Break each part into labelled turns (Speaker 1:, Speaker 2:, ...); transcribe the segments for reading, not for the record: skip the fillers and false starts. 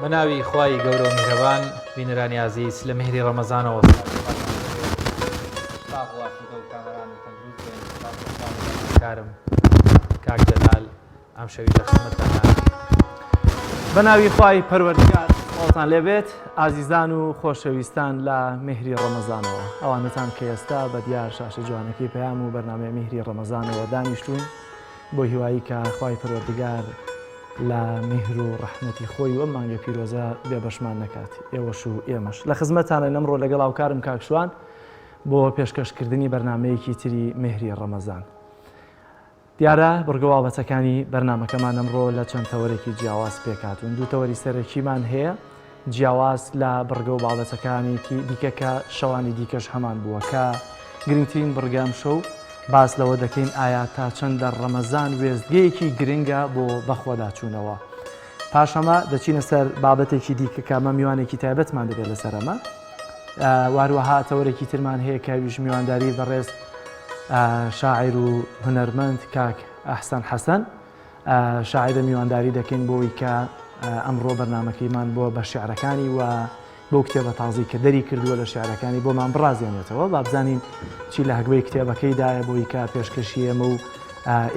Speaker 1: بەناوی خوای گەورە و میهرەبان بینەرانی عەزیز لە مهری ڕەمەزانەوە کارم کاک جەلال ئەم شەوی لە خزمەتتانە
Speaker 2: بەناوی خوای پەروەردگار خۆتان لێبێت ئازیزان و خۆشەویستان لە مهری ڕەمەزانەوە ئەوانتان کە ئێستا بە دیار شاشە جوانەکەی پەیام و بەرنامەی مهری ڕەمەزانەوە دانیشتوون بۆ هیوایی کە خوای پەروەردگار لە میهر و ڕەحمەتی خۆی و ئەم مانگە پیرۆزە بێبەشمان نەکات ئێوەش و ئێمەش لە خزمەتتانە نەمڕۆ لەگەڵ هاوکارم کاکشوان بۆ پێشکەشکردنی بەرنمەیەکی تری مهری ڕەمەزان. دیارە بڕگەوابەتەکانی بەرنمەکەمان ئەمڕۆ لە چەند تەوەرێکی جیاواز پێکاتون. دوو تەوەری سەرەکیمان هەیە جیاواز لە بڕگە و باڵەتەکانێکی دیکە کە شەوانی دیکەش هەمان بووە کە گرنگترین بڕگەم شەو باس لەوە دەکەین ئایا تا چەندە ڕەمەزان وێستگەیەکی گرنگە بۆ بەخۆداچوونەوە. پاشەمە دەچینە سەر بابەتێکی دیکە کە ئەمە میوانێکی تایبەتمان دەبێت لەسەر ئەمە. واروەها تەوەرێکی ترمان هەیە کاویش میوانداری بەڕێز شاعیر و هونەرمەند کاک ئەحسەن حەسەن شاعرە میوانداری دەکەین بۆی کە ئەمڕۆ بەرنمەکەیمان بۆ بە شیعرەکانی و بۆ کتێبە تازی کە دەری کردووە لە شیعرەکانی بۆمان بڕازێنێتەوە با بزانین چی لە هەگوەی کتێبەکەیدایە بۆی کە پێشکەشی ئێمە و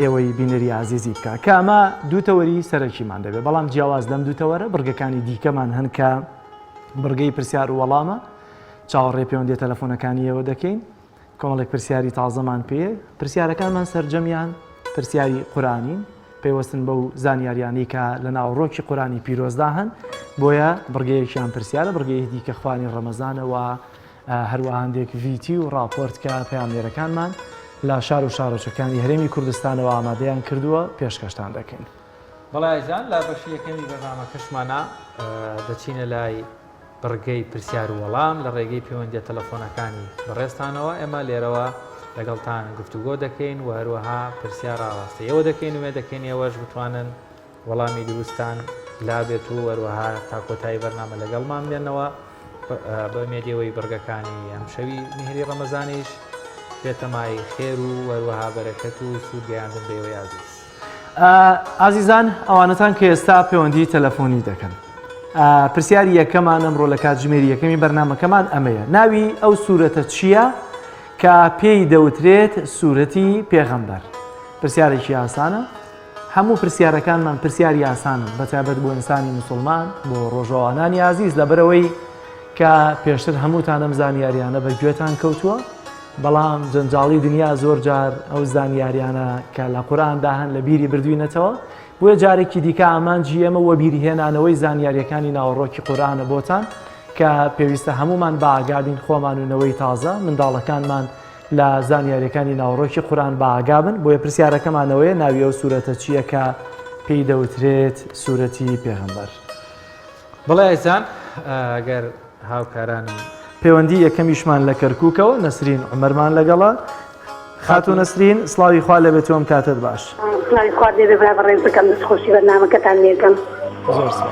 Speaker 2: ئێوەی بینەری عزیزی بکە کە ئەمە دوو تەوەری سەرەکیمان دەبێت بەڵام جیاواز لەم دوو تەوەرە بڕگەکانی دیکەمان هەن کە بڕگەی پرسیار و وەڵامە چاوەڕێ پەیوەندی تەلەفۆنەکانی ئێوە دەکەین کۆمەڵێک پرسیاری تازەمان پێ پرسیارەکانمان سەرجەمیان پرسیاری قورآنین پێوەستن بەو زانیاریانی کە لە ناوڕۆکی قورآنی پیرۆزدا هەن بۆیە بڕگەیەکیان پرسیارە بڕگەیەکی دیکە خوانی ڕەمەزانەوە هەروەها هەندێک ڤیتی و ڕاپۆرت کە پەیامێرەکانمان لە شار و شارۆچەکانی هەرێمی کوردستانەوە ئامادەیان کردووە پێشکەشتان دەکەین.
Speaker 1: بەڵایجان لە بەشی یەکەمی بەرنامەکەشمانە دەچینە لای بڕگەی پرسیار و وەڵام لە ڕێگەی پەیوەندیە تەلەفۆنەکانی بەڕێستانەوە ئێمە لێرەوە لەگەڵتان گفتوگۆ دەکەین و هەروەها پرسیار ڕاوەستەیەوە دەکەین و دەکەین ئێوەش بتوانن وەڵامی دروستان لابێت و هەروەها تا کۆتایی بەرنامە لەگەڵمان بێنەوە بە مێدیەوەی بڕگەکانی ئەم شەوی مهری ڕەمەزانیش بێتەمای خێر و هەروەها بەرەکەت و سوودگەیاندن بێوەی عزیز.
Speaker 2: ئازیزان ئەوانەتان کە ئێستا پەیوەندی تەلەفۆنی دەکەن پرسیاری یەکەمان ئەمڕۆ لە کاتژمێری یەکەمی بەرنمەکەمان ئەمەیە ناوی ئەو سوورەتە چییە کە پێی دەوترێت سوورەتی پێغەمبەر. پرسیارێکی ئاسانە هەموو پرسیارەکانمان پرسیاری ئاسانن بەتایبەت بۆ ئینسانی موسڵمان بۆ ڕۆژەوانانی عزیز لەبەرەوەی کە پێشتر هەمووتان ئەم زانیاریانە بە گوێتان کەوتووە بەڵام جەنجاڵی دنیا زۆر جار ئەو زانیاریانە کە لە قورئاندا هەن لە بیری بردوینەتەوە بۆیە جارێکی دیکە ئامانجی ئێمە وە بیریهێنانەوەی زانیاریەکانی ناوەڕۆکی قورئانە بۆتان کە پێویستە هەمومان بە ئاگادین خۆمان و نەوەی تازە منداڵەکانمان لە زانیاریەکانی ناوەڕۆکی قورئان بە ئاگابن بۆیە پرسیارەکەمانەوەیە ناوی ئەو سوورەتە چییە کە پێی دەوترێت سوورەتی پێغەمبەر.
Speaker 1: بەڵێ ئەزان ئەگەر هاوکارانی
Speaker 2: پەیوەندی یەکەمیشمان لە کەرکووکەوە نەسرین عومەرمان لەگەڵە. خاتون نەسرین سڵاوی خوا لەبێت تۆم کاتت باش.
Speaker 3: سڵاوی خوا لێبێ بەڕێز بکەم دەستخۆشی بەرنامەکەتان لێکەم.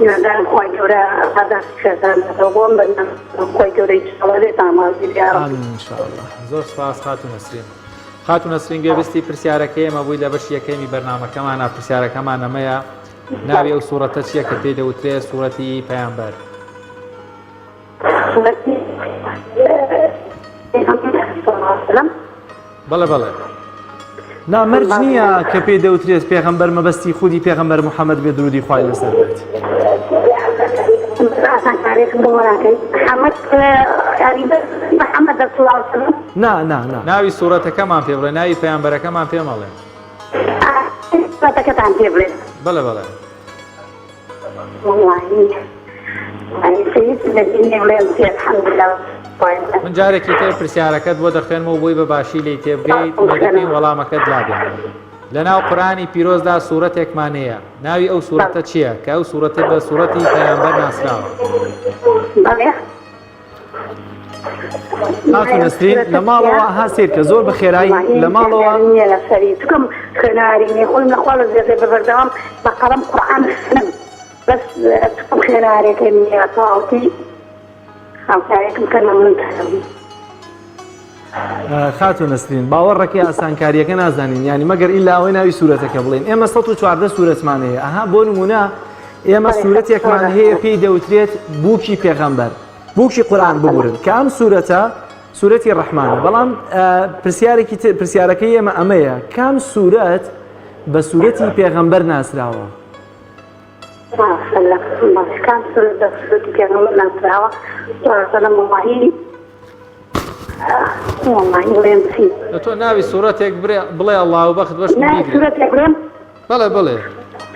Speaker 3: هیوادارم خوای گەورە ئازادی شێتانەوە بۆم بەرنامە خوای گەورە ئینشاڵڵا لێتان ئامادەی بیا رەب.
Speaker 2: ئامین ئینشاءڵڵا.
Speaker 1: زۆر سپاس خاتون نەسرین. خاتون نەسرین گوێبستی پرسیارەکەی ئێمە بووی لە بەشی یەکەمی بەرنامەکەمانە پرسیارەکەمان ئەمەیە ناوی ئەو سوورەتە چییە کە پێی دەوترێت سوورەتی پەیامبەر. بەڵێ بەڵێ
Speaker 2: نامەرج نییە کە پێی دەوترێت پێغەمبەر مەبەستی خودی پێغەمبەر محەممەد بێ درودی خوای لەسەر بێت.
Speaker 1: ناوی سوورەتەکەمان پێ بڵێ ناوی پەیامبەرەکەمان پێ مەڵێ.
Speaker 3: سوورەتەکەتان پێ بڵێ.
Speaker 1: بەڵێ بەڵێ. من جارێکی تر پرسیارەکەت بۆ دەخوێنمەوە بۆی بە باشی لی تێبگەیت دەکەین وەڵامەکەت لابێت. لە ناو قورئانی پیرۆزدا سوورەتێکمانەیە ناوی ئەو سوورەتە چییە کە ئەو سوورەتە بە سوورەتی پەیامبەر ناسراوە.
Speaker 2: خاتون نەسرین لە ماڵەوە ها سیر کە زۆر بە خێرایی لە ماڵەوە
Speaker 3: لە سەری چکەم خوێناری خۆم لە خوا لە زێزێ بەبەردەوام بە قەڵەم قورئان خوێنم بەس چکەم خوێنارێکی نییە تاوتی هاوکارێکم کەنە من
Speaker 2: خاتون نەسرین باوەڕەکەی ئاسانکاریەکە نازانین ینی مەگەر ئیلا ئەوەی ناوی سوورەتەکە بڵێن ئێمە 114 سوورەتمان هەیە ئەها بۆ نمونە ئێمە سوورەتێکمان هەیە پێی دەوترێت بووکی پێغەمبەر بووکی قورآن ببورن کە ئەم سوورەتە سوورەتی ڕەحمانە بەڵام پرسیارەکەی ئێمە ئەمەیە کام سوورەت بە سوورەتی پێغەمبەر ناسراوە
Speaker 3: كان سورة كامل نصراوة وسلام الله والله وين في
Speaker 1: تۆ ناوی سوورەتێک بڵێ الله و بەخت بەش
Speaker 3: لا سورة كامل
Speaker 1: بڵێ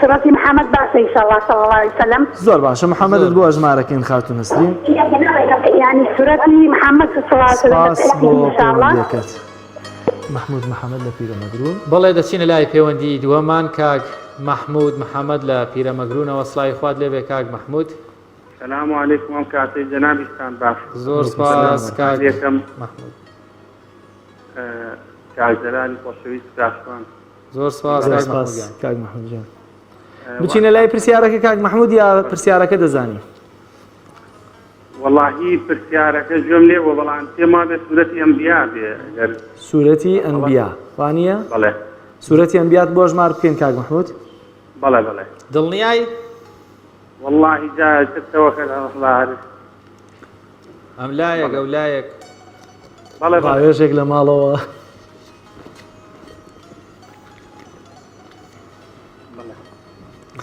Speaker 3: سورة محمد بس إن شاء الله صلى الله عليه وسلم
Speaker 2: زۆر باشە محەممەدت بۆ ئەژمارەکەین خاتون نسرین
Speaker 3: يعني سورة محمد صلى الله عليه
Speaker 2: سپاس
Speaker 3: وسلم
Speaker 2: بۆ
Speaker 3: إن شاء الله
Speaker 2: پەیوەندیەکەت محمود محەممەد لە پیرەمەگرون
Speaker 1: بەڵێ دەچینە لای پەیوەندی دووەمان کاک محمود محەممەد لە پیرەمەگرونەوە سڵای خوات لێبێ کاک محمود
Speaker 4: السلام عليكم ئەم کاتەی جەنابیستان باش
Speaker 1: زۆر سپاس کاک
Speaker 4: یەکەم
Speaker 1: محمود
Speaker 4: کاکجەلالی خۆشەویست داشتوان
Speaker 1: زۆر سپاس
Speaker 2: زۆر
Speaker 1: کاک
Speaker 2: سپاس
Speaker 1: محمود
Speaker 2: کاک محەممەدجان بچینە لای پرسیارەکە کاک محەممەد یا پرسیارەکە دەزانی
Speaker 4: واللهی پرسیارەکە گوێم لێوە بەڵام تێما بێ سوورەتی ئەنبیا بێ ئەگەر
Speaker 2: سوورەتی ئەنبیا وانە
Speaker 4: بەڵێ
Speaker 2: سوورەتی ئەنبیات بۆ ژمار بکەین کاک محمود
Speaker 4: بەڵێ
Speaker 1: دڵنیای
Speaker 4: واللهی جا کردەوە کە هەڵارش
Speaker 1: ئەم لایەک ئەو لایەک
Speaker 4: بەڵێ
Speaker 2: ڕاوێژێک لە ماڵەوە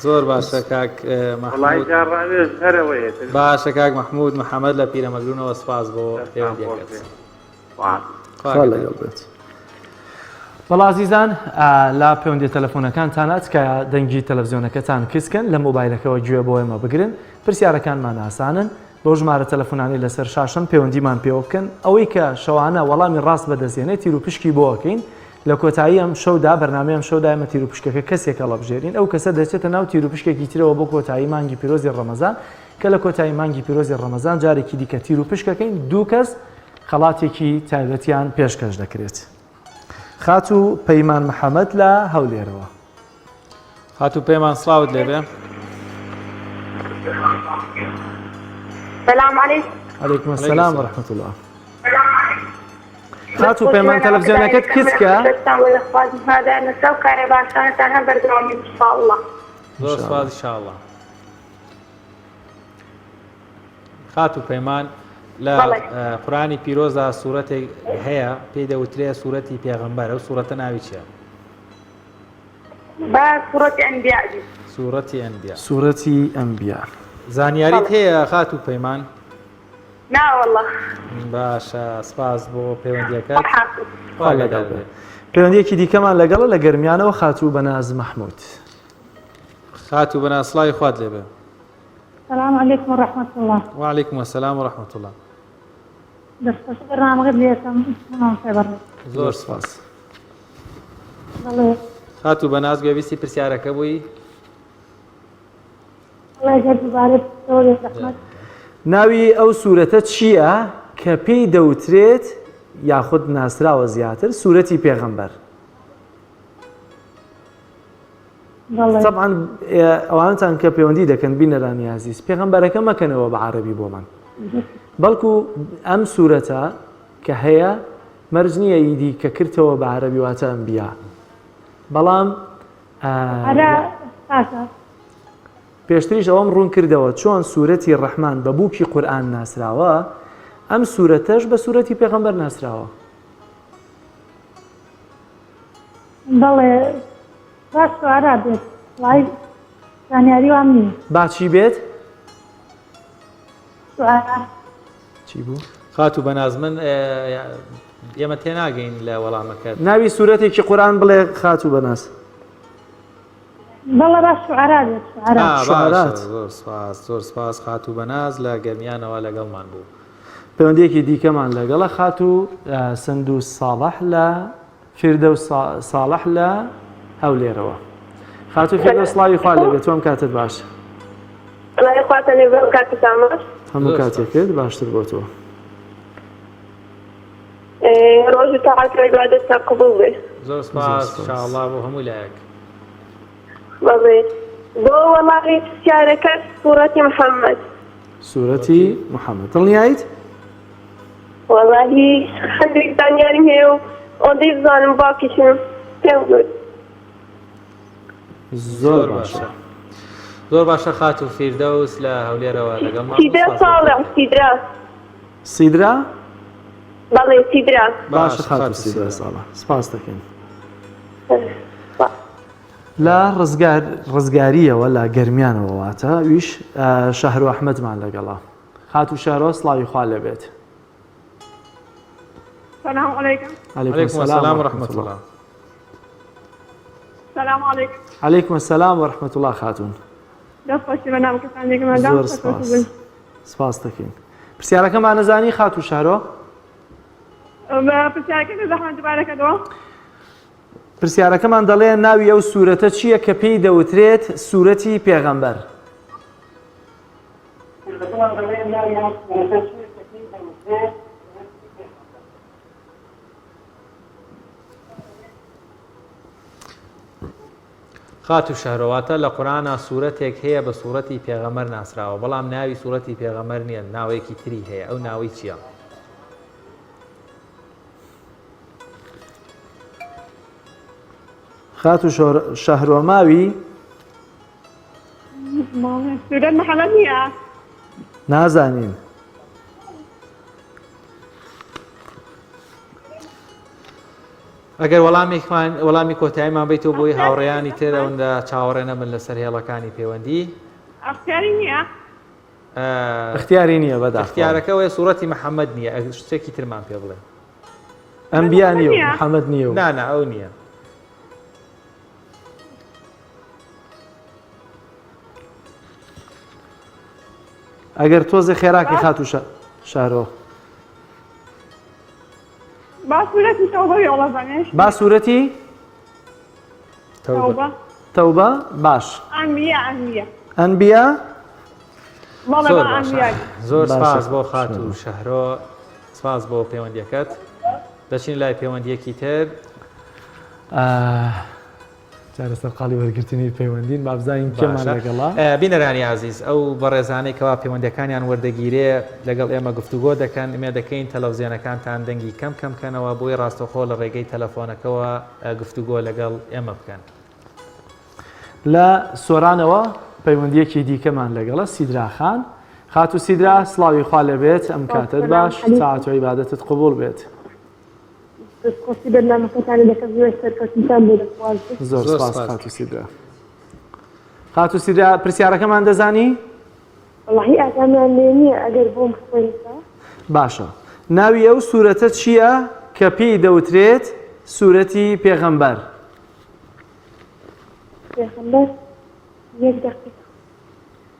Speaker 1: زۆر باشە کاک
Speaker 4: وڵی
Speaker 1: محمود
Speaker 4: جا ڕاوێژ هەرەوەیە
Speaker 1: باشە کاک محمود محەممەد لە پیرەمەگرونەوە سپاس بۆ پەیوەندیەکەت
Speaker 2: خوا لەگەڵ بێت بەڵازیزان لا پەیوەندی تەلەفۆنەکانتان ئەچکایە دەنگی تەلەڤزیۆنەکەتان کسکن لە مۆبایلەکەەوە گوێ بۆ ئێمە بگرن پرسیارەکانمان ئاسانن بۆ ژمارە تەلەفۆنانی لەسەر شاشن پەیوەندیمان پێوە بکەن ئەوەی کە شەوانە وەڵامی ڕاست بەدەستێنێت تیر و پشکی بۆەکەین لە کۆتایی ئەم شەودا بەرنامەیەم شەودا ئێمە تیر و پشکەکە کەسێکە لەبژێرین ئەو کەسە دەچێتە ناو تیر و پشکێکی ترەوە بۆ کۆتایی مانگی پیرۆزی ڕەمەزان کە لە کۆتایی مانگی پیرۆزی ڕەمەزان جارێکی دیکە تیر و پشکەکەین دوو کەس خەڵاتێکی تایبەتیان پێشکەش دەکرێت خات و پەیمان محەممەد لە هەولێرەوە
Speaker 1: خات و پەیمان سڵاوت لێبێ
Speaker 3: السلام عليكم
Speaker 2: عەلەیکم السەلام وەرەحمەتوڵڵاه الله خات و پەیمان تەلەڤزیۆنەکەت کچکە
Speaker 3: هذا نسوي كهرباء سنة برنامج إن شاء الله
Speaker 1: زۆر سپاس ئینشاءڵڵا خات و پەیمان لە قورآنی پیرۆزە سوورەتێک هەیە پێی دەوترێ سوورەتی پێغەمبەر ئەو سوورەتە ناوی چییە
Speaker 3: با سورة أنبياء دي
Speaker 1: سوورەتی ئەنبیا
Speaker 2: سوورەتی ئەنبیا
Speaker 1: زانیاریت هەیە خات و پەیمان
Speaker 3: لا والله
Speaker 1: باشە سپاس بۆ پەیوەندیەکەت
Speaker 3: حافظ
Speaker 1: خوا لەگەڵ بێ
Speaker 2: پەیوەندیەکی دیکەمان لەگەڵە لە گەرمیانەوە خاتوو بەناز مەحموود
Speaker 1: خات و بەناسڵای خوات لێبێ
Speaker 3: السلام عليكم ورحمة الله
Speaker 1: وعليكم السلام ورحمة الله
Speaker 3: بس برنامج ليكم خبر
Speaker 1: زۆر سپاس
Speaker 3: الله
Speaker 1: خات و بەناز گوێویستی پرسیارەکە بووی
Speaker 3: الله يجزاك بارك دوري رحمة
Speaker 2: ناوی ئەو سوورەتە چییە کە پێی دەوترێت یاخود ناسراوە زیاتر سوورەتی پێغەمبەر
Speaker 3: الله
Speaker 2: طبعا ئەوانتان کە پەیوەندی دەکەن بینەرانی عزیز پێغەمبەرەکە مەکەنەوە بە عەرەبی بۆمان بەڵکو ئەم سوورەتە کە هەیە مەرج نییە ئیدی کە کردەوە بە عەرەبی واتە ئەنبیا بەڵام
Speaker 3: هذا ساسا
Speaker 2: پێشتریش ئەوەم ڕوون کردەوە چۆن سوورەتی ڕەحمان بە بووکی قورئان ناسراوە ئەم سوورەتەش بە سوورەتی پێغەمبەر ناسراوە
Speaker 3: بەڵێ باش سوارا بێت وای زانیاری وام نییە
Speaker 2: باچی بێت
Speaker 3: سوارا
Speaker 2: چی بوو؟
Speaker 1: خات و بەناز من ئێمە تێناگەین لە وەڵامەکەت
Speaker 2: ناوی سوورەتێکی قورئان بڵێ خات و بەناز
Speaker 3: بەڵێ باش سوارا بێت سوارا
Speaker 2: شعرات.
Speaker 1: زۆر سپاس خات و بەناز لە گەرمیانەوە لەگەڵمان بوو
Speaker 2: پەیوەندیەکی دیکەمان لەگەڵە خات و سندوو ساڵح لە فردەوس ساڵح لە هەولێرەوە خات و فردەوس سڵاوی خوا لێبێت تۆم کاتت باش
Speaker 3: الله يخاطرني بكاتي تامر
Speaker 2: هەموو کاتێکت باشتر بۆ تۆ
Speaker 3: روج تاعك عبادتها قبول به
Speaker 1: زۆر سپاس انشاءالله بۆ هەموو لایەک
Speaker 3: بەڵێ بۆ وەڵامی پرسیارەکەت سوورەتی محەممەد
Speaker 2: سوورەتی محەممەد دڵنیایت
Speaker 3: وەڵاهی هەندێک زانیاریم هەیە و ئەوەندەی بزانم باکیشم پێم گوت
Speaker 2: زۆر باشە
Speaker 1: زۆر باشە خات و فیردەوس لە هەولێرەوە لەگەڵ
Speaker 3: سیدرا ساڵم سیدرا
Speaker 2: سیدرا
Speaker 3: بەڵێ سیدرا
Speaker 2: باشە خات و سیدرا ساڵە سپاس دەکەین لە ڕزگاریەوە لە گەرمیانەوە واتە ویش شەهر و ئەحمەدمان لەگەڵا خات و شەهرۆ سڵاوی خوا لەبێت
Speaker 3: سلام علیکم
Speaker 1: عەلەیکوم السەلام وەرەحمەت الله
Speaker 3: سلام علیکم
Speaker 2: عەلەیکم السەلام وەرەحمەت الله خاتون
Speaker 3: دەستخۆشی بە نام کەسانێکمەدا
Speaker 2: زۆر سپاس سپاس دەکەین پرسیارەکەمان نەزانی خات و شەهرۆ
Speaker 3: پرسیارەکە زەحمەت دووبارەکەەوە
Speaker 2: پرسیارەکەمان دەڵێ ناوی ئەو سوورەتە چییە کە پێی دەوترێت سوورەتی پێغەمبەر
Speaker 1: خات و شەهرەواتە لە قورئانە سوورەتێک هەیە بە سوورەتی پێغەمبەر ناسراوە بەڵام ناوی سوورەتی پێغەمبەر نییە ناوێکی تری هەیە ئەو ناوی چییە؟
Speaker 2: خات و شەهرۆ ماوی
Speaker 3: سوورەت محەممەد نییە
Speaker 2: نازانین
Speaker 1: ئەگەر وەڵامی کۆتاییمان بیتەوە بۆی هاوڕێیانی تر ئەوەندە چاوەڕێنە من لەسەر هێڵەکانی پەیوەندی
Speaker 3: ئەختیاری نییە
Speaker 2: اختیاری نییە بەدا
Speaker 1: اختیارەکەوەی سوورەتی محەممەد نییە ئەگەر شتێکی ترمان پێ بڵێ
Speaker 2: ئەمبیا نیە و محەممەد نییە و
Speaker 1: نانا ئەو نییە
Speaker 2: ئەگەر تۆزە خێراکی خات و شارۆ
Speaker 3: با سوورەتی تەوبەی ئەوڵەزانێش
Speaker 2: با سوورەتی تەوبە باش ئەنبیا
Speaker 1: زۆر سپاس بۆ خات و شەهرۆ سپاس بۆ پەیوەندیەکەت دەچین لای پەیوەندیەکی تر
Speaker 2: چارەسەر قاڵی وەرگرتنی پەیوەندین بابزانین کێمان لەگەڵا
Speaker 1: بینەرانی عزیز ئەو بەڕێزانەی کەوا پەیوەندەکانیان وەردەگیرێ لەگەڵ ئێمە گفتوگۆ دەکەن ئێمە دەکەین تەلەڤیزیۆنەکانتان دەنگی کەم کەمکەنەوە بۆی ڕاستەخۆ لە ڕێگەی تەلەفۆنەکەەوە گفتوگۆ لەگەڵ ئێمە بکەن
Speaker 2: لە سۆرانەوە پەیوەندیەکی دیکەمان لەگەڵە سیدراخان خات و سیدرا سڵاوی خوا لەبێت ئەم کاتت باش ساعت و عیبادەتت قبول بێت
Speaker 3: دەستخۆشی بەرنامەکەتانی دەکەم زۆر سەرکەوتنتان بۆ دەخوازم
Speaker 2: زۆر سپاس خات و سیدرا خات و سیدرا پرسیارەکەمان دەزانی؟
Speaker 3: وەڵاهی ئاگامیان لێ نییە ئەگەر بۆم بخوێنیتە
Speaker 2: باشە ناوی ئەو سوورەتە چییە کە پێی دەوترێت سوورەتی پێغەمبەر
Speaker 3: پێغەمبەر یەک دەقیقە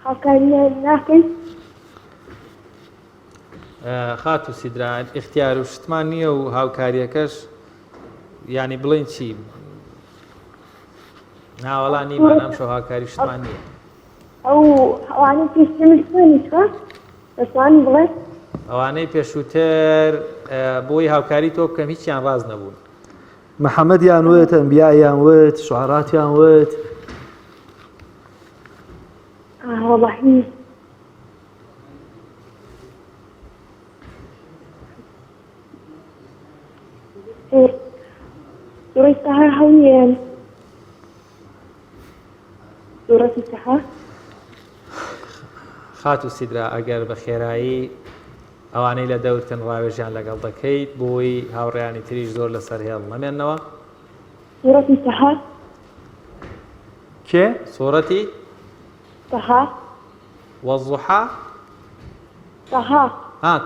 Speaker 3: هاوکاریان ناکەیت
Speaker 1: خات و سیدرا اختیار و شتمان نییە و هاوکاریەکەش ینی بڵین چی ناوەڵانی بەنام شەو هاوکاری شتمان نییە
Speaker 3: ئەو ئەوانەی پێشتر خوێنیتوە دەتوانین بڵێت
Speaker 1: ئەوانەی پێشووتر بۆی هاوکاری تۆ بکەم هیچیان ڕاز نەبوون
Speaker 2: محەممەدیان وێت ئەنبیایان وێت شوعراتیان وێت
Speaker 3: وەڵاهی سوورەی سەحەر هەڵیان سوورەتی سەحەر
Speaker 1: خات و سیدرا ئەگەر بە خێرایی ئەوانەی لە دەورتن ڕاوێژیان لەگەڵ دەکەیت بۆی هاوڕێیانی تریش زۆر لەسەر هێڵ نەمێننەوە
Speaker 3: سوورەتی سەحەر
Speaker 2: کێ؟
Speaker 1: سوورەتی
Speaker 3: سەحەر
Speaker 1: وەزوحا
Speaker 3: سەحەر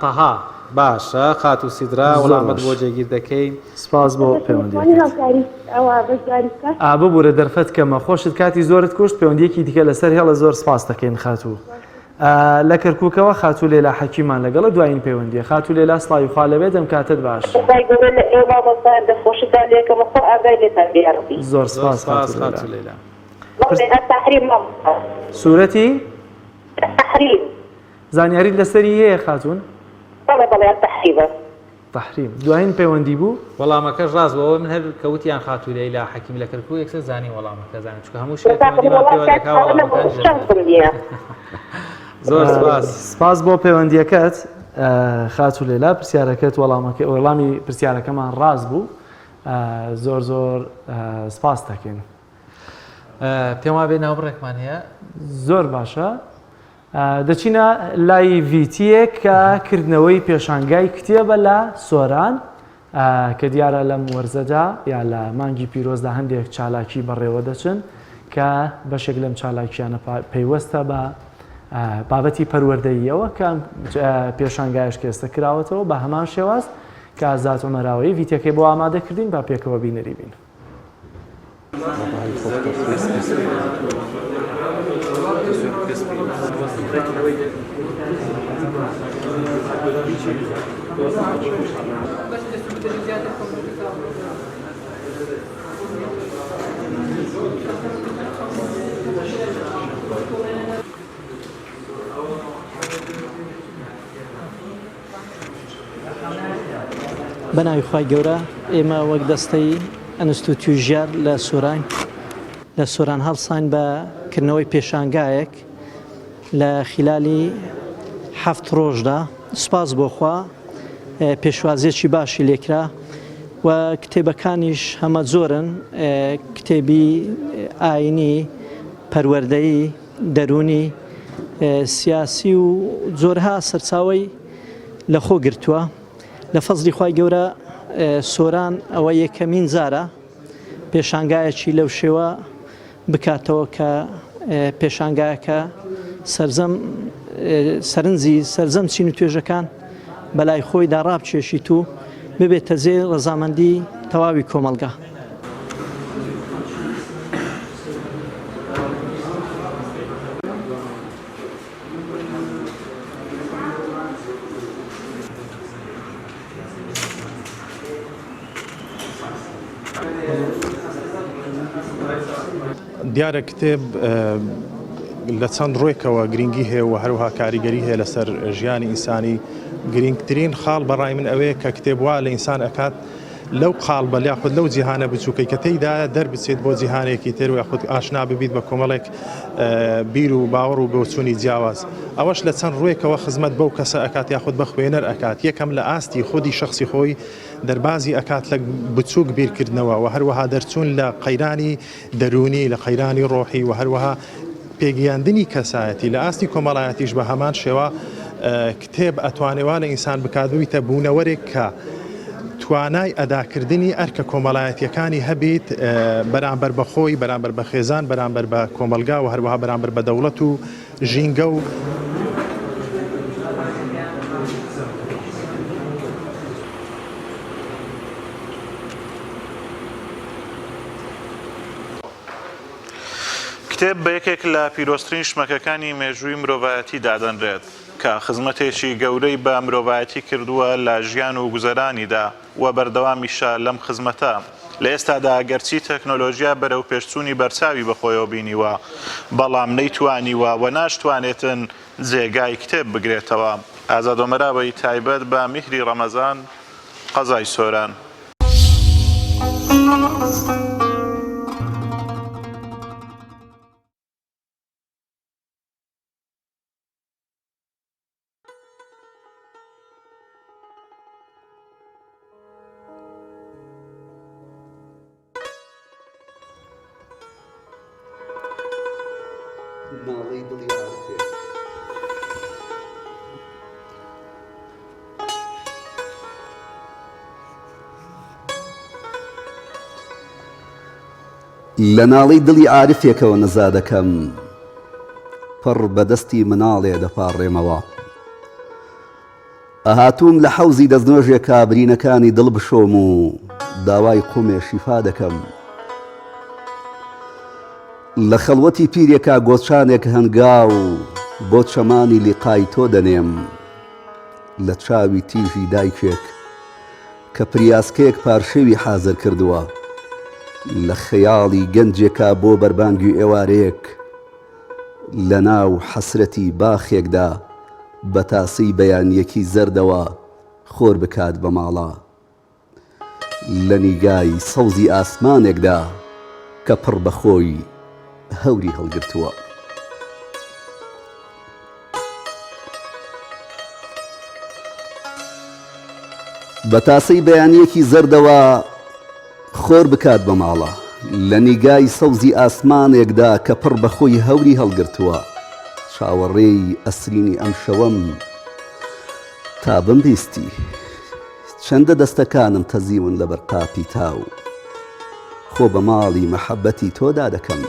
Speaker 1: تەها باشە خات و سیدرا وەڵامت بۆ جێگیر دەکەین
Speaker 2: سپاس بۆ پەیوەندی ببوورە دەرفەت کەمە خۆشت کاتی زۆرت کوشت پەیوەندیەکی دیکە لەسەر هێڵە زۆر سپاس دەکەین خاتوو لە کەرکووکەوە خاتو لێلا حەکیمان لەگەڵە دوایین پەیوەندیە خاتو لێلا سڵاوی خوا لەبێت ئەم کاتت باش زۆر سپاس خاتو لێلا سوورەتی زانیاریت لەسەری هەیە خاتون تحریم دوایین پەیوەندی بوو
Speaker 1: وەڵامەکەش ڕاست بەوە من هەر کەوتیان خاتو لەیلا حەکیم لە کەرکوو یەکسەر زانی وەڵامەکە زانین چکە هەموو شتێک زۆر
Speaker 2: سپاس بۆ پەیوەندیەکەت خاتو لێلا پرسیارەکەت وەڵامی پرسیارەکەمان ڕاست بوو زۆر زۆر سپاس دەکەین
Speaker 1: پێم وا بێ ناوبڕێکمان هەیە
Speaker 2: زۆر باشە دەچینە لای VT کە کردنەوەی پێشانگای کتێبە لە سۆران کە دیارە لەم وەرزەدا یا لە مانگی پیرۆزدا هەندێک چالاکی بەڕێوە دەچن کە بەشێک لەم چالاکیانە پەیوەستە بە بابەتی پەروەردەییەوە کە پێشانگایش کێستە کراوەتەوە بە هەمان شێواز کە ئازاد عومەراوی VTەکەی بۆ ئامادەکردین با پێکەوە بینەری بین.
Speaker 5: بەناوی خوای گەورە ئێمە وەک دەستەی ئەنستوتیۆ ژیار لە سۆران هەڵسان بە کردنەوەی پێشانگایەک لە خلالی 7 ڕۆژدا سوپاس بۆخوا پێشوازیەکی باشی لێکرا و کتێبەکانیش هەمە زۆرن کتێبی ئاینی پەروەردەیی دەرونی سیاسی و زۆرها سەرچاوەی لەخۆ گرتووە لە فەزلی خوای گەورە سۆران ئەوە یەکەمین زارە پێشانگایەکی لەو شێوە بکاتەوە کە پێشانگایەکە سەرنجی چین و توێژەکان بەلای خۆیدا ڕابچێشیت و ببێتە زێ ڕەزامەندی تەواوی کۆمەلگا.
Speaker 6: دیارە کتێب لە چەند ڕۆیکەوە گرنگی هەیە و هەروها کاریگەری هەیە لەسەر ژیانی ئینسانی گرنگترین خاڵ بەڕای من ئەوەیە کە کتێب وا لە ئینسان ئەکات لەو قاڵبە یاخود لەو جیهانە بچووکەی کە تێیدا دەربچێت بۆ جیهانێکی تر و یاخود ئاشنا ببیت بە کۆمەڵێک بیر و باوەڕ و بۆچوونی جیاواز ئەوەش لە چەند ڕۆیکەوە خزمەت بەو کەسە ئەکات یاخود بە خوێنەر ئەکات یەکەم لە ئاستی خودی شخصی خۆی دەربازی ئەکات لە بچووک بیرکردنەوە و هەروەها دەرچوون لە قەیرانی دەرونی لە قەیرانی ڕۆحی و هەروەها پێگەیاندنی کەسایەتی لە ئاستی کۆمەڵایەتیش بە هەمان شێوە کتێب ئەتوانێوە لە ئینسان بکاتبوویتە بوونەوەرێک کە توانای ئەداکردنی ئەرکە کۆمەڵایەتیەکانی هەبێت بەرامبەر بە خۆی بەرامبەر بە خێزان بەرامبەر بە کۆمەلگا و هەروەها بەرامبەر بە دەوڵەت و ژینگە و
Speaker 7: کتێب بە یەکێک لە پیرۆستترین شمەکەکانی مێژووی مرۆڤایەتی دادەنرێت کە خزمەتێکی گەورەی بە مرۆڤایەتی کردووە لە ژیان و گوزەرانیدا و بەردەوامیشە لەم خزمەتە لە ئێستادا گەرچی تەکنۆلۆژیا بەرەو پێشچوونی بەرچاوی بەخۆیەوە بینیوە بەڵام نەیتوانیوە و ناشتوانێتن جێگای کتێب بگرێتەوە. ئازاد عومەراوی تایبەت بە میهری ڕەمەزان قەزای سۆران.
Speaker 8: ناڵەی دڵی عارفێ لە ناڵەی دڵی عارفێکەوە نەزا دەکەم پڕ بەدەستی مناڵێ دەپاڕێمەوە ئەهاتووم لە حەوزی دەستنوێژێکا برینەکانی دڵ بشۆم و داوای قومێ شیفا دەکەم لە خەڵوەتی پیرێکا گۆچانێک هەنگا و بۆ چەمانی لیقای تۆ دەنێم لە چاوی تیژی دایکێک کە پریاسکەیەک پارشەوی حازر کردووە لە خەیاڵی گەنجێکا بۆ بەربانگی ئێوارەیەک لە ناو حەسرەتی باخێکدا بە تاسەی بەیانیەکی زەردەوە خۆر بکات بە ماڵا لە نیگای سەوزی ئاسمانێکدا کە پڕ بەخۆی هەوری هەڵگرتووە بە تاسەی بەیانیەکی زەردەوە خۆر بکات بە ماڵە لە نیگای سەوزی ئاسمانێکدا کە پڕ بەخۆی هەوری هەڵگرتووە چاوەڕێی ئەسرینی ئەم شەوەم تا بمبیستی چەندە دەستەکانم تەزیون لە بەرقاپی تاو خۆ بە ماڵی مەحەبەتی تۆدا دەکەم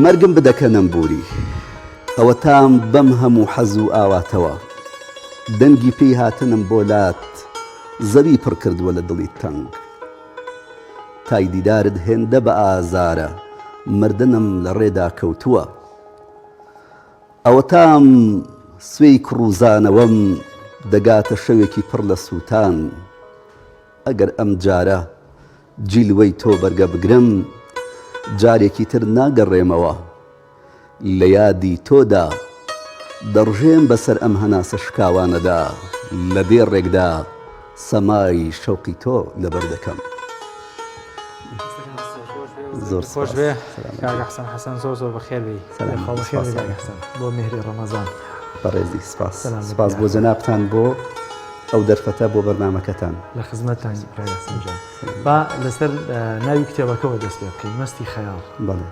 Speaker 8: مەرگم بدەکەنم بووری ئەوە تام بەم هەموو حەز و ئاواتەوە دەنگی پێی هاتنم بۆ لات زەوی پڕ کردووە لە دڵی تەنگ تای دیدارت هێندە بە ئازارە مردنم لە ڕێدا کەوتووە ئەوە تام سوێی کڕوزانەوەم دەگاتە شەوێکی پڕ لە سووتان ئەگەر ئەم جارە جیلوەی تۆ بەرگە بگرم جارێکی تر ناگەڕێمەوە لە یادی تۆدا دەڕژێم بەسەر ئەم هەناسە شکاوانەدا لە دێڕێکدا سەمای شەوقی تۆ لەبەر دەکەم
Speaker 1: زۆر خۆش بێ کاک حەسەن حەسەن زۆر زۆر بەخێر بی
Speaker 2: بۆ مهری ڕەمەزان
Speaker 8: بەڕێزی سپاس بۆ جەنابتان بۆ ئەو دەرفەتە بۆ بەرنامەکەتان
Speaker 2: لە خزمەتتان با لەسەر ناوی کتێبەکەەوە دەست پێ بکەین مەستی خەیاڵ
Speaker 8: بەڵێ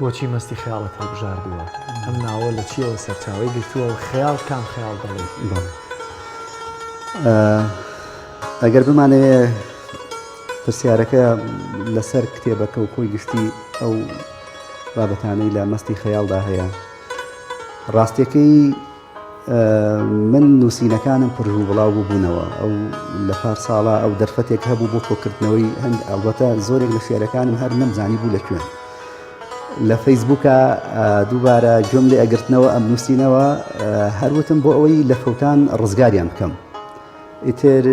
Speaker 2: بۆچی مەستی خەیاڵت هەڵبژاردووە ئەم ناوە لە چیەوە سەرچاوی گرتووە و خەیاڵ کام خەیاڵ دەڵێ
Speaker 8: ئەگەر بمانەوێ پرسیارەکە لەسەر کتێبەکە و کۆی گشتی ئەو بابەتانەی لە مەستی خەیاڵدا هەیە ڕاستیەکەی من نووسینەکانم پڕژوو بڵاو بوونەوە ئەو لە پار ساڵە ئەو دەرفەتێک هەبوو بۆ کۆکردنەوەی هەند ئەلبەتە زۆرێک لە شێعرەکانم هەر نەمزانی بوو لەکوێن لە فەیسبووکە دووبارە گوێم لێ ئەگرتنەوە ئەم نووسینەوە هەروتم بۆ ئەوەی لە فەوتان ڕزگاریان بکەم ئیتر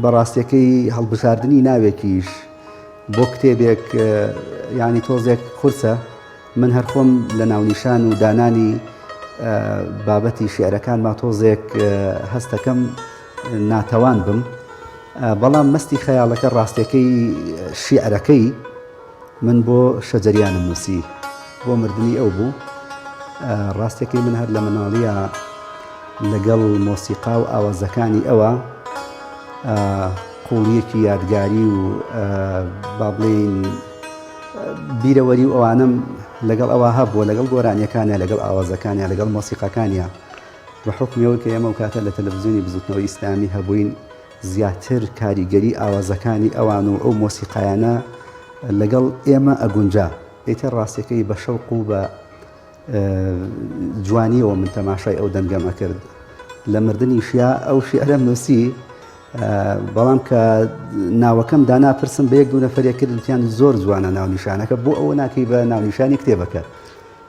Speaker 8: بەڕاستیەکەی هەڵبژاردننی ناوێکیش بۆ کتێبێک ینی تۆزێک قورسە من هەرخۆم لە ناونیشان و دانانی بابەتی شێعرەکان ما تۆزێک هەستەکەم ناتەوان بم بەڵام مەستی خەیاڵەکە ڕاستیەکەی شیعرەکەی من بۆ شەجەریانم نووسی بۆ مردنی ئەو بوو ڕاستیەکەی من هەر لە مناڵیە لەگەڵ مۆسیقا و ئاوازەکانی ئەوە قوڵیەکی یادگاری و با بڵێن بیرەوەری و ئەوانم لەگەڵ ئەوە هەبووە لەگەڵ گۆرانیەکانە لەگەڵ ئاوازەکانیە لەگەڵ مۆسیقەکانیە بە حکمیەوەی کە ئێمە و کاتە لە تەلەڤیزیۆنی بزوتنەوەی ئیسلامی هەبووین زیاتر کاریگەری ئاوازەکانی ئەوان و ئەو مۆسیقایانە لەگەڵ ئێمە ئەگونجا ئیتر ڕاستیەکەی بە شەوق و بە جوانیەوە من تەماشای ئەو دەنگەمە کرد لە مردنی شیا ئەو شیعرەم نووسی بەڵام کە ناوەکەم داناپرسم بە یەک دوو نەفەرێکردیان زۆر جوانە ناونیشانەکە بۆ ئەوە ناکەی بە ناونیشانی کتێبەکە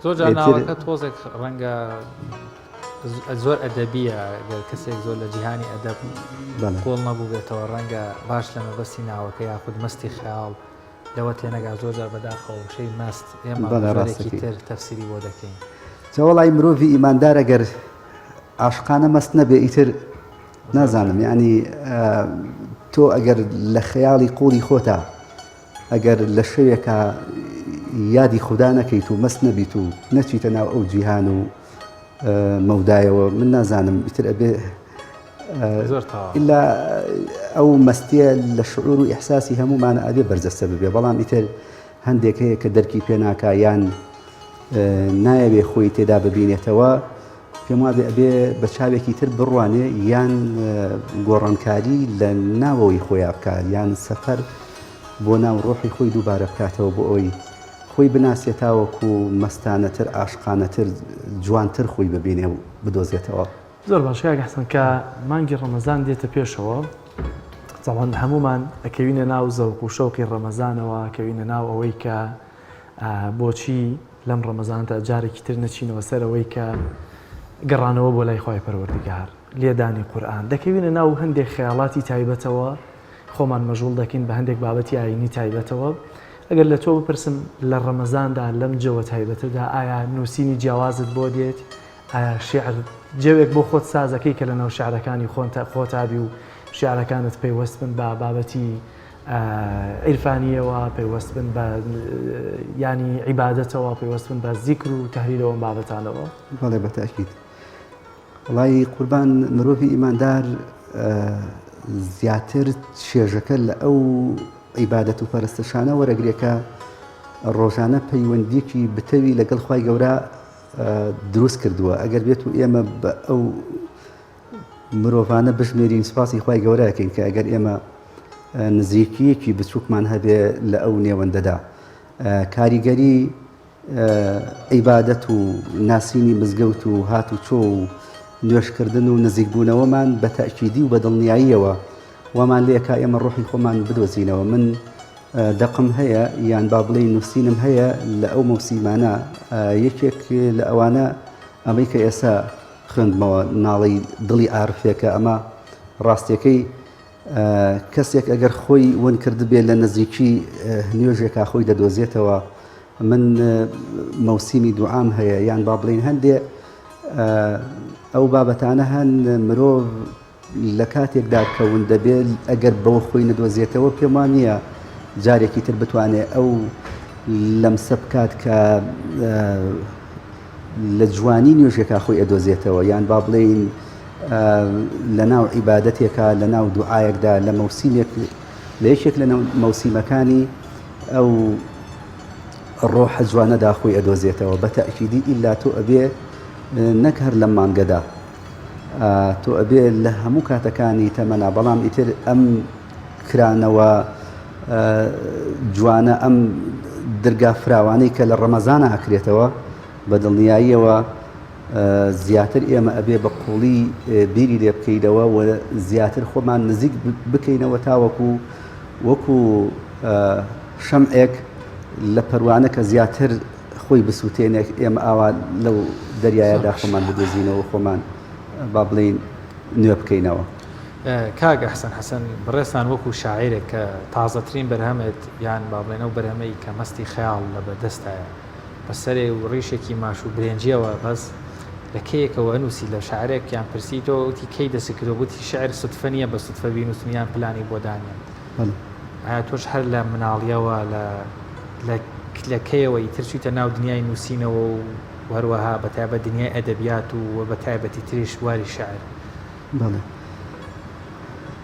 Speaker 1: زۆر جار ناوەکە تۆزێک ڕەنگە زۆر ئەدەبیە کەسێک زۆر لە جیهانی ئەدەب قۆڵ نەبوو بێتەوە ڕەنگە باش لە مەبەستی ناوەکە یاخود مەستی خەیاڵ لەوە تێنەگا زۆر جار بەداخەوە وشەی مەست ئێمە ڕاستێکی تر تەفسیری بۆ دەکەین
Speaker 8: جەوەڵی مرۆڤی ئیماندار ئەگەر عاشقانە مەست نەبێ ئیتر نازانم یعنی تۆ ئەگەر لە خەیاڵی قوڵی خۆتە ئەگەر لە شەوێکە یادی خوددا نەکەیت و مەست نەبیت و نەچیتە ناو ئەو جیهان و مەودایەوە من نازانم ئیتر ئەبێ ئیلا ئەو مەستیە لە شعور و ئیحساسی هەمومانە ئەبێ بەرزەستە ببێ بەڵام ئیتر هەندێک هەیە کە دەرکی پێ ناکە یان نایەوێ خۆی تێدا ببینێتەوە پێم وابێ ئەبێ بە چاوێکی تر بڕوانێ یان گۆڕانکاری لە ناوەوەی خۆیان بکات یان سەفەر بۆ ناو ڕۆحی خۆی دووبارە بکاتەوە بۆ ئەوی خۆی بناسێتاوەکو مەستانەتر ئاشقانەتر جوانتر خۆی ببینێ و بدۆزێتەوە
Speaker 2: زۆر باش کاک حەسەن کە مانگی ڕەمەزان دێتە پێشەوە زەڵان هەمومان ئەکەوینە ناو زەوق و شەوقی ڕەمەزانەوە کەوینە ناو ئەوەی کە بۆچی لەم ڕەمەزاندا جارێکی تر نەچینەوە سەر ئەوەی کە گەڕانەوە بۆ لای خۆی پەروەردگار لێدانی قورئان دەکەوینە ناو هەندێک خەیاڵاتی تایبەتەوە خۆمان مەژوڵ دەکەین بە هەندێک بابەتی ئاینی تایبەتەوە ئەگەر لە تۆ بپرسم لە ڕەمەزاندا لەم جەوە تایبەتەدا ئایا نووسینی جیاوازت بۆ دێت ئایا شێعر جەوێک بۆ خۆت سازەکەی کە لە ناو شێعرەکانی خۆتابی و شێعرەکانت پەیوەست بن بە بابەتی عیرفانیەوە پەیوەست بن بە ینی عیبادەتەوە پەیوەست بن بە زیکر و تەحلیلەوە بابەتانەوە
Speaker 8: بەڵێ بەتاکید وڵی قوربان مرۆڤی ئیماندار زیاتر چێژەکە لە ئەو عیبادەت و پەرستشانە وەرەگرێکە ڕۆژانە پەیوەندیەکی بتەوی لەگەڵ خوای گەورە دروست کردووە ئەگەر بێت و ئێمە بە ئەو مرۆڤانە بژمێرین سوپاسی خوای گەورەکەین کە ئەگەر ئێمە نزیکیەکی بچووکمان هەبێ لە ئەو نێوەندەدا کاریگەری عیبادەت و ناسینی مزگەوت و هات و چۆ و نوێشکردن و نزیکبوونەوەمان بە تەئکیدی و بە دڵنیاییەوە وەمان لێکا ئێمە ڕۆحی خۆمان بدۆزینەوە من دەقم هەیە یان با بڵێ نووسینم هەیە لە ئەو مەوسیمانە یەکێک لە ئەوانە ئەمەی کە ئێستا خوێندمەوە ناڵی دڵی عارفێکە ئەمە ڕاستیەکەی کەسێک ئەگەر خۆی ون کردبێت لە نزیکی نوێژێکا خۆی دەدۆزێتەوە من مەوسیمی دوعام هەیە یان با بڵین هەندێ ئەو بابەتانە هەن مرۆڤ لە کاتێکدا کەون دەبێت ئەگەر بەوە خۆی نەدۆزێتەوە پێم وان نییە جارێکی تر بتوانێت ئەو لەمسە بکات کە لە جوانی نوێژێکا خۆی ئەدۆزێتەوە یان با بڵێین لە ناو عیبادەتێکە لە ناو دوعایەکدا لە مەوسیمێک لە یەکێک لە مەوسیمەکانی ئەو ڕۆحە جوانەدا خۆی ئەدۆزێتەوە بە تەئکیدی ئیلا تۆ ئەبێ نەک هەر لەم مانگەدا تۆ ئەبێ لە هەموو کاتەکانی تەمەنا بەڵام ئیتر ئەم کرانەوە جوانە ئەم دەرگا فراوانەی کە لە ڕەمەزانە ئەکرێتەوە بە دڵنیاییەوە زیاتر ئێمە ئەبێ بە قوڵی بیری لێ بکەینەوە و زیاتر خۆمان نزیک بکەینەوە تاوەکو وەکو شەمعێک لە پەروانە کە زیاتر خۆی بسووتێنێک ئێمە ئاوا لەو دەریایەدا خۆمان بدۆزینەوە خۆمان با بڵین نوێ بکەینەوە.
Speaker 1: کاک ئەحسەن حەسەن بڕێستان وەکو شاعیرێک کە تازەترین بەرهەمێت یان با بڵێن ئەو بەرهەمەی کە مەستی خەیاڵ لە بەدەستایە بەسەرێ و ڕیشێکی ماش و برێنجیەوە بەس لە کەیەکەوە ئەنووسی لە شاعرێک یان پرسییتەوە وتی کەی دەست کردو وتی شعر سوتفە نییە بە سوتفە بینوسنیان پلانی بۆ دانیان ئایا تۆش هەر لە مناڵیەوە لە کەیەوە ئیتر چیتە ناو دنیای نووسینەوە و هەروەها بەتایبەت دنیای ئەدەبیات و بەتایبەتی تریش واری شاعر
Speaker 8: بەڵێ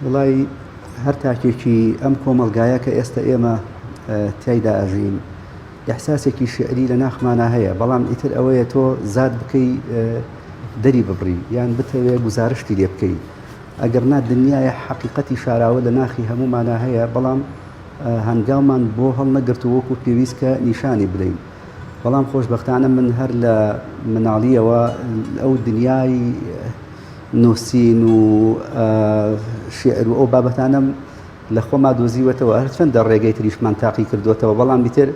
Speaker 8: وڵی هەر تاکێکی ئەم کۆمەلگایە کە ئێستا ئێمە تایدا ئەژین ئەحساسێکی شعری لە ناخمانە هەیە بەڵام ئیتر ئەوەیە تۆ زاد بکەی دەری ببڕی یان بتەوێ گزارشتی لێ بکەی ئەگەر نا دنیای حەقیقەتی شاراوە لە ناخی هەمومانە هەیە بەڵام هەنگاومان بۆ هەڵ نەگرت و وەکو پێویست کە نیشانی بدەین بەڵام خۆشبەختانە من هەر لە مناڵیەوە ئەو دنیای نووسین و شعر و ئەو بابەتانم لە خۆما دۆزیوەتەوە هەر چەندە ڕێگەی تریشمان تاقی کردوێتەوە بەڵام بیتر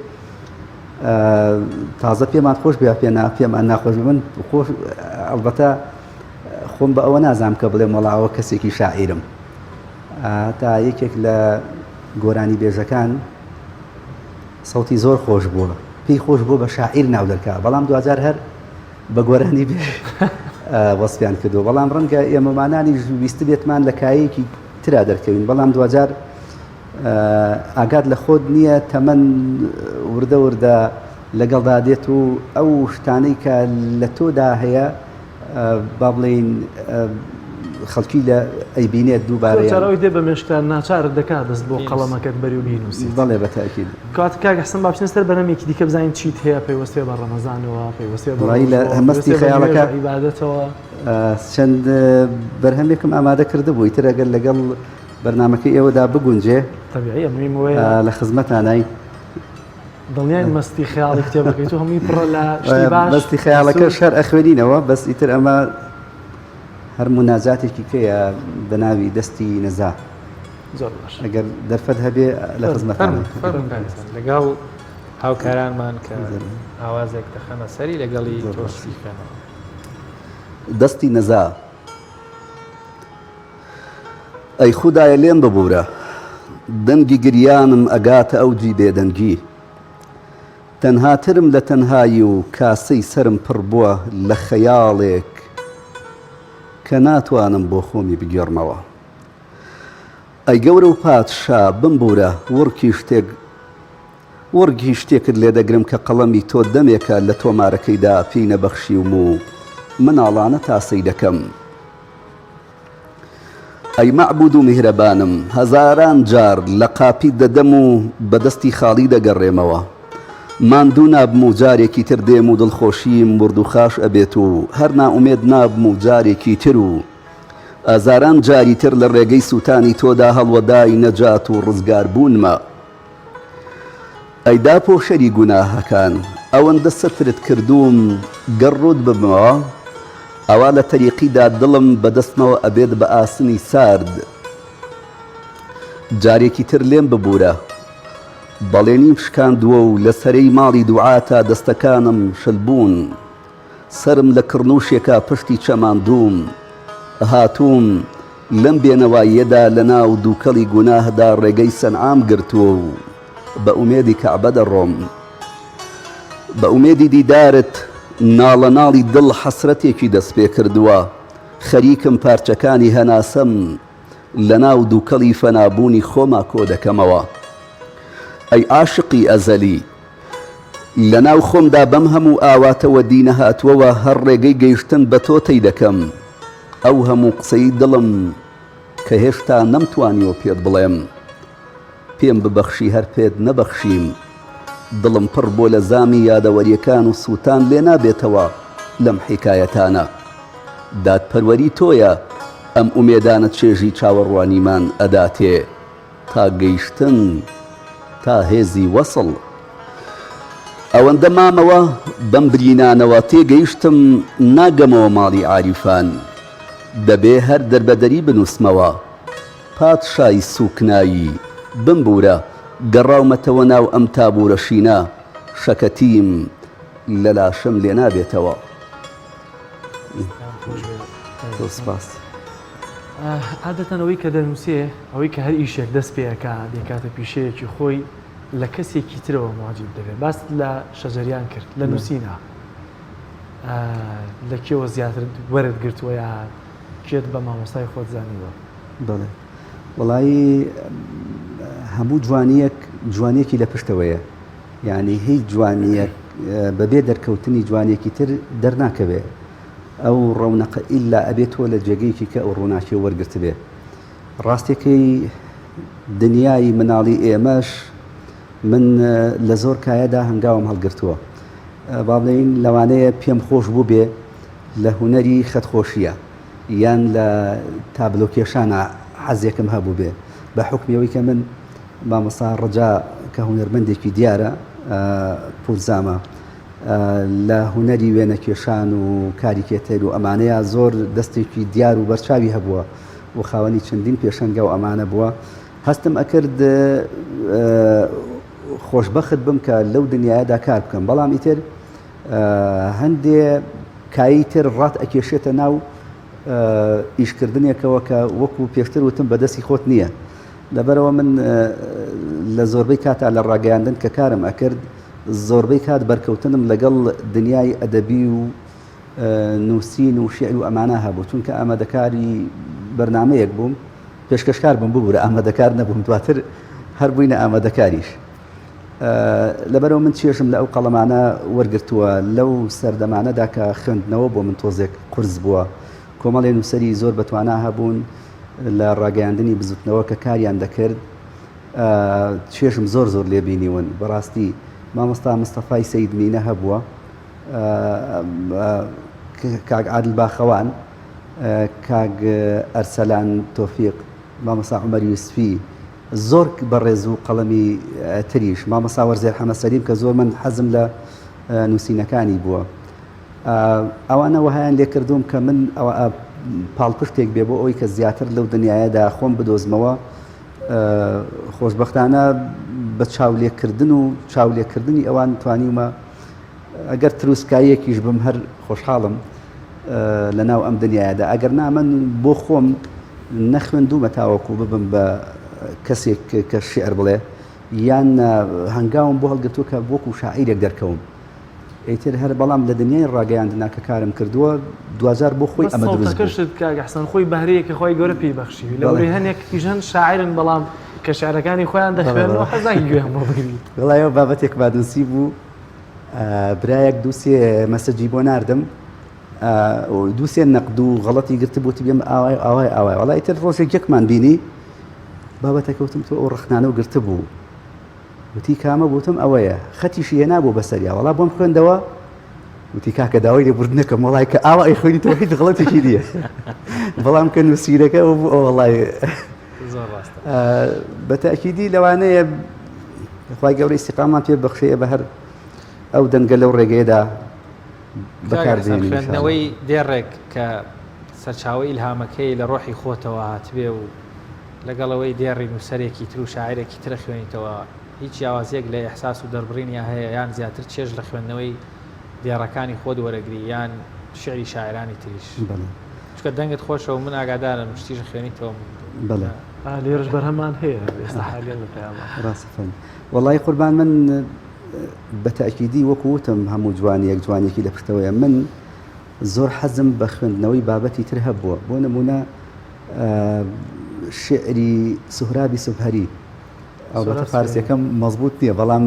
Speaker 8: تازە پێمان خۆش بیا پێمان ناخۆش من خۆش ئەڵبەتە خۆم بە ئەوە نازام کە بڵێم وەڵاوە کەسێکی شاعیرم تا یەکێک لە گۆرانی بێژەکان سەوتی زۆر خۆش بووە پێی خۆش بوو بە شاعیر ناو دەرکا بەڵام دوجار هەر بە گۆرانی بێ وەسپیان کردو بەڵام ڕەنگە ئێمەمانانی ویست بێتمان لە کایەکی ترا دەرکەوین بەڵام دوجار ئاگات لە خۆت نییە تەمەەن وردە وردە لەگەڵدا دێت و ئەو شتانەی کە لە تۆدا هەیە با بڵێین خەڵکی لە ئەیبینێت دووبارەی
Speaker 2: دێ بە مێشکان ناچارت دەکات دەست بۆ قەڵەمەکەت بەری و بینوسی
Speaker 8: بەڵێ بەتاکید
Speaker 2: کات کاگەستم باچین سەر بەرەمێکی دیکە بزانین چیت هەیە پەیوەستێ بە ڕەمەزانەوە پەیوەستێ
Speaker 8: لە هەمەستی خەیاڵەکە
Speaker 2: عیبادەتەوە
Speaker 8: چەند بەرهەمێکم ئامادە کرده بوو ئیتر ئەگەر لەگەڵ بەرنامەکەی ئێوەدا بگونجێ
Speaker 2: طبیعیە مهمەوەی
Speaker 8: لە خزمەتانای
Speaker 2: دڵنیای مەستی خەیاڵی کتێبەکەی تۆ هەمووی پڕە لە شتی باش
Speaker 8: مەستی خەیاڵەکە شەر ئەخوێنینەوە بەس ئیتر ئەمە هەر مناجاتێکی کەیە بە ناوی دەستی نەزا
Speaker 2: زۆر باش
Speaker 8: ئەگەر دەرفەت هەبێ لە خزمەتان
Speaker 1: لەگەڵ هاوکارانمان کە ئاوازێک دەخەنە سەری لەگەڵی تۆشیکەنەوە
Speaker 8: دەستی نەزا ئەی خودایە لێم ببوورە دەنگی گریانم ئەگاتە ئەوجی بێدەنگی تەنها ترم لە تەنهایی و کاسەی سرم پڕ بووە لە خەیاڵێک کە ناتوانم بۆ خۆمی بگێڕمەوە ئەی گەورە و پادشا بمبورە وەرگی شتێکت لێ دەگرم کە قەڵەمی تۆ دەمێکە لە تۆمارەکەیدا پێی نەبەخشیوم و مناڵانە تاسەی دەکەم ئەی مەعبود و میهرەبانم هەزاران جار لە قاپی دەدەم و بەدەستی خاڵی دەگەڕێمەوە ماندوو نابم و جارێکی تر دێم و دڵخۆشیم مرد و خاش ئەبێت و هەر ناومێد نابم و جارێکی تر و ئازاران جاری تر لە ڕێگەی سووتانی تۆدا هەڵوەدای نەجات و ڕزگار بوونمە ئەیدا پۆشەری گوناهەکان ئەوەندە سەترت کردوم گەڕۆت ببمەوە ئەوا لە تەریقیدا دڵم بەدەستمەوە ئەبێت بە ئاسنی سارد جارێکی تر لێم ببوورە بەڵێنیم شکاندووە و لە سەرەی ماڵی دوعاتا دەستەکانم شلبوون سرم لە کڕنووشێکە پشتی چەماندووم هاتووم لەم بێنەواییەدا لە ناو دووکەڵی گوناهدا ڕێگەی سەنعام گرتووە و بە ئومێدی کەعبە دەڕۆم بە ئومێدی دیدارت ناڵە ناڵی دڵ حەسرەتێکی دەست پێ کردووە خەریکم پارچەکانی هەناسەم لە ناو دووکەڵی فەنابوونی خۆما کۆ دەکەمەوە ئەی عاشقی ئەزەلی لە ناو خۆمدا بەم هەموو ئاواتەوە دینە هاتووەوە هەر ڕێگەی گەیشتن بە تۆ تێی دەکەم ئەو هەموو قسەی دڵم کە هێشتا نەمتوانیەوە پێت بڵێم پێم ببەخشی هەر پێت نەبەخشیم دڵم پڕ بۆ لە زامی یادەوەریەکان و سووتان لێ نابێتەوە لەم حیکایەتانە دادپەروەری تۆیە ئەم ئومێدانە چێژی چاوەڕوانیمان ئەداتێ تا گەیشتن تا هێزی وەسڵ ئەوەندە مامەوە بەم برینانەوە تێگەیشتم ناگەمەوە ماڵی عاریفان دەبێ هەر دەربەدەری بنووسمەوە پادشای سوکنایی بمبورە گەڕاومەتەوە ناو ئەم تابوورە شینە شەکەتیم لە لاشم لێ نابێتەوە سپاس
Speaker 2: عادەتەن ئەوەی کە دەنووسێ ئەوەی کە هەر ئیشێک دەست پێەکە دێکاتە پیشەیەکی خۆی لە کەسێکی ترەوە مواجب دەبێت باس لە شەجەریان کرد لە نووسینە لە کێوە زیاتر وەرت گرتووە یا کێت بە مامۆستای خۆت زانیوە
Speaker 8: بڵێ وڵایی هەموو جوانیەکی لە پشتەوەیە یعنی هیچ جوانیەک بەبێ دەرکەوتنی جوانێکی تر دەرناکەوێ ئەو ڕەونەقە ئیلا ئەبێتەوە لە جێگەیەکی کە ئەو ڕووناکی وەرگرت بێ ڕاستێکی دنیای مناڵی ئێمەش من لە زۆر کایەدا هەنگاوم هەڵگرتووە با بڵێین لەوانەیە پێم خۆش بوو بێ لە هونەری خەتخۆشیە یان لە تابلۆکێشانە حەزێکم هەبوو بێ بە حکمیەوەی کە من مامۆستا ڕەجا کە هونەرمەندێکی دیارە پورزامە لە هونەری وێنەکێشان و کاریکێتەر و ئەمانەیە زۆر دەستێکی دیار و بەرچاوی هەبووە و خاوەنی چەندین پێشەنگە و ئەمانە بووە هەستم ئەکرد خۆشبەخت بم کە لەو دنیاەدا کار بکەم بەڵام ئیتر هەندێ کایی تر ڕات ئەکێشێتە ناو ئیشکردنێکەوە کە وەکو پێشتر وتم بەدەستی خۆت نییە لەبەرەوە من لە زۆربەی کاتا لە ڕاگەیاندن کە کارم ئەکرد زۆربەی کات بەرکەوتنم لەگەڵ دنیای ئەدەبی و نووسین و شیعر و ئەمانە هەبوو چونکە ئامادەکاری بەرنامەیەک بووم پێشکەشکار بم ببوورە ئامادەکار نەبووم دواتر هەر بووینە ئامادەکاریش لەبەرەوە من چێژم لە ئەو قەڵەمانە وەرگرتووە لەو سەردەمانەدا کە خوێندنەوە بۆ من تۆزێک قورس بووە کۆمەڵێ نووسەری زۆر بەتوانا هەبوون لە ڕاگەیاندنی بزوتنەوە کە کاریان دەکرد چێژم زۆر لێبینیون بەڕاستی مامۆستا مستەفای سەیدمینە هەبووە کاک عادل باخەوان کاک ئەرسەلان تۆفیق مامۆستا عومەر یوسفی زۆر بەڕێز و قەڵەمی تریش مامۆستا وەرزێر حەمە سەلیم کە زۆر من حەزم لە نووسینەکانی بووە ئەوانە وهایان لێکردوم کە من پاڵپشتێک بێ بۆ ئەوی کە زیاتر لەو دنیاەدا خۆم بدۆزمەوە خۆشبەختانە بە چاولێکردن و چاولێکردنی ئەوان توانیمە ئەگەر تروسکاییەکیش بم هەر خۆشحاڵم لە ناو ئەم دنیاەدا ئەگەر نامن بۆ خۆم نەخوێندومە تاوەکو ببم بە کەسێک کە شعر بڵێ یان هەنگاوم بۆ هەڵگرتووە کە وەکو شاعیرێک دەرکەوم ئیتر هەر بەڵام لە دنیای ڕاگەیاندنا کە کارم کردووە 2000 بۆ خۆی ئەمە دروست
Speaker 2: کرد کاک حەسەن خۆی بەهرەیەکی خۆی گەورە پێی بەخشی لەوەی هەنێک پیژەن شاعرن بەڵام کە شعرەکانی خۆیان دەخوێنەوە حەزای گوێم بۆ بگریت
Speaker 8: وڵایەوە بابەتێک بادوسی بوو برایەک دووسێ مەسەجی بۆ ناردم دووسێن نەقد و غەڵەتی گرتبووتی بێم ئاوای وڵای تر ڕۆژێک یەکمان بینی بابەتەکەوتم تۆ ئەو ڕخنانە و گرتبوو وتی کامە بوتم ئەوەیە خەتیشی هێنابوو بەسەریا وڵا بۆم خوێندەوە وتی کاکە داوای لێبوردنەکەم وڵای کە ئاوا ئەی خوێنیتەوە هیچ غەڵەتێکی نییە بەڵام کە نووسیرەکە بوو ئەو وڵای بەتەکیدی لەوانەیە خی گەورەی استیقامان پێ بەخشەیە بە هەر ئەو دەنگە لەو ڕێگەیەدا بەکاردێنی
Speaker 1: خوێندنەوەی دێڕێک کە سەرچاوی ئیلهامەکەی لە ڕۆحی خۆتەوە هاتبێ و لەگەڵەوەی دێڕی نووسەرێکی تر و شاعرێکی ترە خوێنیتەوە هیچ یاوازیەک لە ئەحساس و دەربڕینیا هەیە یان زیاتر چێژ لە خوێندنەوەی دێڕەکانی خۆت وەرەگری یان شعری شاعرانی تریش چکە دەنگت خۆشە و من ئاگادارم شتیژە خوێنیتەوە
Speaker 8: بەڵێ
Speaker 2: لێرش بەرهەمان هەیە ئێستا حالیان لە پەیاما
Speaker 8: ڕاستەفەن وەڵی قوربان من بەتەکیدی وەکوتم هەموو جوانیەک جوانێکی لە پشتەوەیە من زۆر حەزم بە خوێندنەوەی بابەتی تر هەبووە بۆ نمونە شعری سوهرابی سوبهەری ئەوبەتە فارسیەکەم مەزبوط نییە بەڵام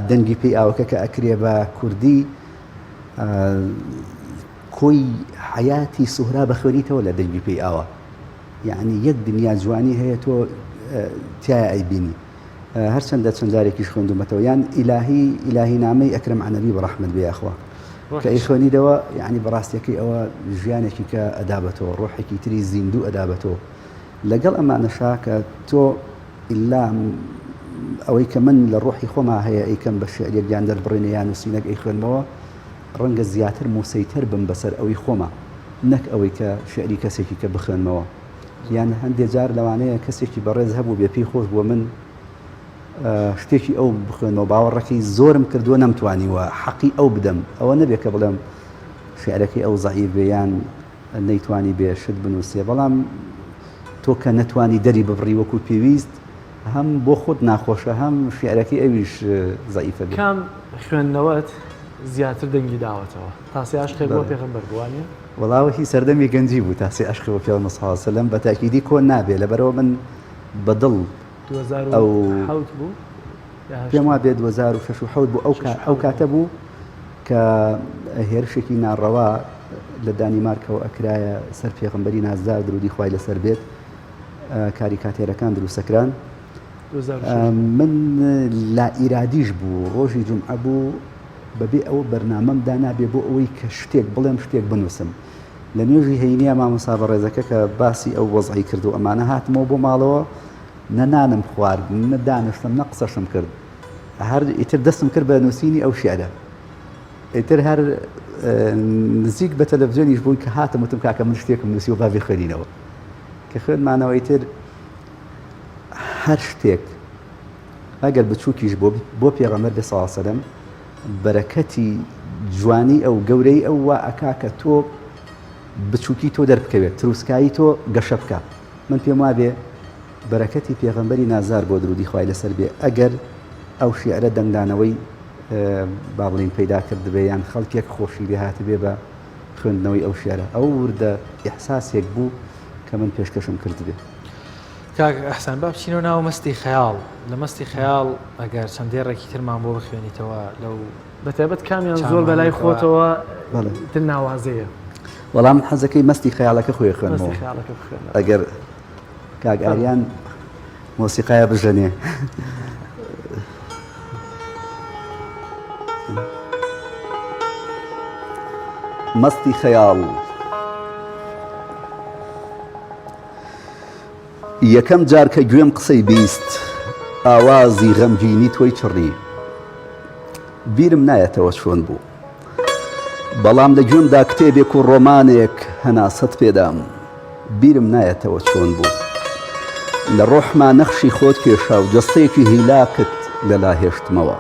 Speaker 8: دەنگی پێی ئاوەکە کە ئەکرێ بە کوردی کۆی حیاتی سوهرا بە خوێنیتەوە لە دەنگی پێی ئاوە یعنی یەک دنیا جوانی هەیە تۆ تایە ئەیبینی هەرچەندە چەند جارێکیش خوێندومەتەوە یان ئیلاهی نامەی ئەکرەم عەنەبی بەڕەحمەت بێ یاخوا کە ئەی خوێنیدەوە یعنی بەڕاستیەکەی ئەوە ژیانێکی کە ئەدابەتەوە ڕۆحێکی تری زیندوو ئەدابەتەوە لەگەڵ ئەمانەشا کە تۆ ئیلا ئەوەی کە من لە ڕۆحی خۆما هەیە ئەیکەم بە شعرێک یان دەربڕێنە یان نووسینەک ئەی خوێنمەوە ڕەنگە زیاتر موسەیتر بم بەسەر ئەوەی خۆما نەک ئەوەی کە شعری کەسێکی کە بخوێنمەوە یان هەندێک جار لەوانەیە کەسێکی بەڕێز هەبوو بێ پێی خۆش بووە من شتێکی ئەو بخوێنەوە باوەڕەکەی زۆرم کردووە نەمتوانیوە حەقی ئەو بدەم ئەوە نەبێت کە بڵێم شعرەکەی ئەو زەعیف بێ یان نەیتوانی بێ شت بنووسێ بەڵام تۆ کە نەتوانی دەری ببڕی وەکو پێویست هەم بۆ خۆت ناخۆشە هەم شعرەکەی ئەویش زەعیفە بێ
Speaker 2: کام خوێندنەوەت زیاتر دەنگی داوەتەوە تاسی عاشقێک بۆ پێغەمبەر بووانە
Speaker 8: وەڵاوەهی سەردەمی گەنجی بوو تاسی عاشق بۆ پێغەمبەر صلی الله علیه و سلم بەتاکیدی کۆن نابێ لەبەرەوە من بەدڵ
Speaker 2: 2007 بوو
Speaker 8: پێم وا بێ 2006 بوو ئەو کاتە بوو کە هێرشێکی ناڕەوا لە دانیمارکەوە ئەکرایە سەر پێغەمبەری نازدار درودی خوای لەسەر بێت کاریکاتێرەکان دروستەکران من لا ئیرادیش بوو ڕۆژی جومعە بوو بەبێ ئەوە بەرنامەمدا نابێ بۆ ئەوەی کە شتێک بڵێم شتێک بنووسم لە نوێژی هەینیە مامۆستا بەڕێزەکە کە باسی ئەو وەزعی کرد و ئەمانە هاتمەوە بۆ ماڵەوە نەنانم خوارد نەدانشتم نە قسەشم کرد هەر ئیتر دەستم کرد بە نووسینی ئەو شیعرە ئیتر هەر نزیک بە تەلەڤیزیۆنیش بووی کە هاتم وتم کاکە من شتێکم نووسی و بابێ خوێنینەوە کە خوێنمانەوە ئیتر هەر شتێک ئەگەر بچووکیش بۆ پێغەمبەر بێ صلی الله علیه و سلم بەرەکەتی جوانی ئەو گەورەی ئەو وا ئەکا کە تۆ بچووکی تۆ دەربکەوێت تروسکایی تۆ گەشە بکە من پێم وا بێ بەرەکەتی پێغەمبەری نازار بۆ درودی خوای لەسەر بێ ئەگەر ئەو شیعرە دەنگدانەوەی با بڵین پەیدا کرد بێ یان خەڵکێک خۆشی لێ هاتبێ بە خوێندنەوەی ئەو شیعرە ئەو وردە ئیحساسێک بوو کە من پێشکەشم کرد بێ
Speaker 1: کاک ئەحسان با بچینەوە ناو مەستی خەیاڵ لە مەستی خەیاڵ ئەگەر چەندێڕێکی ترمان بۆ بخوێنیتەوە لەو
Speaker 2: بەتایبەت کامیان زۆر بەلای خۆتەوە تر ناوازەیە
Speaker 8: وەڵام حەزەکەی مەستی خەیاڵەکە خۆی خوێنمەوە ئەگەر کاک ئاریان مۆسیقایە بژەنێ مەستی خەیاڵ یەکەم جار کە گوێم قسەی بیست ئاوازی غەمگینی تۆی چڕی بیرم نایەتەوە چۆن بوو بەڵام لە گوێمدا کتێبێک و ڕۆمانێک هەناسەت پێدام بیرم نایەتەوە چۆن بوو لە ڕۆحما نەخشی خۆت کێشا و جەستەیەکی هیلاکت لەلا هێشتمەوە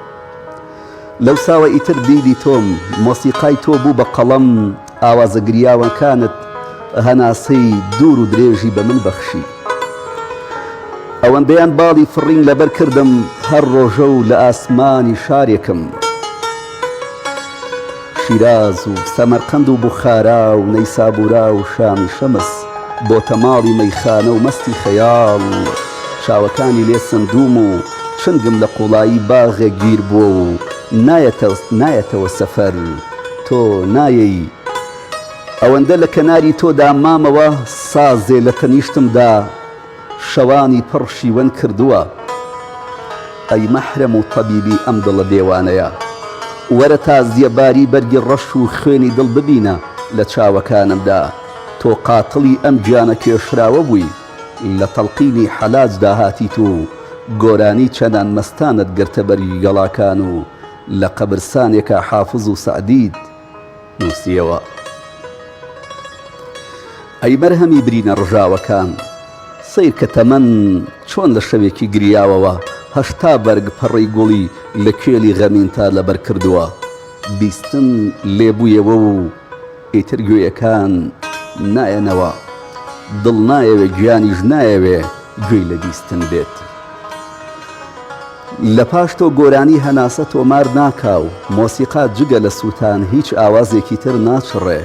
Speaker 8: لەو ساوە ئیتر بیری تۆم مۆسیقای تۆ بوو بە قەڵەم ئاوازە گریاوەکانت هەناسەی دوور و درێژی بە من بەخشی ئەوەندەیان باڵی فڕین لەبەر کردم هەر ڕۆژە و لە ئاسمانی شارێکم شیراز و سەمەرقەند و بوخارا و نەیسابورا و شامی شەمس بۆ تەماڵی مەیخانە و مەستی خەیاڵ چاوەکانی لێ سندوم و چنگم لە قوڵایی باغێک گیر بووە و نایەتەوە سەفەر تۆ نایەی ئەوەندە لە کەناری تۆدا مامەوە سازێ لە تەنیشتمدا شەوانی پڕ شیوەن کردووە ئەی مەحرەم و تەبیبی ئەم دڵە دێوانەیە وەرە تا زیەباری بەرگی ڕەش و خوێنی دڵ ببینە لە چاوەکانمدا تۆ قاتڵی ئەم گیانە کێشراوە بووی لە تەڵقینی حەلاجدا هاتیت و گۆرانی چەندان مەستانت گرتە بەرگی گەڵاکان و لە قەبرستانێکە حافظ و سەعدید نووسیەوە ئەی بەرهەمی برینە ڕژاوەکان سیر کە تەمەن چۆن لە شەوێکی گریاوەوە هەشتا بەرگ پەڕی گوڵی لە کێلی غەمین تا لەبەر کردووە بیستن لێبوویەوە و ئیتر گوێیەکان نایەنەوە دڵ نایەوێ گیانیش نایەوێ گوێی لە بیستن بێت لە پاش تۆ گۆرانی هەناسە تۆمار ناکاو مۆسیقات جگە لە سووتان هیچ ئاوازێکی تر ناچڕێ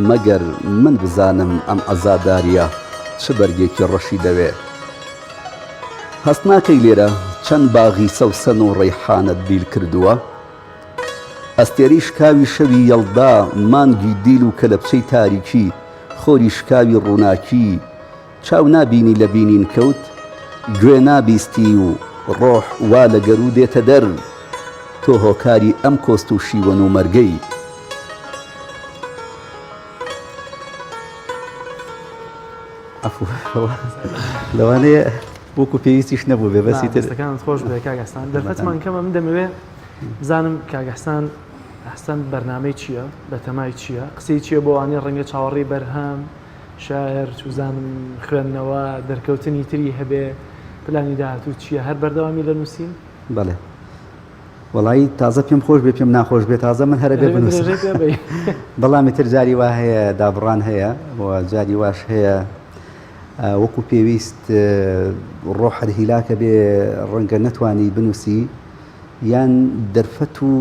Speaker 8: مەگەر من بزانم ئەم ئەزاداریە چ بەرگێکی ڕەشی دەوێ هەست ناکەی لێرە چەند باغی سەوسەن و ڕەیحانت بیل کردووە ئەستێری شکاوی شەوی یەڵدا مانگی دیل و کەلەپچەی تاریکی خۆری شکاوی ڕووناکی چاو نابینی لە بینین کەوت گوێ نابیستی و ڕۆح وا لە گەرو دێتە دەر تۆ هۆکاری ئەم کۆست و شیوەن و مەرگەی لەوانەیە وەکو پێویستیش نەبوو بێ بەسی
Speaker 2: ترەکانت خۆش بێ کاگەستان دەرفەتمان کەمە من دەمەوێت بزانم کاگەستان ئەحسەن بەرنامەی چییە بەتەمای چییە قسەی چییە بۆ وانەیە ڕەنگە چاوەڕێی بەرهەم شاعر چوزانم خوێندنەوە دەرکەوتنی تری هەبێ پلانی داهاتوو چییە هەر بەردەوامی لە نووسین
Speaker 8: بەڵێ وەڵایی تازە پێم خۆش بێ پێم ناخۆش بێت تازە من هەرە بێ بنووسم بەڵامی تر جاری وا هەیە دابڕان هەیە و جاری واش هەیە وەکو پێویست ڕۆحت هیلاکە بێ ڕەنگە نەتوانی بنووسی یان دەرفەت و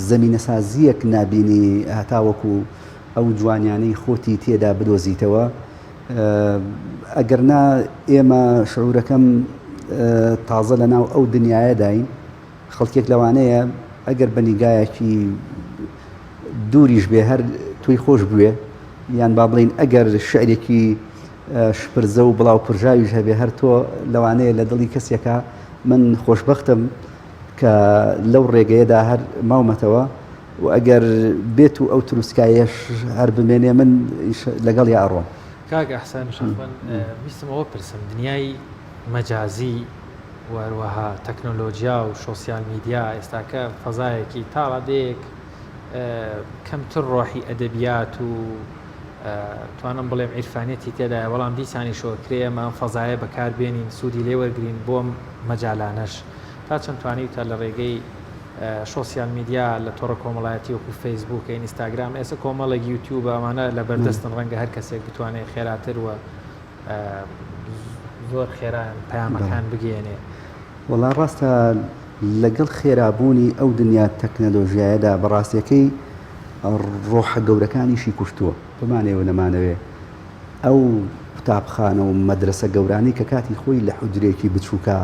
Speaker 8: زەمینەسازیەک نابینی هەتاوەکو ئەو جوانیانەی خۆتی تێدا بدۆزیتەوە ئەگەرنا ئێمە شعورەکەم تازە لە ناو ئەو دنیاە داین خەڵکێک لەوانەیە ئەگەر بە نیگایەکی دووریش بێ هەر توی خۆش بوێ یان با بڵین ئەگەر شعرێکی شپرزە و بڵاو پرژاویش هەبێ هەر تۆ لەوانەیە لە دڵی کەسێکە من خۆشبەختم کە لەو ڕێگەیەدا هەر ماومەتەوە و ئەگەر بێت و ئەو تروسکایەش هەر بمێنێ من لەگەڵ یا ئەڕۆم
Speaker 1: کاک ئەحسان شەخۆن ویستم ئەوە پرسم دنیای مەجازی وەروەها تەکنۆلۆژیا و سۆسیال میدیا ئێستاکە فەزایەکی تاڕادەیەک کەمتر ڕۆحی ئەدەبیات و توانم بڵێم عیرفانێتی تێدایە بەڵام دیسانی شۆکرێمە ئەم فەزایە بەکاربێنین سوودی لێوەرگرین بۆم مەجالانەش تا چەند توانیتە لە ڕێگەی سۆسیال میدیا لە تۆڕە کۆمەڵایەتی وەکو فەیسبووک ئینستاگرام ئێستا کۆمەڵێک یوتیوب ئەمانە لە بەردەستن ڕەنگە هەر کەسێک بتوانێت خێراتر وە زۆر خێران پەیامەکان بگەێنێ
Speaker 8: وەڵا ڕاستە لەگەڵ خێرابوونی ئەو دنیا تەکنەلۆژیایەدا بەڕاستیەکەی ڕۆحە گەورەکانیشی کوشتووە بمانێەوە نەمانەوێ ئەو قوتابخانە و مەدرسە گەورانی کە کاتی خۆی لە حوجرێکی بچووکە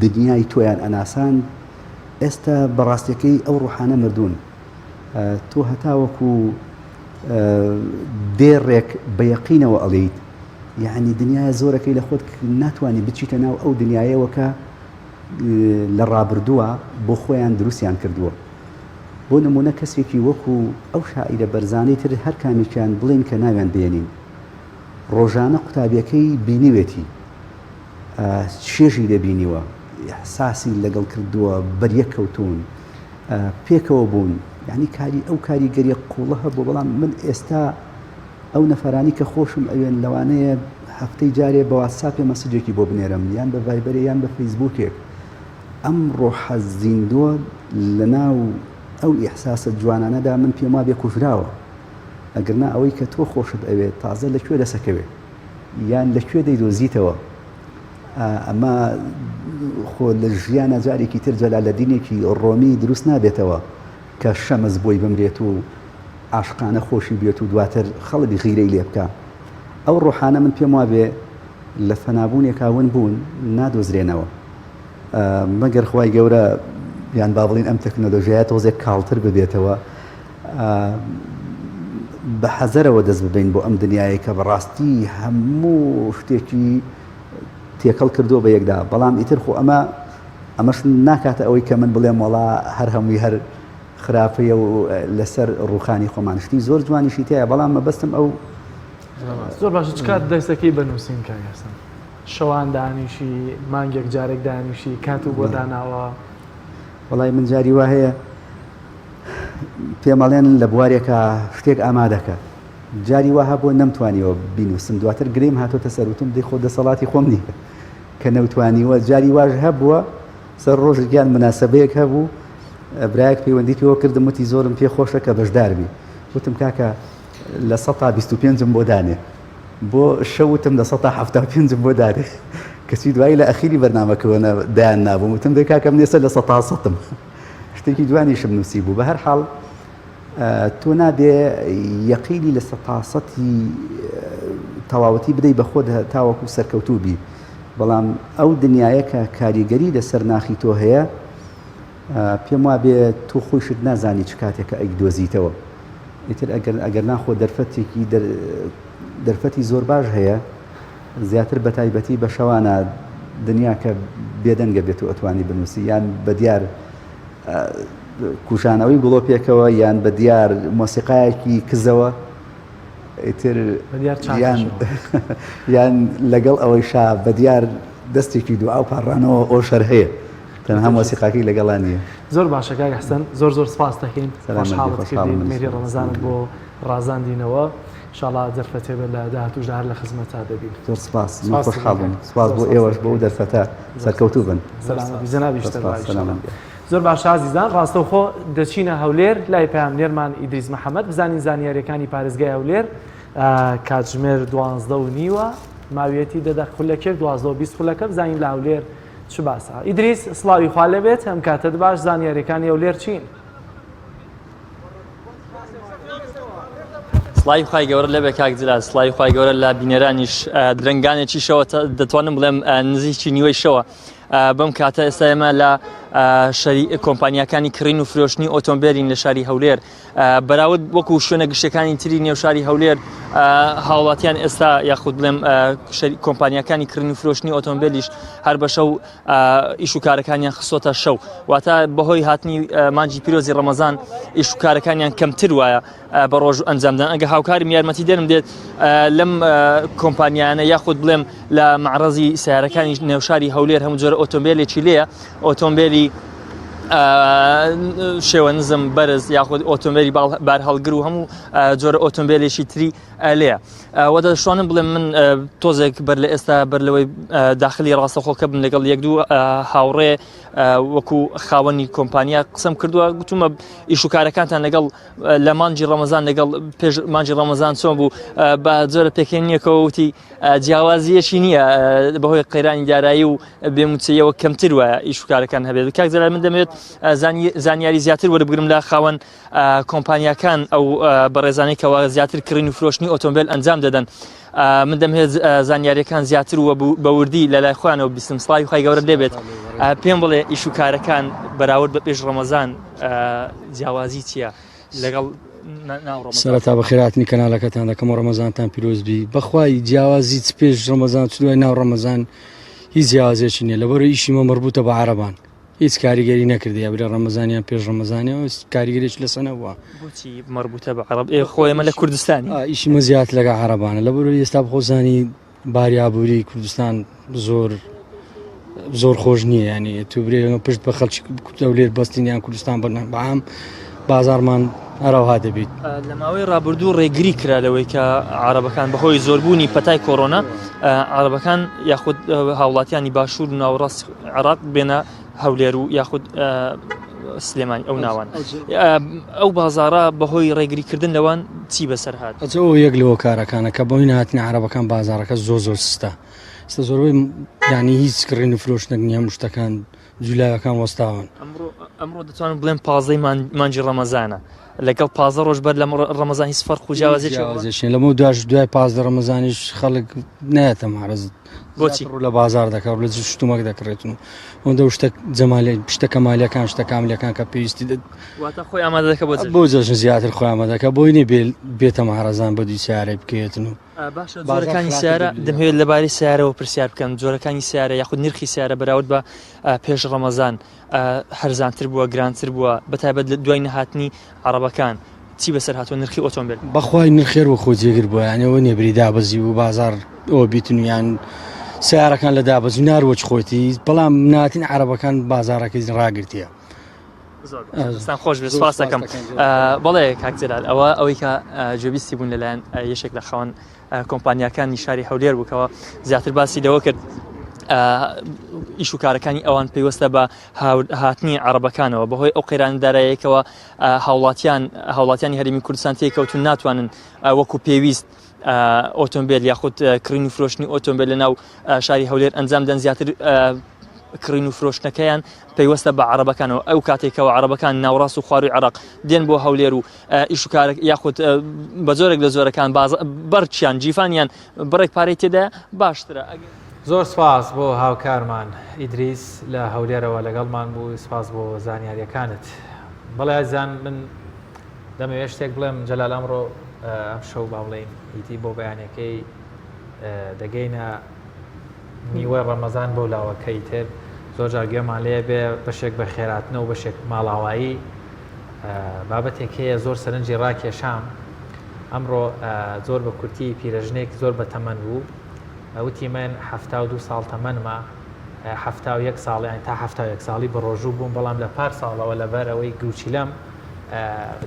Speaker 8: دنیای تۆیان ئەناسان ئێستا بەڕاستیەکەی ئەو ڕوحانە مردوون تۆ هەتاوەکو دێڕێک بە یەقینەوە ئەڵێیت یعنی دنیای زۆرەکەی لە خۆت ناتوانانی بچیتە ناو ئەو دنیایەوە کە لە ڕابردووە بۆ خۆیان دروستیان کردووە بۆ نمونە کەسێکی وەکو ئەو شاعیرە بەرزانەی تر هەر کامێکیان بڵێن کە ناویان بێنین ڕۆژانە قوتابیەکەی بینیوێتی چێژی لەبینیوە احساسی لەگەڵ کردووە بەریەک کەوتون پێکەوە بوون یعنی کاری ئەو کاریگەریە قوڵە هەبوو بەڵام من ئێستا ئەو نەفەرانی کە خۆشم ئەوێن لەوانەیە هەفتەی جارێ بە واتساپێ مەسیجێکی بۆ بنێرم یان بە ڤایبەرێ یان بە فەیسبووکێک ئەم ڕۆحە زیندووە لە ناو ئەو ئیحساسە جوانانەدا من پێم وا بێ کوژراوە ئەگەرنا ئەوەی کە تۆ خۆشت ئەوێت تازە لەکوێ دەسەکەوێت یان لەکوێ دەیدۆزیتەوە ئەمە خۆ لە ژیانە جارێکی تر جەلالەدینێکی ڕۆمی دروست نابێتەوە کە شەمەز بۆی بمرێت و عاشقانە خۆشی بێت و دواتر خەڵک غیرەی لێ بکە ئەو ڕۆحانە من پێم وابێ لە فەنابوونێکا ون بوون نادۆزرێنەوە مەگەر خوای گەورە یان با بڵین ئەم تەکنۆلۆژیایە تۆزێک کاڵتر ببێتەوە بە حەزەرەوە دەست ببین بۆ ئەم دنیای کە بەڕاستی هەموو شتێکی تێکەڵ کردو بە یەکدا بەڵام ئیتر خۆ ئەمەش ناکاتە ئەوەی کە من بڵێم وڵا هەر هەمووی هەر خراپەیە و لەسەر ڕوخانی خۆمانشتی زۆر جوانیشی تایە بەڵام مەبەستم ئەو
Speaker 2: زۆر باشە چکات دەستەکەی بنووسین کاگەستن شەوان دانیشی مانگێک جارێک دانیشی کات و بۆ داناوە
Speaker 8: وڵای من جاری وا هەیە پێمەڵێن لە بوارێکە شتێک ئامادەکە جاری وا هەبووە نەمتوانیەوە بینوسم دواتر گرێم هاتۆتە سەروتم دەی خۆ دەسەڵاتی خۆم نییە کە نەوتوانیوە جاری واژ هەبووە سەر ڕۆژێکیان مناسبەیەک هەبوو برایەک پەیوەندی پێوە کردم وتی زۆرم پێ خۆشە کە بەشداربی وتم کاکە لە 125م بۆ دانێ بۆ شەوتم لە 175م بۆ دانێ کەچی دوایی لە ئەخیری بەرنامەکەوە دایان نابووم وتم دەی کاکەم نێسە لە 100م شتێکی جوانیشم نووسی بوو بە هەر حاڵ تۆ نابێ یەقینی لە 100ی تەواوەتی بدەی بە خۆت تاوەکو سەرکەوتوو بی بەڵام ئەو دنیایە کە کاریگەری لەسەر ناخی تۆ هەیە پێم وا بێ تۆ خۆشت نازانی چ کاتێکە ئەی دۆزیتەوە ئیتر ئەگەر ناخۆ دەرفەتێکی دەرفەتی زۆر باش هەیە زیاتر بە تایبەتی بە شەوانە دنیا کە بێدەنگە بێت و ئەتوانی بنووسی یان بە دیار کوشانەوەی گوڵۆپێکەوە یان بە دیار مۆسیقایەکی کزەوە ئیتر یان لەگەڵ ئەوەی شا بە دیار دەستێکی دوعا و پاڕانەوە ئۆشەر هەیە تەنها مۆسیقاکەی لەگەڵان نیە
Speaker 2: زۆر باشە کاک حەسەن زۆر زۆر سپاس دەکەین خۆشحاڵت کردین مێری ڕەمەزانت بۆ ڕازاندینەوە انشاءالله دەرفەتێ بە لە داهاتووشدا هەر لە خزمەتتا دەبین
Speaker 8: زۆر سپاس خۆشحاڵ بووم سپاس بۆ ئێوەش بۆ ئەو دەرفەتە سەرکەوتوو بن
Speaker 2: زۆر باش عزیزان ڕاستەوخۆ دەچینە هەولێر لای پەیامنێرمان ئیدریس محەممەد بزانین زانیاریەکانی پارێزگای هەولێر کاتژمێر 12:30 ماویەتی دەدا خولەکێک 12:20 خولەکە بزانین لە هەولێر چ باسە ئیدریس سڵاوی خوا لەبێت ئەم کاتت باش زانیاریەکانی هەولێر چین
Speaker 9: سڵای خی گەورە لەبێ کاکجلا سڵای خی گەورە لە بینەرانیش درنگانێکی شەوە دەتوانم بڵێم نزیکی نیوەی شەوە بەم کاتە ئێستا ئێمە لە کۆمپانیەکانی کڕین و فرۆشتنی ئۆتۆمبیلین لە شاری هەولێر بەراورد وەکو شوێنە گشتەکانی تری نێو شاری هەولێر هاوڵاتیان ئێستا یاخود بڵێم کۆمپانیەکانی کڕین و فرۆشتنی ئۆتۆمبیلیش هەر بە شەو ئیش و کارەکانیان خستۆتە شەو واتە بەهۆی هاتنی مانجی پیرۆزی ڕەمەزان ئیش و کارەکانیان کەمتر وایە بە ڕۆژ ئەنجامدان ئەگە هاوکارم یارمەتی دێنم دێت لەم کۆمپانیانە یاخود بڵێم لە معرەزی سیارەکانی نێوشاری هەولێر هەموو جۆرە ئۆتۆمبیلێکی لێیە ئۆتۆمبیلی شێوە نزم بەرز یاخود ئۆتۆمبیلی بار هەڵگر و هەموو جۆرە ئۆتۆمبیلێکی تری لێیە وە دەشتوانم بڵێم من تۆزێک بەر لە ئێستا بەر لەوەی داخلی ڕاستەخۆکە بم لەگەڵ یەک دوو هاوڕێ وەکو خاوەنی کۆمپانیا قسەم کردووە گوتومە ئیش و کارەکانتان لەگەڵ لە مانجی ڕەمەزان لەگەڵ پێش مانجی ڕەمەزان چۆن بوو بە جۆرە پێکێنیەکەوە وتی جیاوازیەکی نییە بەهۆی قەیرانی دارایی و بێموچەیەوە کەمتر وایە ئیش و کارەکان هەبێت کاک جەلال من دەمەوێت زانیاری زیاتر وەربگرم لە خاوەن کۆمپانیەکان ئەو بەڕێزانێکەوە زیاتر کڕین و فرۆشتنی ئۆتۆمبیل ئەنجام دەدەن من دەمهێت زانیاریەکان زیاتر وە بە وردی لە لای خۆیانەوە بیستم سڵاوی خی گەورە دەبێت پێم بڵێ ئیش و کارەکان بەراورد بە پێش ڕەمەزان جیاوازی چییە لەگەڵ
Speaker 10: سەرەتا بە خێراتنی کەناڵەکەتان دەکەم و ڕەمەزانتان پیرۆزبی بەخوای جیاوازی پێش ڕەمەزان چ دوای ناو ڕەمەزان هیچ جیاوازێکی نییە لەبەرە ئیشیمە مربوطە بە عەرەبان هیچ کاریگەری نەکردی یا برێ ڕەمەزانیان پێش ڕەمەزانیەوە کاریگەریش لەسەنەوە
Speaker 9: بۆچی مربوطە بە عەرەب خۆی ئێمە لە کوردستانی
Speaker 10: ئیشیمە زیات لەگە عەرەبانە لەبەرە ئێستا بخۆزانی باریابووری کوردستان زۆر خۆش نییە ینی تو برێ پشت بە خەڵکی هەولێر بەستینیان کوردستان بەرنە بەعام بازارمان هەراوها دەبێت
Speaker 9: لە ماوەی ڕابردوو ڕێگری کرا لەوەی کە عەرەبەکان بەهۆی زۆربوونی پەتای کۆڕۆنا عەرەبەکان یاخود هاوڵاتیانی باشوور و ناوەڕاست عێراق بێنە هەولێر و یاخود سلێمانی ئەو ناوان ئەو بازارە بەهۆی ڕێگریکردن لەوان چی بەسەر هات
Speaker 10: ئەو یەک لەوە کارەکانە کە بەوەی هاتنی عەرەبەکان بازارەکە زۆر سستە ئێستا زۆربەی ینی هیچ کڕین و فرۆشتنێک نییە شتەکان جوولایەکان وەستاون
Speaker 9: ئەمڕۆ دەتوانم بڵێم پازەی مانجی ڕەمەزانە لەگەڵ پازە ڕۆژ بەر لە ڕەمەزان هیچ فەرق و جیاوازێکی
Speaker 10: لەمە دوای پازە ڕەمەزانیش خەڵک نایەتە مارەز
Speaker 9: بۆچی
Speaker 10: ڕوو لە بازار دەکات لە شتومەک دەکڕێتن ئەوەندە شتە جەمالی شتە کەمالیەکان شتە کاملەکان کە پێویستی
Speaker 9: واتە خۆی ئامادە دەکە
Speaker 10: بۆ جەژن زیاتر خۆی ئامادەکە بۆی نێ بێتە مەهرەزان بە دوی سیارەی بکەوێتن و
Speaker 9: باشە جۆرەکانی سیارە دەمەوێت لەبارەی سیارەوە پرسیار بکەم جۆرەکانی سیارە یاخود نرخی سیارە بەراورد بە پێش ڕەمەزان هەرزانتر بووە گرانتر بووە بەتایبەت لە دوای نەهاتنی عەرەبەکان چی بەسەر هاتووە نرخی ئۆتۆمبیل
Speaker 10: بەخوای نرخێر و خۆ جێگر بووە یانەوە نێبری دابەزی و بازار ئەوە بیتنیان سیارەکان لە دابەزی ناروەچ خۆتی بەڵام ناتین عەرەبەکان بازارەکەی ڕاگرتیە
Speaker 9: ستان خۆش بێ سپاس دەکەم بەڵێ کاکجلال ئەوە ئەوەی کە جێبیستی بوون لەلایەن یەشێک لە خاوەن کۆمپانیاکانی شاری هەولێر بووکەوە زیاتر باسی لەوە کرد ئیش و کارەکانی ئەوان پێیوەستە بە هاتنی عەرەبەکانەوە بەهۆی ئەو قەیراندارایەکەوە هاوڵاتیانی هەرێمی کوردستان تێکەوتون ناتوانن وەکو پێویست ئۆتۆمبیل یاخود کڕین و فرۆشتنی ئۆتۆمبیل لەناو شاری هەولێر ئەنجام دەن زیاتر کڕین و فرۆشتنەکەیان پێیوەستە بە عەرەبەکانەوە ئەو کاتێکەوە عەرەبەکان ناوڕاست و خواروی عێراق دێن بۆ هەولێر و ئیش و کارە یاخود بە زۆرێک لە زۆرەکان بەرچیان جیفانیان بڕێک پارەی تێدا باشترە.
Speaker 1: زۆر سپاس بۆ هاوکارمان ئیدریس لە هەولێرەوە لەگەڵمان بوو سپاس بۆ زانیاریەکانت. بەڵێ ئازان من دەمەوێت شتێک بڵێم جەلال ئەمڕۆ ئەم شەو با بڵێین ئیتی بۆ بەیانەکەی دەگەینە نیوەی ڕەمەزان بۆ لاوەکەی تر زۆر جار گوێمان لێ بێ بەشێک بە خێراتنەوە بەشێک ماڵاوایی بابەتێک هەیە زۆر سەرنجی ڕاکێشام ئەمڕۆ زۆر بە کورتی پیرەژنێک زۆر بە تەمەن بوو وتی من 72 ساڵ تەمەنمە 71 ساڵیان تا 71 ساڵی بە ڕۆژوو بووم بەڵام لە پار ساڵەوە لەبەر ئەوەی گروچیلەم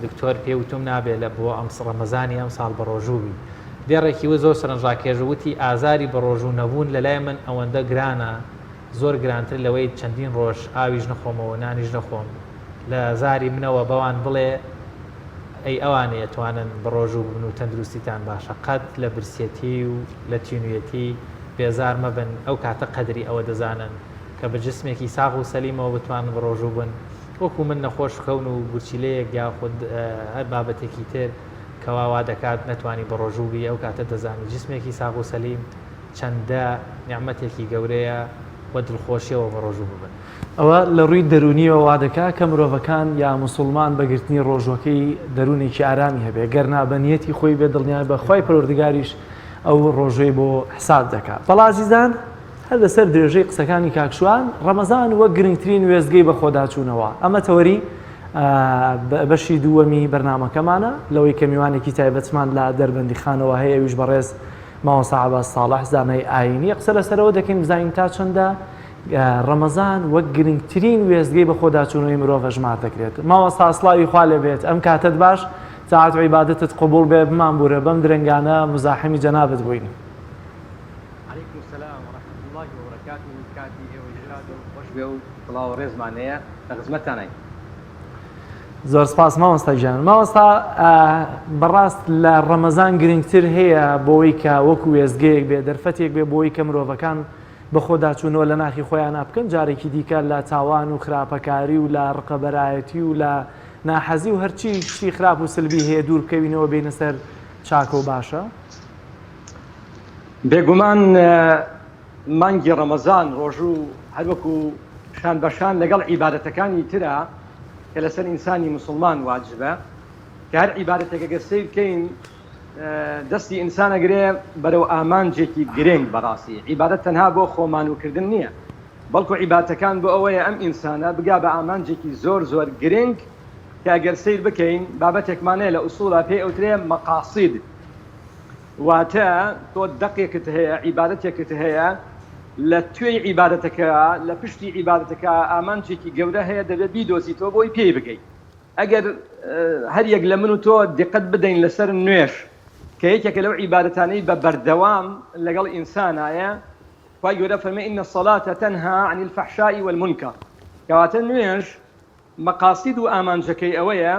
Speaker 1: دکتۆر پێوتم نابێت لە بۆ ئەم ڕەمەزانی ئەم ساڵ بە ڕۆژووبی دێڕێکی وە زۆر سەرنجڕاکێژوتی ئازاری بە ڕۆژوو نەبوون لەلای من ئەوەندە گرانە زۆر گرانتر لەوەی چەندین ڕۆژ ئاویش نەخۆمەوە نانیش نەخۆم لە زاری منەوە بەوان بڵێ ئەی ئەوانەیە توانن بە ڕۆژوو ببن و تەندروستیتان باشە قەت لە برسێتی و لە تینوێتی بێزار مەبن ئەو کاتە قەدری ئەوە دەزانن کە بە جسمێکی ساغ و سەلیمەوە بتوانن بە ڕۆژوو بن وەکو من نەخۆش بکەون و گورچیلەیەک یاخود هەر بابەتێکی تر کەواوا دەکات نەتوانی بە ڕۆژووبی ئەو کاتە دەزانێت جسمێکی ساغ و سەلیم چەندە نیعمەتێکی گەورەیە وە دڵخۆشیەوە بە ڕۆژوو ببن.
Speaker 2: ئەوە لە ڕووی دەرونیەوە وا دەکات کە مرۆڤەکان یا موسڵمان بەگرتنی ڕۆژوەکەی دەرونێکی ئارامی هەبێ گەرنا بەنیەتی خۆی بێ دڵنیای بەخوای پەروەردگاریش ئەو ڕۆژەی بۆ حساب دەکات. بەڵام عزیزان هەر لەسەر درێژەی قسەکانی کاکشوان ڕەمەزان وەک گرنگترین وێزگەی بە خۆداچوونەوە ئەمە تەوەری بەشی دووەمی بەرنامەکەمانە لەوەی کە میوانێکی تایبەتمان لە دەربەندی خانەوە هەیە ئەویش بەڕێز مامۆستا عەباس ساڵح زانای ئاینی قسە لەسەرەوە دەکەین بزانین تا چەندە ڕەمەزان وەک گرنگترین وێزگەی بە خۆداچوونەوەی مرۆڤ ژمار دەکرێت. مامۆستا سڵاوی خوا لێبێت ئەم کاتت باش ساعات عیبادەتت قبوڵ بێ بمان بورە بەم درەنگانە مزاحمی جەنابەت بووین.
Speaker 11: عەلەیکوم سەلام وەڕەحمەتوڵڵاهی وبەرەکاتوه کاتی ئێوە ژاد و خۆش بێ و سڵاو و ڕێزمانەیە لە خزمەتتانای.
Speaker 2: زۆر سپاس مامۆستا گیان. مامۆستا بەڕاست لە ڕەمەزان گرنگتر هەیە بۆەوەی کە وەکو وێزگەیەک بێ دەرفەتێک بێ بۆی کە مرۆڤەکان بە خۆداچوونەوە لە ناخی خۆیان بکەن جارێکی دیکە لە تاوان و خراپەکاری و لە ڕقەبەرایەتی و لە ناحەزی و هەرچی شتی خراپ و سلبی هەیە دوور بکەوینەوە بینە سەر چاکە و باشە.
Speaker 11: بێگومان مانگی ڕەمەزان ڕۆژوو هەروەکو شان بەشان لەگەڵ عیبادەتەکانی ترە کە لەسەر ئینسانی موسڵمان واجبە کە هەر عیبادەتێکە گەستەی بکەین دەستی ئینسانەگرێ بەرەو ئامانجێکی گرنگ بەڕاستی عیبادەت تەنها بۆ خۆمانوکردن نییە بەڵکو عیبادەتەکان بۆ ئەوەیە ئەم ئینسانە بگا بە ئامانجێکی زۆر زۆر گرنگ کە ئەگەر سیر بکەین بابەتێکمانەیە لە ئوسوڵا پێی ئەوترێ مەقاسید واتە تۆ دەقێکت هەیە عیبادەتێکت هەیە لە توێی عیبادەتەکە لە پشتی عیبادەتەکە ئامانجێکی گەورە هەیە دەبێت بیدۆزیتەوە بۆی پێی بگەیت ئەگەر هەر یەک لە من و تۆ دقت بدەین لەسەر نوێش کە یەکێکە لەو عیبادەتانەی بە بەردەوام لەگەڵ ئینسانایە خوای گەورە فەرمێ ئین الصەلاة تەنها عن الفەحشاء والمونکەر کەواتە نوێژ مەقاسید و ئامانجەکەی ئەوەیە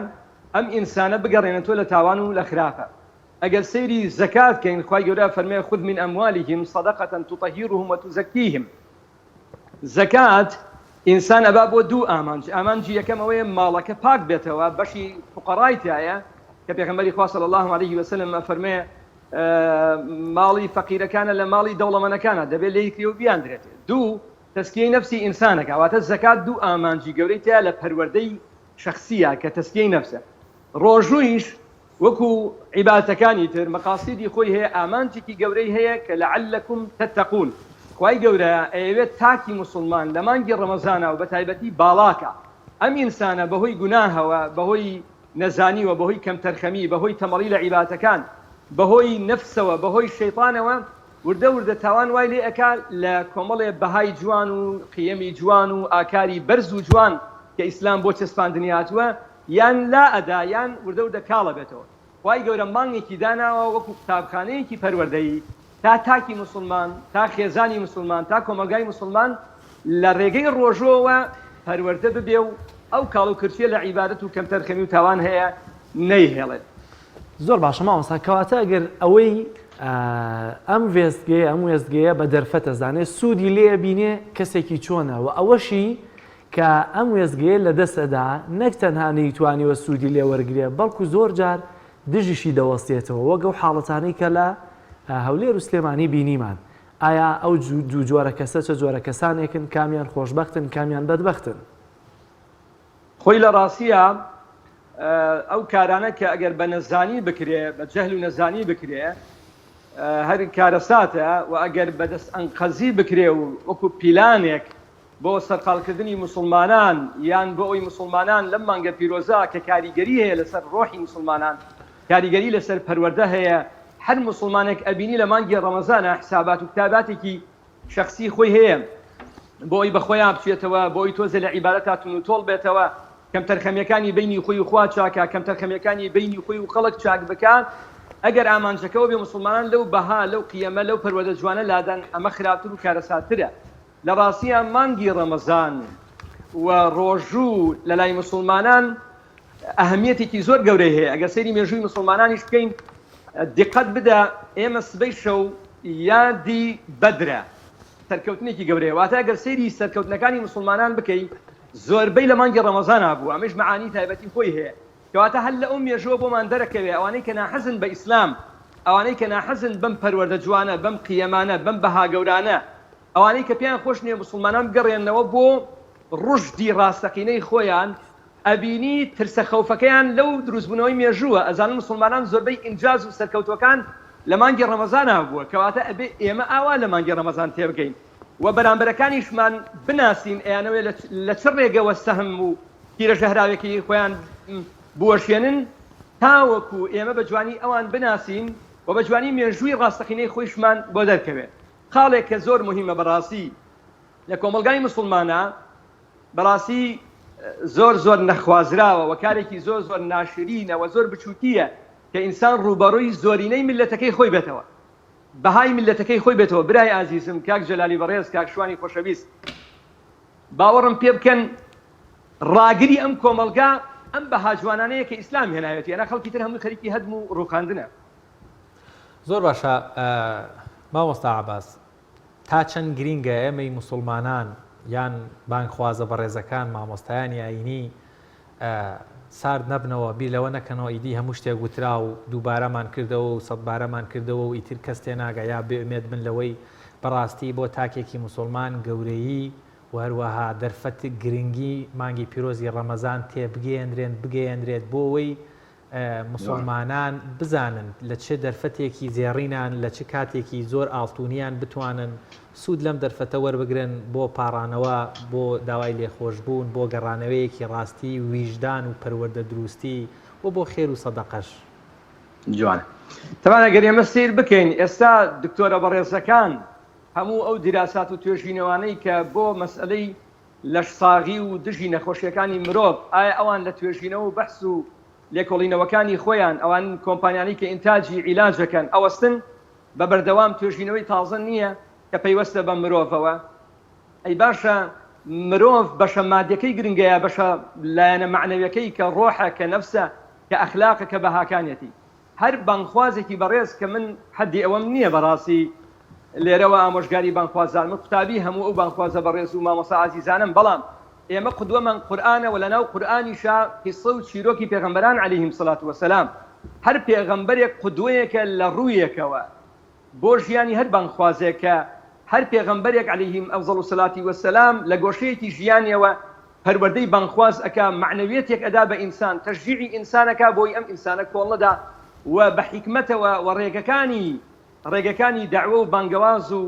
Speaker 11: ئەم ئینسانە بگەڕێنێتەوە لە تاوان و لە خراپە ئەگەر سەیری زەکات کەین خوای گەورە فەرمێ خذ من ئەموالهم صەدەقەة تطهرهم وتزەکیهم زەکات ئینسان ئەبا بۆ دوو ئامانجی یەکەم ئەوەیە ماڵەکە پاک بێتەوە بەشی فوقەڕای تایە کە پێغەمبەری خوا صلی الله علیه و سلم فەرمێ ماڵی فەقیرەکانە لە ماڵی دەوڵەمەندەکانە دەبێت لە یەکێ و بیاندرێت. دوو تەسکیەی نەفسی ئینسانەکە واتە زەکات دوو ئامانجی گەورەی تیا لە پەروەردەی شخصیە کە تەسکیەی نەفسە. ڕۆژوویش وەکو عیبادەتەکانی تر مەقاصیدی خۆی هەیە ئامانجێکی گەورەی هەیە کە لەعلەکم تەتەقون. خوای گەورە ئەوێت تاکی مسلمان لە مانگی ڕەمەزانە و بە تایبەتی باڵاکە ئەم ئینسانە بەهۆی گوناهەوە بەهۆی نەزانیوە بەهۆی کەمتەرخەمی بەهۆی تەمەڵی لە عیبادەتەکان بەهۆی نەفسەوە بەهۆی شەیطانەوە وردە وردە تاوان وای لێ ئەکا لە کۆمەڵێ بەهای جوان و قیەمی جوان و ئاکاری بەرز و جوان کە ئیسلام بۆ چەسپاندنی هاتووە یان لا ئەدا یان وردە وردە کاڵە بێتەوە. خوای گەورە مانگێکی داناوە وەکو قوتابخانەیەکی پەروەردەیی تا تاکی مسلمان تا خێزانی مسلمان تا کۆمەلگای مسلمان لە ڕێگەی ڕۆژۆوە پەروەردە ببێ و ئەو کاڵ و کرچیە لە عیبادەت و کەمتەرخەمی و تاوان هەیە نەیهێڵێت.
Speaker 2: زۆر باشە مامۆستا کەواتە ئەگەر ئەوەی ئەم وێستگەیە ئەم وێستگەیە بە دەرفەتە زانێ سوودی لێ بینێ کەسێکی چۆنە و ئەوەشی کە ئەم وێستگەیە لە دەستەدا نەک تەنها نەیتوانیوە سوودی لێ وەرگێ بەڵکو زۆر جار دژیشی دەوەستێتەوە وەگە و حاڵەتانەی کە لە هەولێر و سلێمانی بینیمان. ئایا ئەو دوو جۆرە کەسە چە جۆرە کەسانێکن کامیان خۆشبەختن کامیان بەدبەختن؟
Speaker 11: خۆی لە ڕاستیە ئەو کارانە کە ئەگەر بە نەزانی بکرێ بە جەهل و نەزانی بکرێ هەر کارەساتە و ئەگەر بەدەست ئەنقەزی بکرێ و وەکو پیلانێک بۆ سەرقاڵکردنی مسلمانان یان بۆ ئەوی مسلمانان لەم مانگە پیرۆزە کە کاریگەری هەیە لەسەر ڕۆحی مسلمانان کاریگەری لەسەر پەروەردە هەیە هەر مسلمانێک ئەبینی لە مانگی ڕەمەزانە حسابات و کتاباتێکی شخصی خۆی هەیە بۆ ئەوی بەخۆیان بچێتەوە بۆ ئەوی تۆزە لە عیبادەتا تون و تۆڵ بێتەوە کەمتەرخەمیەکانی بینی خۆی و خوا چاکە کەمتەرخەمیەکانی بینی خۆی و خەڵک چاک بکات ئەگەر ئامانجەکەەوە بێ مسلمانان لەو بەها لەو قیەمە لەو پەروەردە جوانە لادەن ئەمە خراپتر و کارەساترە. لە ڕاستیان مانگی ڕەمەزان و ڕۆژوو لە لای مسلمانان ئەهەمیەتێکی زۆر گەورەی هەیە. ئەگەر سەیری مێژووی مسلمانانیش بکەین دقت بدە ئێمە سبەی شەو یادی بەدرە سەرکەوتنێکی گەورەیە واتە ئەگەر سەیری سەرکەوتنەکانی مسلمانان بکەی زۆربەی لە مانگی ڕەمەزان بوو ئەمەش معانی تایبەتی خۆی هەیە کەواتە هەر لە ئەو مێژووە بۆمان دەرەکەوێ ئەوانەی کە ناحەزن بە ئیسلام ئەوانەی کە ناحەزن بەم پەروەردە جوانە بەم قیەمانە بەم بەها گەورانە ئەوانەی کە پێیان خۆش نییە مسلمانان بگەڕێنەوە بۆ ڕژدی ڕاستەقینەی خۆیان ئەبینی ترسە خەوفەکەیان لەو دروستبوونەوەی مێژووە ئەزانن مسلمانان زۆربەی ئینجاز و سەرکەوتوەکان لە مانگی ڕەمەزان بووە کەواتە ئەبێ ئێمە ئاوا لە مانگی ڕەمەزان تێبگەین و بەرامبەرەکانیشمان بناسین ئەیانەوێ لە چ ڕێگەوە سەهم و تیرە ژەهراوێکی خۆیان بوەشێنن تاوەکو ئێمە بە جوانی ئەوان بناسین و بە جوانی مێژووی ڕاستەقینەی خۆیشمان بۆ دەرکەوێت. خاڵێک کە زۆر مهمە بەڕاستی لە کۆمەلگای مسلمانە بەڕاستی زۆر زۆر نەخوازراوە و کارێکی زۆر زۆر ناشرینە و زۆر بچووکیە کە ئینسان ڕوبەڕووی زۆرینەی ملەتەکەی خۆی بێتەوە بەهای ملەتەکەی خۆی بێتەوە. برای ئازیزم کاک جەلالی بەڕێز کاک شوانی خۆشەویست باوەڕم پێ بکەن ڕاگری ئەم کۆمەلگا ئەم بەها جوانانەیە کە ئیسلام هێناوێت یانە خەڵکی تر هەموو خەریکی هەدم و ڕووخاندنە.
Speaker 1: زۆر باشە مامۆستا عەباس تا چەند گرینگە ئێمەی مسلمانان یان بانگخوازە بەڕێزەکان مامۆستایانی ئاینی سارد نەبنەوە بیر لەوە نەکەنەوە ئیدی هەموو شتێک گوترا و دووبارەمان کردەوە و سەدبارەمان کردەوە و ئیتر کەس تێ ناگە یا بێئومێد بن لەوەی بەڕاستی بۆ تاکێکی مسلمان گەورەیی و هەروەها دەرفەت گرنگی مانگی پیرۆزی ڕەمەزان بگەیەندرێت بۆ ئەوەی مسلمانان بزانن لە چه دەرفەتێکی زێڕینان لە چ کاتێکی زۆر ئاڵتونیان بتوانن سوود لەم دەرفەتە وەربگرن بۆ پاڕانەوە بۆ داوای لێخۆشبوون بۆ گەڕانەوەیەکی ڕاستی ویژدان و پەروەردە دروستی و بۆ خێر و سەدەقەش.
Speaker 11: جوانە تەمانە گەر ئێمە سیر بکەین ئێستا دکتۆرە بەڕێزەکان هەموو ئەو دیراسات و توێژینەوانەی کە بۆ مەسئلەی لەشساغی و دژی نەخۆشیەکانی مرۆڤ ئایا ئەوان لە توێژینەوە و بەحس و لێکۆڵینەوەکانی خۆیان ئەوان کۆمپانیانی کە ئینتاجی عیلاجەکەن ئەوەستن بە بەردەوام توێژینەوەی تازە نییە کە پەیوەستە بە مرۆڤەوە. ئەی باشە مرۆڤ بەشە مادیەکەی گرنگەیە بەشە لایەنە معنەویەکەی کە ڕۆحە کە نەفسە کە ئەخلاقە کە بەهاکانێتی هەر بانخوازێکی بەڕێز کە من حەدی ئەوەم نییە بەڕاستی لێرەوە ئامۆژگاری بانخوازان من قوتابی هەموو ئەو بانخوازە بەڕێز و مامۆستا عەزیزانم بەڵام ئێمە قودوەمان قورئانە و لەناو قورئانیشا قیسە و چیرۆکی پێغەمبەران عەلەیهیم سەڵات وەسەلام هەر پێغەمبەرێک قودوەیەکە لە ڕوویەکەوە بۆ ژیانی هەر بانخوازێکە هەر پێغەمبەرێک عەلەیهیم ئەفزەل الصەلاتی وەسەلام لە گۆشەیەکی ژیانیەوە پەروەردەی بانخواز ئەکا معنەویەتێک ئەدا بە ئینسان تەشجیعی ئینسانەکە بۆی ئەم ئینسانە کۆڵ نەدا و بە حیکمەتەوە و ڕێگەکانی داعوە و بانگەواز و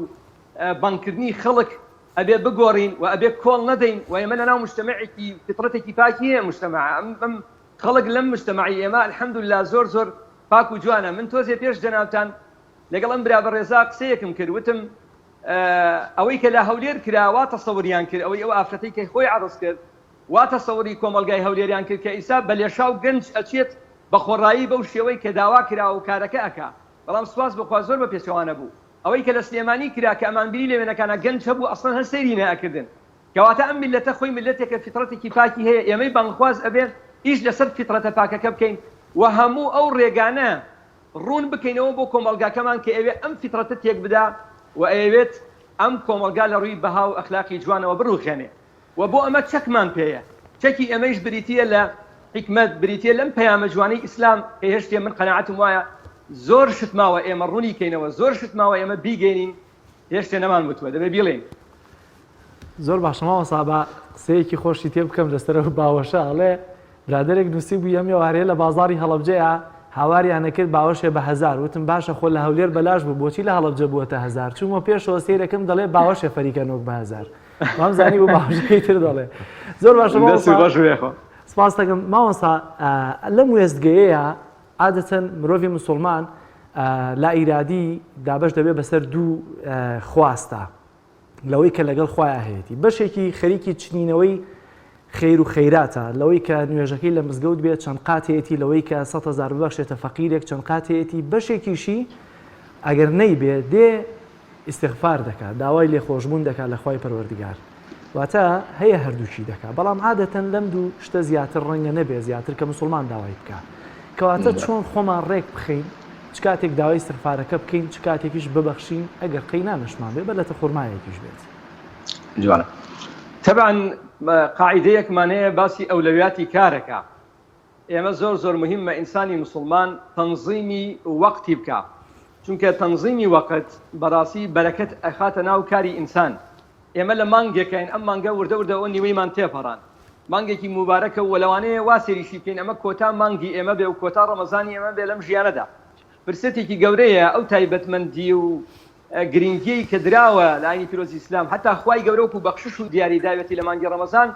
Speaker 11: بانکردنی خەڵک ئەبێ بگۆڕین و ئەبێ کۆڵ نەدەین و ئێمە لەناو مجتەمەعێکی فطرەتێکی پاکی هەیە مجتەمەع ئەم خەڵک لەم مجتەمەعی ئێمە الحەمدولله زۆر پاک و جوانە. من تۆزێ پێش جەنابتان لەگەڵ ئەم برا بەڕێزا قسەیەکم کرد وتم ئەوەی کە لە هەولێر کرا وا تەسەووریان کرد ئەوەی ئەو ئافرەتەی کە خۆی عەرض کرد وا تەسەووری کۆمەلگای هەولێریان کرد کە ئیسا بە لێشاو گەنج ئەچێت بە خۆڕایی بەو شێوەی کە داوا کرا و کارەکە ئەکا بەڵام سوپاس بخوا زۆر بە پێچەوانە بوو. ئەوەی کە لە سلێمانی کرا کە ئەمانبیری لێوێنەکانە گەنج هەبوو ئەسڵەن هەر سەیری نەئەکردن کەواتە ئەم میلەتە خۆی میلەتێکە فیترەتێکی پاکی هەیە ئێمەی بانخواز ئەبێت ئیش لەسەر فیترەتە پاکەکە بکەین و هەموو ئەو ڕێگانە ڕوون بکەینەوە بۆ کۆمەلگاکەمان کە ئەوێ ئەم فیترەتە تێک بدا و ئەوێت ئەم کۆمەلگا لە ڕووی بەها و ئەخلاقی جوانەوە بڕوخێنێ و بۆ ئەمە چەکمان پێیە چەکی ئەمەش بریتیە لە حکمت بریتیە لەم پەیامە جوانەی ئیسلام کە هێشتێ من قەناعەتم وایە زۆر شتماوە ئێمە ڕوونی کەینەوە زۆر شتماوە ئێمە بیگەینین هێشتێ نەمان وتووە دەبێ بیڵێن.
Speaker 2: زۆر باشەماوە سابا قسەیەکی خۆشی تێ بکەم لەسەرەوە باوەشە ئەڵێ برادێک نووسی بوو ئەم ئێوارەیە لە بازاری هەڵەبجەیە هاواریان نەکرد باوەشێ بە 1000 وتم باشە خۆ لە هەولێر بەلاش بوو بۆچی لە هەڵەبجە بووەتە 1000 چوومە پێشەوە سەیرەکەم دەڵێ باوەشێ فەریکەنۆک بە 1000 وامزانی بۆ باوەشەکەی تر دەڵێ زۆر باشە سپاس دەکەم ماوەسا لەم وێستگەیەیە عادەتەن مرۆڤی موسڵمان لا ئیرادی دابش دەبێت بەسەر دوو خواستە لەوەی کە لەگەڵ خۆیان هەیەی بەشێکی خەریکی چنینەوەی خیر و خەیراتە لەوەی کە نوێژەکەی لە مزگەوت بێت چەند قاتێتی لەوەی کە 100,000 ببەخشێتە فەقیرێک چەند قاتێتی بەشێکیشی ئەگەر نەیبێت دێ ئیستیغفار دەکات داوای لێخۆشبوون دەکات لە خوای پەروەردگار واتە هەیە هەردووچی دەکات بەڵام عادەتەن لەم دوو شتە زیاتر ڕەنگە نەبێت زیاتر کە موسڵمان داوای بکات کەواتە چۆن خۆمان ڕێک بخەین چ کاتێک داوای استیغفارەکە بکەین چ کاتێکیش ببەخشین ئەگەر قەینانەشمان بێ بە لە خورمایەکیش بێت.
Speaker 11: جوانە طبعا قاعدەیەکمان هەیە باسی ئەولەویاتی کارەکە ئێمە زۆر مهمە ئینسانی مسلمان تەنظیمی وەقتی بکە چونکە تەنظیمی وەقت بەڕاستی بەرەکەت ئەخاتە ناو کاری ئینسان. ئێمە لە مانگێکین ئەم مانگە وردە نیوەیمان تێپەڕان مانگێکی مبارەکە و لەوانەیە وا سێریشی بکەین ئەمە کۆتا مانگی ئێمە بێ و کۆتا ڕەمەزانی ئێمە بێ لەم ژیانەدا فرسەتێکی گەورەیە ئەو تایبەتمەندی و گرنگیی کە دراوە لە ئاینی پیرۆزی ئیسلام حتا خوای گەورە و بەخشش و دیاری داوێتی لە مانگی ڕەمەزان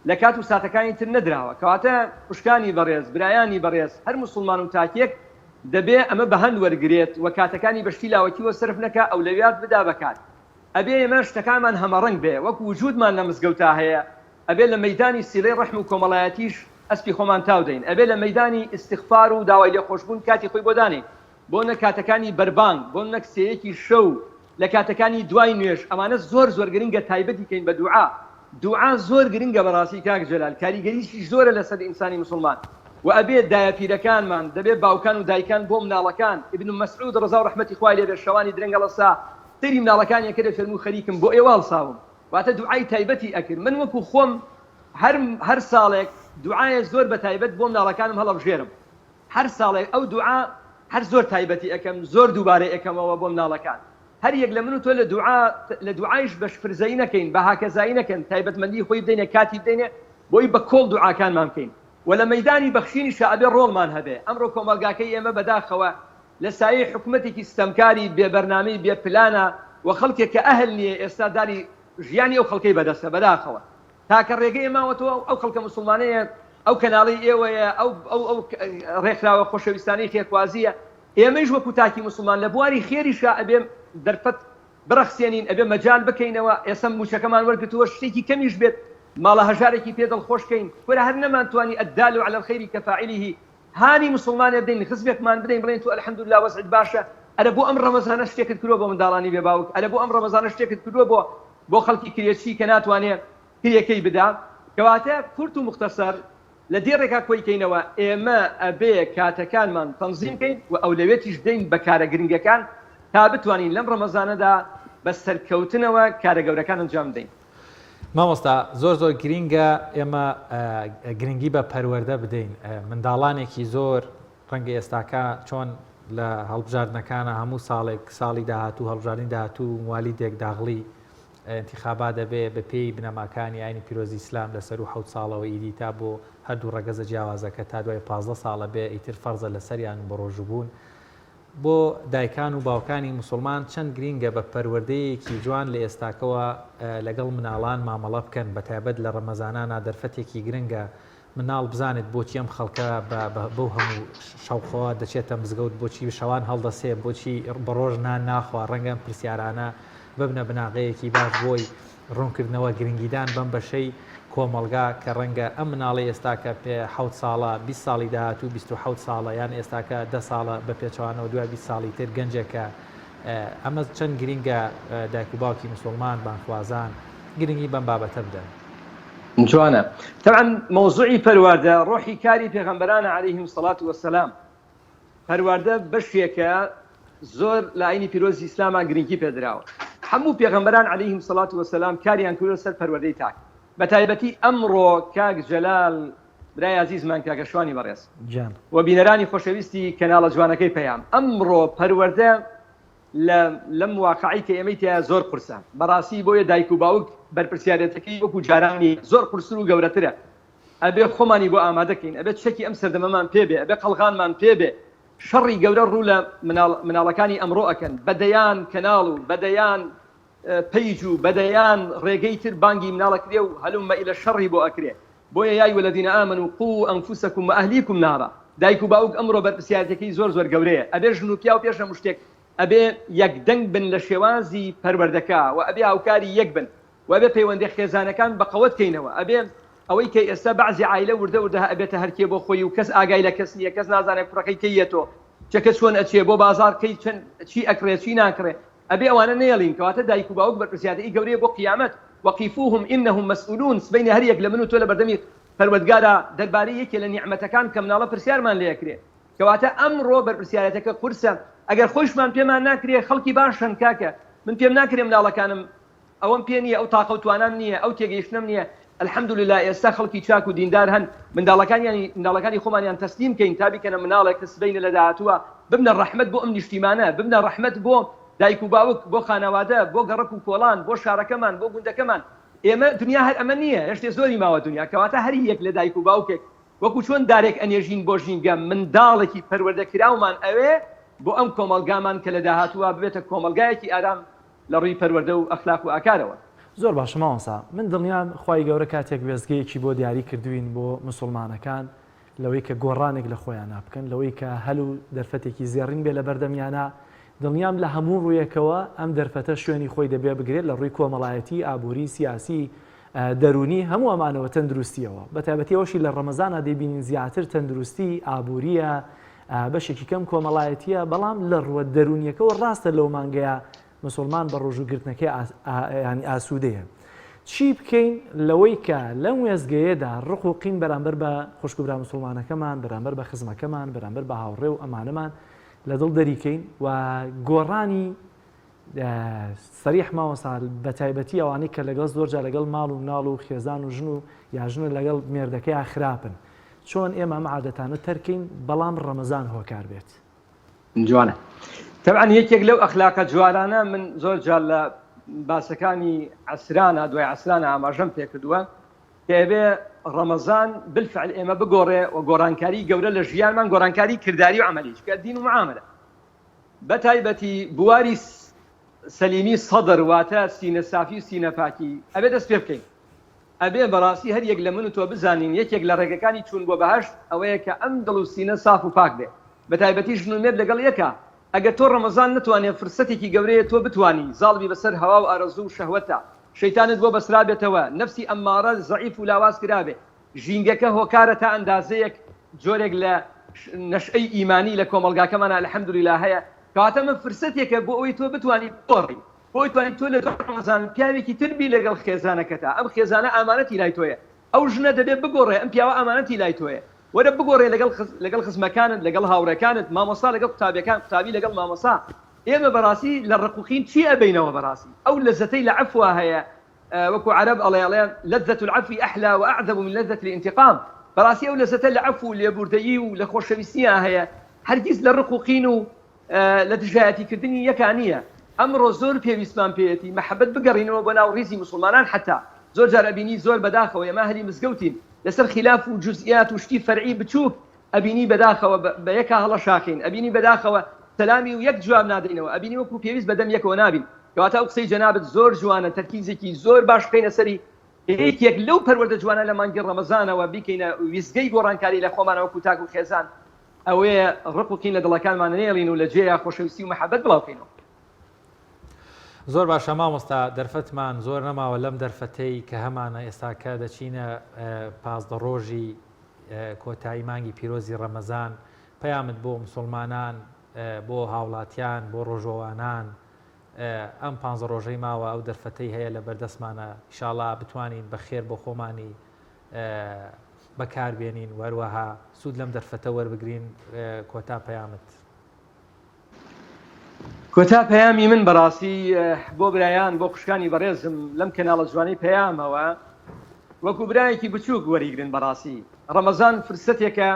Speaker 11: لە کات و ساتەکانی تر نەدراوە کەواتە خوشکانی بەڕێز برایانی بەڕێز هەر موسڵمان و تاکێک دەبێ ئەمە بە هەند وەرگێت و کاتەکانی بەشتی لاوەتیوە سرف نەکە ئەولەویات بدا بەکات ئەبێ ئێمە شتەکانمان هەمەڕەنگ بێ وەکو وجودمان لە مزگەوتا هەیە ئەبێ لە مەیدانی سیلەی ڕەحم و کۆمەڵایەتیش ئەسپی خۆمان تاودەین ئەبێ لە مەیدانی استیغفار و داوای لێخۆشبوون کاتی خۆی بۆ دانین بۆ نە کاتەکانی بەربانگ بۆ نە کسەیەکی شەو لە کاتەکانی دوای نوێژ ئەمانە زۆر گرنگە تایبەتی کەین بە دوعا زۆر گرنگە بەڕاستی کاک جەلال کاریگەریشی زۆرە لەسەر ئینسانی مسلمان و ئەبێت دایەپیرەکانمان دەبێت باوکان و دایکان بۆ مناڵەکان ابن مەسعود ڕەزا و ڕەحمەتی خوای لێبێ شەوانی درەنگە لەسا تری مناڵەکانی کە دەفەرموو خەریکم بۆ ئێوە هەڵساوم واتە دوعای تایبەتی ئەکرد من وەکو خۆم هەر ساڵێک دوعایە زۆر بە تایبەت بۆ مناڵەکانم هەڵەبژێرم هەر ساڵێک ئەو دوعا هەر زۆر تایبەتی ئەەکەم زۆر دووبارە ئەەکەمەوە بۆ مناڵەکان هەر یەک لە من و تۆ لە دوعایش بەشفرزایی نەکەین بە هاکەزایی نەکەن تایبەتمەندی خۆی بدەینێ کاتی بدەینێ بۆی بە کۆڵ دوعاکانمان بکەین و لە مەیدانی بەخشینی شەعبێ ڕۆڵمان هەبێ ئەمڕۆ کۆمەلگاکەی ئێمە بەداخەوە لە سایەی حکومەتێکی ستەمکاری بێبەرنامەی بێپلانە و خەڵکێک کە ئەهل نییە ئێستا داری ژیانی ئەو خەڵکەی بەدەستە بەداخەوە تاکە ڕێگەی ماوەتەوە ئەو خەڵکە موسڵمانەیە ئەو کەناڵی ئێوەیە ئەو ڕێکخراوە خۆشەویستانەی خێرخوازیە ئێمەش وەکو تاکی موسڵمان لە بواری خێریشا ئەبێ دەرفەت بڕەخسێنین ئەبێ مەجال بکەینەوە ئێستا موچەکەمان وەرگتووە شتێکی کەمیش بێت ماڵە هەژارێکی پێ دڵخۆشکەین وەرە هەر نەمانتوانی ئەدال علی الخەیری کەفاعیلیه هانی موسڵمانێ بدەین خزمێکمان بدەین بڵێن تو الحەمدولله وەزعت باشە ئەرە بۆ ئەم ڕەمەزانە شتێکت کردووە بۆ منداڵانی بێ باوک ئەرە بۆ ئەم ڕەمەزانە شتێکت کردووە بۆ خەڵکی کرێچی کە ناتوانێت کرێکەی بدا کەواتە کورت و مختصر لە دێڕێکا کۆیکەینەوە ئێمە ئەبێ کاتەکانمان تەنزیم بکەین و ئەولەوێتیش دەین بە کارە گرنگەکان تا بتوانین لەم ڕەمەزانەدا بە سەرکەوتنەوە کارە گەورەکان ئەنجام بدەین.
Speaker 1: مامۆستا زۆر گرینگە ئێمە گرنگی بە پەروەردە بدەین منداڵانێکی زۆر ڕەنگە ئێستاکە چۆن لە هەڵبژاردنەکانە هەموو ساڵی داهاتوو هەڵبژاردننی داهاتوو والیدێک داغڵی انتخابا دەبێ بە پێی بنەماکانی ئاینی پیرۆزی ئیسلام لەسەر و حەوت ساڵەوە ئیدی تا بۆ هەردوو ڕەگەزە جیاوازەکە تا دوای 15 ساڵە بێ ئیتر فەرزە لەسەریان بە ڕۆژبوون بۆ دایکان و باوکانی مسلمان چەند گرینگە بە پەروەردەیەکی جوان لە ئێستاکەوە لەگەڵ مناڵان مامەڵە بکەن بە تایبەت لە ڕەمەزانانە دەرفەتێکی گرنگە مناڵ بزانێت بۆچی ئەم خەڵکە بەو هەموو شەوخەوە دەچێتە مزگەوت بۆچی شەوان هەڵدەسێ بۆچی بەڕۆژ نان ناخوا ڕەنگەم پرسیارانە ببنە بناغەیەکی باش بۆی ڕوونکردنەوە گرنگیدان بەم بەشەی کۆمەلگا کە ڕەنگە ئەم مناڵی ئێستاکە پێ 7 ساڵە 20 ساڵی داهاتوو 27 ساڵە یان ئێستاکە 10 ساڵە بە پێچوانەوە دوای 20 ساڵی تر گەنجێکە ئەمە چەند گرینگە دایک و باوکی مسلمان بانخوازان گرنگی بەم بابەتە بدەن.
Speaker 11: جوانە طبعا موضوعی پەروەردە ڕۆحی کاری پێغەمبەرانە عەلەیهیم الصەلاة وەسەلام. پەروەردە بەشێکە زۆر لە ئاینی پیرۆزی ئیسلامە گرنگی پێدراوە. هەموو پێغەمبەران عەلەیهیم الصەلاة وەسەلام کاریان کردووە سەر پەروەردەی تاک. بە تایبەتی ئەمڕۆ کاک جەلال برای عزیزمان کاکە شوانی بەڕێز و بینەرانی خۆشەویستی کەناڵە جوانەکەی پەیام ئەمڕۆ پەروەردە لەم واقعی کە ئێمەی تیا زۆر قورسە بەڕاستی بۆیە دایک و باوک بەرپرسیارەتەکەی وەکو جارانی زۆر قورسر و گەورەترە ئەبێ خۆمانی بۆ ئامادەکەین ئەبێت شەکی ئەم سەردەمەمان پێبێ ئەبێ قەڵغانمان پێبێ شەڕی گەورە ڕوو لە مناڵەکانی ئەمڕۆ ئەکەن بەدەیان کەناڵ و بەدەیان پەیج و بەدەیان ڕێگەی تر بانگی مناڵەکرێ و هەلومە ئیلە شەڕی بۆ ئەکرێ بۆیە یای وەلەدینە ئامەنوا قوو ئەنفوسەکم وئەهلیکم نارا دایک و باوک ئەمڕۆ بەرپرسیارەتەکەی زۆر گەورەیە ئەبێ ژن و پیا و پێش هەموو شتێک ئەبێ یەکدەنگ بن لە شێوازی پەروەردەکە و ئەبێ هاوکاری یەک بن و ئەبێ پەیوەندی خێزانەکان بەقەوت بکەینەوە ئەبێ ئەوەی کە ئێستا بەعزی عایلە وردە ئەبێتە هەرکێ بۆ خۆی و کەس ئاگای لە کەس نییە کەس نازانێت کوڕەکەی کەیەتۆ چەکە چۆن ئەچێ بۆ بازار کەی چی ئەکرێ چی ناکرێ ئەبێ ئەوانە نێڵین کەواتە دایک و باوک بەرپرسیارەتەی گەورەیە بۆ قیامەت وەقیفوهم ئینەهم مەسئولون سبەینە هەر یەک لە من و تۆ لە بەردەمی پەروەردگارە دەربارەی یەکێ لە نیعمەتەکان کە مناڵە پرسیارمان لێ ئەکرێ کەواتە ئەمڕۆ بەرپرسیارەتەکە قورسە ئەگەر خۆشمان پێمان ناکرێ خەڵکی باشن کاکە من پێم ناکرێ مناڵەکانم ئەوەم پێ نییە ئەو تاقە و توانام نییە ئەو تێگەیشتنم نییە الحەمدولله ئێستا خەڵکی چاک و دیندار هەن منداڵەکانی خۆمانیان تەسلیم کەین تا بیکەنە مناڵێک کە سبەینە لە داهاتووە ببنە ڕەحمەت بۆ ئەم نیشتیمانە ببنە ڕەحمەت بۆ دایک و باوک بۆ خانەوادە بۆ گەڕک و کۆڵان بۆ شارەکەمان بۆ گوندەکەمان ئێمە دنیا هەر ئەمە نییە هێشتێ زۆری ماوە دنیا کەواتە هەر یەک لە دایک و باوکێک وەکو چۆن دارێک ئەنێژین بۆ ژینگە منداڵێکی پەروەردەکراومان ئەوێ بۆ ئەم کۆمەلگامان کە لە داهاتووە ببێتە کۆمەلگایەکی ئارام لە ڕووی پەروەردە و ئەخلاق و ئاکارەوە.
Speaker 2: زۆر باشە ماوەسا من دڵنیام خوای گەورە کاتێک وێزگەیەکی بۆ دیاری کردوین بۆ مسلمانەکان لەوەی کە گۆڕانێک لە خۆیان نابکەن لەوەی کە هەلو دەرفەتێکی زێڕین بێ لە بەردەمیانە دڵنیام لە هەموو ڕوویەکەوە ئەم دەرفەتە شوێنی خۆی دەبێ بگرێت لە ڕووی کۆمەڵایەتی ئابووری سیاسی دەرونی هەموو ئەمانەوە تەندروستیەوە بە تایبەتیەوەشی لە ڕەمەزانە دەبینین زیاتر تەندروستی ئابووریە بەشێکی کەم کۆمەڵایەتیە بەڵام لە ڕووە دەرونیەکەەوە ڕاستە لەو مانگەیە مسلمان بە ڕۆژوگرتنەکەی ینی ئاسوودەیە چی بکەین لەوەی کە لەم وێزگەیەدا ڕق و قین بەرامبەر بە خوشکبرا مسلمانەکەمان بەرامبەر بە خزمەکەمان بەرامبەر بە هاوڕێ و ئەمانەمان لە دڵ دەریکەین و گۆڕانی سەریح ماوەسا بە تایبەتی ئەوانەی کە لەگەڵ زۆرجار لەگەڵ ماڵ و ناڵ و خێزان و ژن و یاژنە لەگەڵ مێردەکەی خراپن چۆن ئێمە ئەم عادەتانە تەرکەین بەڵام ڕەمەزان هۆکار بێت.
Speaker 11: جوانە طبعا یەکێک لەو ئەخلاقە جوانانە من زۆر جار لە باسەکانی عەسرانە دوای عەسرانە ئاماژەم پێکردووە کە ئەبێ ڕەمەزان بالفعل ئێمە بگۆڕێ و گۆڕانکاری گەورە لە ژیانمان گۆڕانکاری کردداری و عەمەلیش کە دین و معاملە بە تایبەتی بواری سەلیمی سەدر واتە سینە سافی و سینە پاکی ئەبێ دەست پێ بکەین ئەبێ بەڕاستی هەر یەک لە من و تۆ بزانین یەکێک لە ڕێگەکانی چوون بۆ بەهەشت ئەوەیە کە ئەم دڵ و سینە ساف و پاک بێ بە تایبەتی ژن و مێرد لەگەڵ یەکە ئەگەر تۆ ڕەمەزان نتوانێت فرسەتێکی گەورەیە تۆ بتوانی زاڵبی بەسەر هەوا و ئارەزوو و شەهوەتە شەیتانت بۆ بەسرا بێتەوە نەفسی ئەممارە زەعیف و لاواز کرابێ ژینگەکە هۆکارە تا ئەندازەیەک جۆرێک لە نەشئەی ئیمانی لە کۆمەلگاکەمانە الحەمدولله هەیە کەواتە من فرسەتێکە بۆ ئەوەی تۆ بتوانی بۆڕی بۆی توانیت تۆ لە ڕەمەزان پیاوێکی تربی لەگەڵ خێزانەکەتە ئەم خێزانە ئامانەتی لای تۆیە ئەو ژنە دەبێت بگۆڕێ ئەم پیاوە ئامانەتی لای تۆیە وەرە بگۆڕێ لەگەڵ خزمەکانت لەگەڵ هاوڕێکانت مامۆستا لەگەڵ قوتابیەکان قوتابی لەگەڵ مامۆستا ئێمە بەڕاستی لە ڕقوقین چی ئەبینەوە بەڕاستی ئەو لەزەتەی لە عەفوە هەیە وەکو عەرەب ئەڵێڵێن لەذەت العەفوی ئەحلا وأعذب من لەذەت الانتقام بەڕاستی ئەو لەسەتە لە عەفو و لێبوردەیی و لە خۆشەویستیان هەیە هەرگیز لە ڕق و قین و لە دژایەتیکردنی یەکان نییە ئەمڕۆ زۆر پێویستمان پێێتی مەحەبەت بگەڕینەوە بۆ ناو ڕیزی مسلمانان حتا زۆر جار ئەبینی زۆر بەداخەوە ئێمە هەلی مزگەوتین لەسەر خلاف و جزئیات و شتی فەرعی بچووک ئەبینی بەداخەوە بە یەکا هەڵە شاخین ئەبینی بەداخەوە سەلامی و یەک جواب نادەینەوە ئەبینی وەکو پێویست بەدەم یەکەوە نابین کەواتە ئەو قسەی جەنابەت زۆر جوانە تەرکیزێکی زۆر باش بکەینە سەری یەکێک لەو پەروەردە جوانە لە مانگی ڕەمەزانەوە بیکەینە ویزگەی گۆڕانکاری لە خۆمانەوە کوتاک و خێزان ئەوەیە ڕق و قین لە دڵەکانمان نێڵین و لە جێیا خۆشەویستی و مەحەبەت بڵاوکەینەوە.
Speaker 1: زۆر باشە مامۆستا دەرفەتمان زۆر نەماوە لەم دەرفەتەی کە هەمانە ئێستاکە دەچینە 15 ڕۆژی کۆتایی مانگی پیرۆزی ڕەمەزان پەیامت بۆ مسلمانان بۆ هاوڵاتیان بۆ ڕۆژۆوانان ئەم 15 ڕۆژەی ماوە ئەو دەرفەتەی هەیە لە بەردەستمانە ئینشاڵڵا بتوانین بەخێر بۆ خۆمانی بەکاربێنین وەروەها سوود لەم دەرفەتە وەربگرین کۆتا پەیامت.
Speaker 11: کۆتا پەیامی من بەڕاستی بۆ برایان بۆ خوشکانی بەڕێزم لەم کەناڵە جوانەی پەیامەوە وەکو برایەکی بچووک وەریگرن بەڕاستی ڕەمەزان فرسەتێکە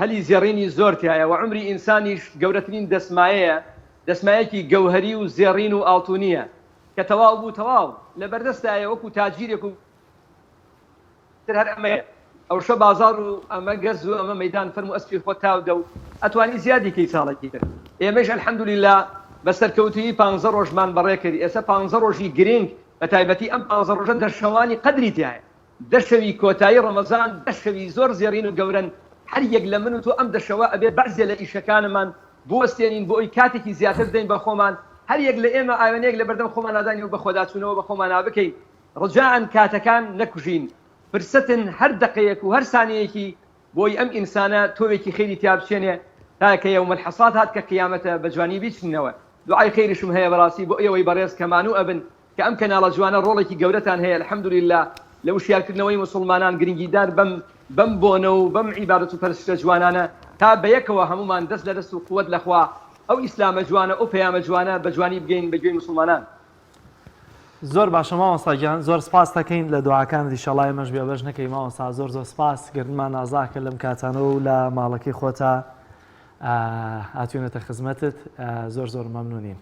Speaker 11: هەلی زێڕینی زۆر تایە و عمری ئینسانیش گەورەترین دەسمایەکی گەوهری و زێڕین و ئاڵتونیە کە تەواو بوو تەواو لە بەردەستایە وەکو تاجیرێک و هەر ئەمە ئەوشە بازار و ئەمە گەز و ئەمە مەدان فەرمو ئەسپی خۆ تاودە و ئەتوانی زیادی کەی ساڵێکی تر ئێمەش ئەلحەمدولیلا بە سەرکەوتوی 15 ڕۆژمان بەڕێ کردی ئێستا 15 ڕۆژی گرنگ بە تایبەتی ئەم 15 ڕۆژە دەشەوانی قەدری تایە دەشەوی کۆتایی ڕەمەزان دەشەوی زۆر زێڕین و گەورن هەر یەک لە من و تۆ ئەم دەشەوە ئەبێ بەعزێ لە ئیشەکانمان بوەستێنین بۆ ئەوی کاتێکی زیاتر دەین بە خۆمان هەر یەک لە ئێمە ئاوێنەیەک لە بەردەم خۆمان نادانین و بە خۆداچوونەوە بە خۆمان نابکەین ڕجاعەن کاتەکان نەکوژین فرسەتن هەر دقەیەک و هەر سانیەیەکی بۆی ئەم ئینسانە تۆوێکی خێری تیا بچێنێ تاکە یەوم الحەصاد هات کە قیامەتە بە جوانی بیچنەوە دوعای خێریشم هەیە بەڕاستی بۆ ئێوەی بەڕێز کەمانوو ئەبن کە ئەم کەناڵە جوانە ڕۆڵێکی گەورەتان هەیە الحەمدولیلا لە وشیارکردنەوەی مسلمانان گرنگیدار بەم بۆنە و بەم عیبادەت و پەرستە جوانانە تا بەیەکەوە هەمومان دەست لە دەست و قووەت لەخوا ئەو ئیسلامە جوانە ئەو پەیامە جوانە بە جوانی بگەین بەگوێی مسلمانان.
Speaker 2: زۆر باشە مامۆستاگیان زۆر سپاس دەکەین لە دوعاکانتی شەڵای مەش بێبەش نەکەی مامۆستا زۆر سپاس گردنمان ئازاکە لەم کاتانەوە و لە ماڵەکەی خۆتا هاتوونەتە خزمەتت زۆر مەمنونین.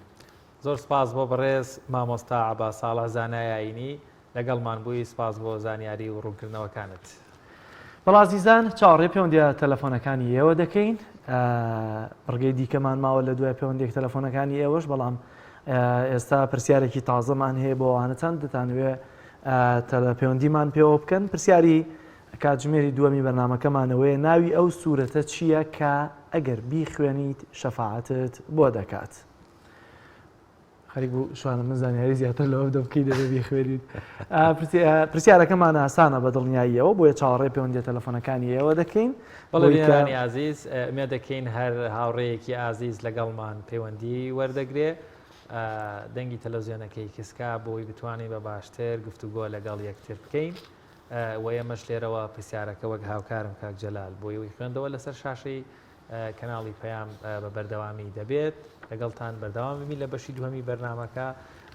Speaker 1: زۆر سپاس بۆ بەڕێز مامۆستا عەباس ساڵح زانایینی لەگەڵمان بووی سپاس بۆ زانیاری و ڕوونکردنەوەکانت.
Speaker 2: بەڵازیزان چاوەڕێ پەیوەندیە تەلەفۆنەکانی ئێوە دەکەین ڕگەی دیکەمان ماوە لە دوای پەیوەندێک تەلەفۆنەکانی ئێوەش بەڵام ئێستا پرسیارێکی تازەمان هەیە بۆ ئەوانەتان دەتانوێت پەیوەندیمان پێوە بکەن پرسیاری کاتژمێری دووەمی بەرنامەکەمانەوەیە ناوی ئەو سوورەتە چییە کە ئەگەر بیخوێنیت شەفاعەتت بۆ دەکات. خەریک بوو شوانە من زانیاری زیاتر لەوە بدەم کەی دەبێ بیخوێنیت. پرسیارەکەمان ئاسانە بە دڵنیاییەوە بۆیە چاوەڕێ پەیوەندیە تەلەفۆنەکانی ئێوە دەکەین.
Speaker 1: بەڵێنانی عزیز ئەمێ دەکەین هەر هاوڕێیەکی ئازیز لەگەڵمان پەیوەندی وەردەگرێ دەنگی تەلەڤیزیۆنەکەی کسکا بۆی بتوانین بە باشتر گفتوگۆ لەگەڵ یەکتر بکەین و ئێمەش لێرەوە پرسیارەکە وەک هاوکارم کاک جەلال بۆی وی خوێندەوە لەسەر شاشەی کەناڵی پەیام بە بەردەوامی دەبێت لەگەڵتان بەردەوامی لە بەشی دووەمی بەرنامەکە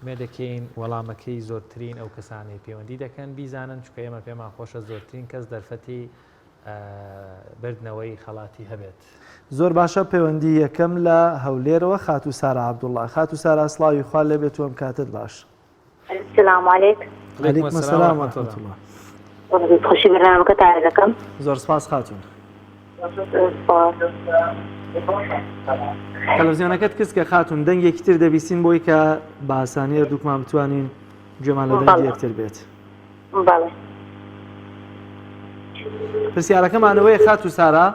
Speaker 1: مێ دەکەین وەڵامەکەی زۆرترین ئەو کەسانی پەیوەندی دەکەن بیزانن چکە ئێمە پێمان خۆشە زۆرترین کەس دەرفەتی بردنەوەی خەڵاتی هەبێت.
Speaker 2: زۆر باشە پەیوەندی یەکەم لە هەولێرەوە خاتو سارا عەبدوڵڵا. خاتو سارا سڵاوی خوا لێبێت و ئەم کاتت باش.
Speaker 3: السلام علیکم.
Speaker 2: عەلیکم السلام وەرەحمەتوڵڵا.
Speaker 3: خۆشی بەرنامەکە تاە دەکەم.
Speaker 2: زۆر سپاس خاتون. تەلەڤیزیۆنەکەت کەس کە خاتون دەنگێکی تر دەبیستین بۆی کە بە ئاسانی هەردووکمان بتوانین گوێمان لە دەنگی یەکتر بێت.
Speaker 3: بەڵێ.
Speaker 2: پرسیارەکەمانەوەی خاتو سارا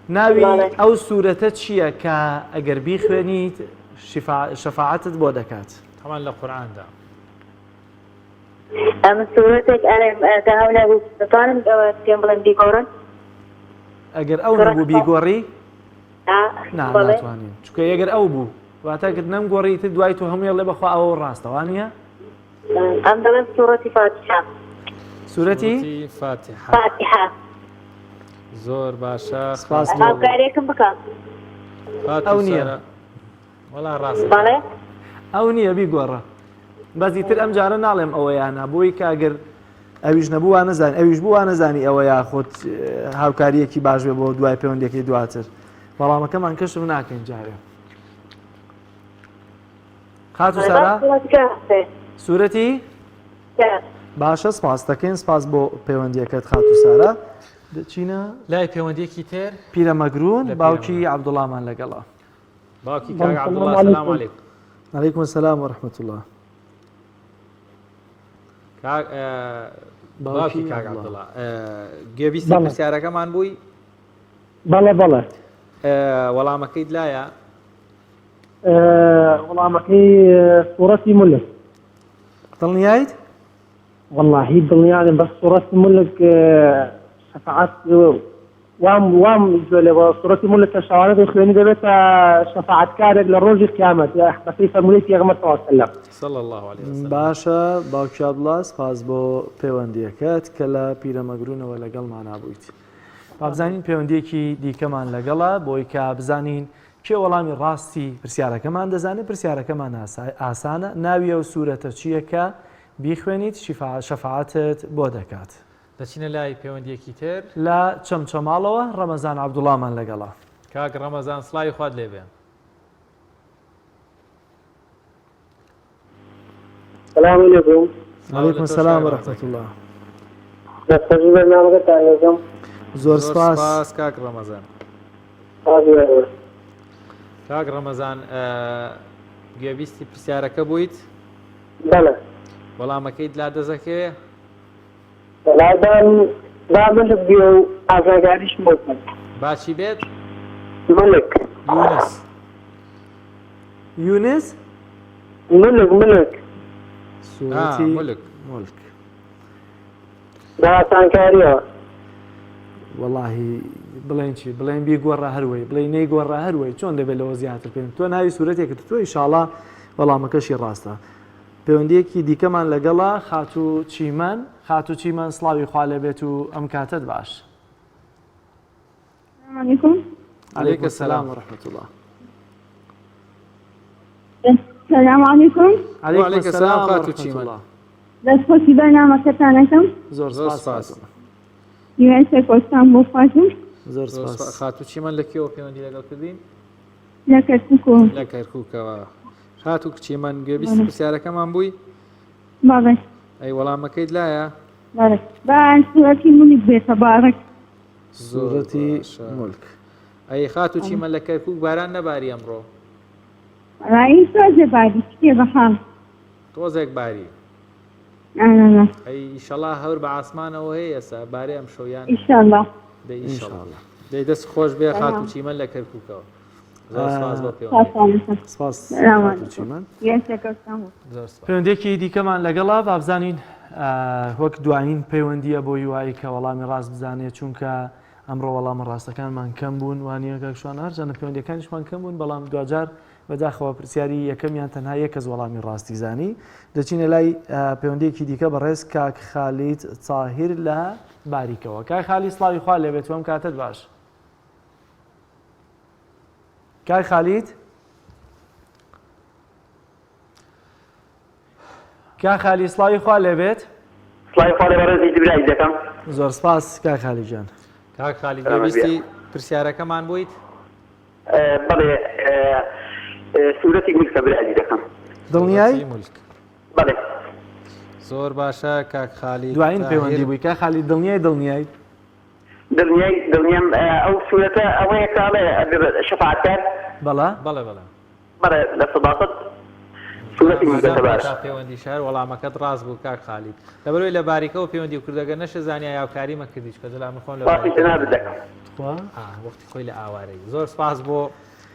Speaker 2: ناوی ئەو سوورەتە چییە کە ئەگەر بیخوێنیت شەفاعەتت بۆ دەکات؟
Speaker 1: هەمان لە قورئاندا.
Speaker 3: ئەم سوورەتێک کە هەولێر بوو دەتوانن پێم بڵێن بیگۆڕن؟
Speaker 2: ئەگەر ئەو نەبوو بیگۆڕی؟ ناتوانین چونکە ئەگەر ئەو بوو واتە کرد نەمگۆڕیت دوای تۆ هەمووی لێ بەخوا ئەوە ڕاستەوە نییە؟
Speaker 3: ئەم دەڵێن سوورەتی فاتحە.
Speaker 2: سوورەتی
Speaker 3: فاتحە.
Speaker 1: زۆر باشە
Speaker 2: سپاس
Speaker 3: هاوکاریەکەم بکە.
Speaker 2: ئەو نییە.
Speaker 1: وەڵا ڕاست.
Speaker 3: بەڵێ؟
Speaker 2: ئەو نییە بیگۆڕە. بەزیتر ئەم جارە ناڵێم ئەوەیانە بۆی کە ئەگەر ئەویش نەبوو وا نەزانانی ئەویش بوو وا نەزانی ئەوە یاخۆت هاوکاریەکی باش بێ بۆ دوای پەیوەندیەکەی دواتر بەڵامەکەمان کەشم ناکەین جارێ خات و سارا سوورەتی باشە سپاس دەکەین سپاس بۆ پەیوەندیەکەت خات و سارا دەچینە
Speaker 1: لای پەیوەندیەکی تر
Speaker 2: پیرەمەگرون باوکی عەبدوڵامان لەگەڵا
Speaker 1: باوکی کاک عەبدوڵڵا سەلام عەلەیکم
Speaker 2: عەلەیکم السلام وەرەحمەتوڵڵا
Speaker 1: باوکی کاک عەبدوڵڵا گوێبیستی پرسیارەکەمان بووی
Speaker 12: بەڵێ بەڵێ
Speaker 1: وەڵامەکەیت لایە
Speaker 12: وەڵامەکەی سوورەتی مولک
Speaker 2: دڵنیایت
Speaker 12: واللهی دڵنیایم بەس سوورەتی مولک شەفاعەت وام لێ سوورەتی مولک کە شەوانە دەخوێنی دەبێتە شەفاعەتکارێک لە ڕۆژی قیامەت بەپێی فەرمووی پێغەمبەر صلی الله علیه وسلم
Speaker 1: صلی الله علیه وسلم
Speaker 2: باشە باوکی عەبدوڵڵا سپاس بۆ پەیوەندیەکەت کە لە پیرەمەگرونەوە لەگەڵمان بوویت با بزانین پەیوەندیەکی دیکەمان لەگەڵە بۆی کە بزانین کێ وەڵامی ڕاستی پرسیارەکەمان دەزانێت پرسیارەکەمان ئاسانە ناوی ئەو سوورەتە چییە کە بیخوێنیت شەفاعەتت بۆ دەکات
Speaker 1: دەچینە لای پەیوەندیەکی تر
Speaker 2: لە چەمچەماڵەوە ڕەمەزان عەبدوڵڵامان لەگەڵا
Speaker 1: کاک ڕەمەزان سڵاوی خوات لێبێ
Speaker 12: السلام علیکم
Speaker 2: عەلەیکم السلام وەرەحمەتوڵڵا
Speaker 12: دەستخۆشی بەرنامەکەتان لەگەڵ
Speaker 2: زۆر سپاس
Speaker 1: کاک ڕەمەزان کاک ڕەمەزان گوێبیستی پرسیارەکە بوویت
Speaker 12: بەڵێ
Speaker 1: وەڵامەکەیت لا دەزەکەوێ
Speaker 12: وەڵادان با ملک بێ و ئازاگاریش بۆکەن
Speaker 1: باچی بێت
Speaker 12: ملک
Speaker 1: یونس
Speaker 2: یونس
Speaker 12: ملک
Speaker 2: سوورەتی
Speaker 1: مولک
Speaker 12: داواتانکاریەوە
Speaker 2: واللهی بڵێن چی بڵێن بیگۆڕە هەروەی بڵێ نەیگۆڕە هەروەی چۆن دەبێت لەوە زیاتر پێم تۆ ناوی سوورەتێکت تۆ ئینشاڵڵا وەڵامەکەشی ڕاستە پەیوەندیەکی دیکەمان لەگەڵا خات و چیمەن سڵاوی خوا لێبێت و ئەم کاتت باش عەلەیکم السلام وەرەحمەتوڵڵا
Speaker 13: السلام علیکم
Speaker 2: عەلەیکم السلام وەرەحمەتوڵڵا
Speaker 13: دەستخۆشی بەرنامەکەتانەکەم
Speaker 2: زۆر سپاس
Speaker 13: یوێسێ کۆستان بۆ خاتم
Speaker 2: زۆر سپاس
Speaker 1: خات و چیمەن لە کێوە پەیوەندی لەگەڵ کردین
Speaker 13: لە کەرکووک
Speaker 1: لە کەرکووکەوە خات و کچیمەن گوێبیستی پرسیارەکەمان بووی
Speaker 13: باڵێ
Speaker 1: ئەی وەڵامەکەیت لایە
Speaker 13: باڵێ با سوورەتی مولک بێتە بارەک
Speaker 2: سوورەتی مولک
Speaker 1: ئەی خات و چیمەن لە کەرکووک باران نەباری ئەمڕۆ
Speaker 13: ڕایی تۆزێ باری شتێ بەخام
Speaker 1: تۆزێک باری ئەی ئیشەڵا هەور بە ئاسمانەوە هەیە ئێستا بارێ ئەم شەویان
Speaker 13: ئیشەڵڵا
Speaker 1: دەی دەست خۆش بێ خات و چیمەن لە کەرکووکەوە
Speaker 2: پەیوەندێکی دیکەمان لەگەڵا با بزانین وەک دوایین پەیوەندیە بۆ یوایی کە وەڵامی ڕاست بزانێت چونکە ئەمڕۆ وەڵام ڕاستەکانمان کەم بوون وانە کەکشوان هەرجانە پەیوەندەکانیشمان کەم بوون بەڵام دوجار بەداخەوە پرسیاری یەکەمیان تەنها یەکەس وەڵامی ڕاستی زانی دەچینە لای پەیوەندێکی دیکە بەڕێز کاک خالید تاهیر لە باریکەوە کاک خالی سڵاوی خوا لێبێت وەم کاتت باش کاک خالید کاک خالی سڵاوی خوا لێبێت
Speaker 12: سڵاوی خوا لێبێت جبرائیل دەکەم
Speaker 2: زۆر سپاس کاک خالی جان
Speaker 1: کاک خالی گوێبیستی پرسیارەکەمان بوویت
Speaker 12: بەڵێ سوورەتی مولکە برایلی دەکەم
Speaker 2: دڵنیایی
Speaker 12: بەڵێ
Speaker 1: زۆر باشە کاک خالی
Speaker 2: دوایین پەیوەندی بووی کاک خالی دڵنیایی
Speaker 12: دڵنیام ئەو سوورەتە ئەوەیە کاڵێ شەفاعەتکار
Speaker 2: بەڵێ
Speaker 12: بەڵێ لە سەداقەت سوورەتی مولکە باشە
Speaker 1: پەیوەندی شار وەڵامەکەت ڕاست بوو کاک خالی لەبەرەوەی لە باریکەوە پەیوەندی و کردەگە نەشە زانیا یاوکاری مەکردی کە دڵام خۆن لە وەختی خۆی لە ئاوارەی زۆر سپاس بۆ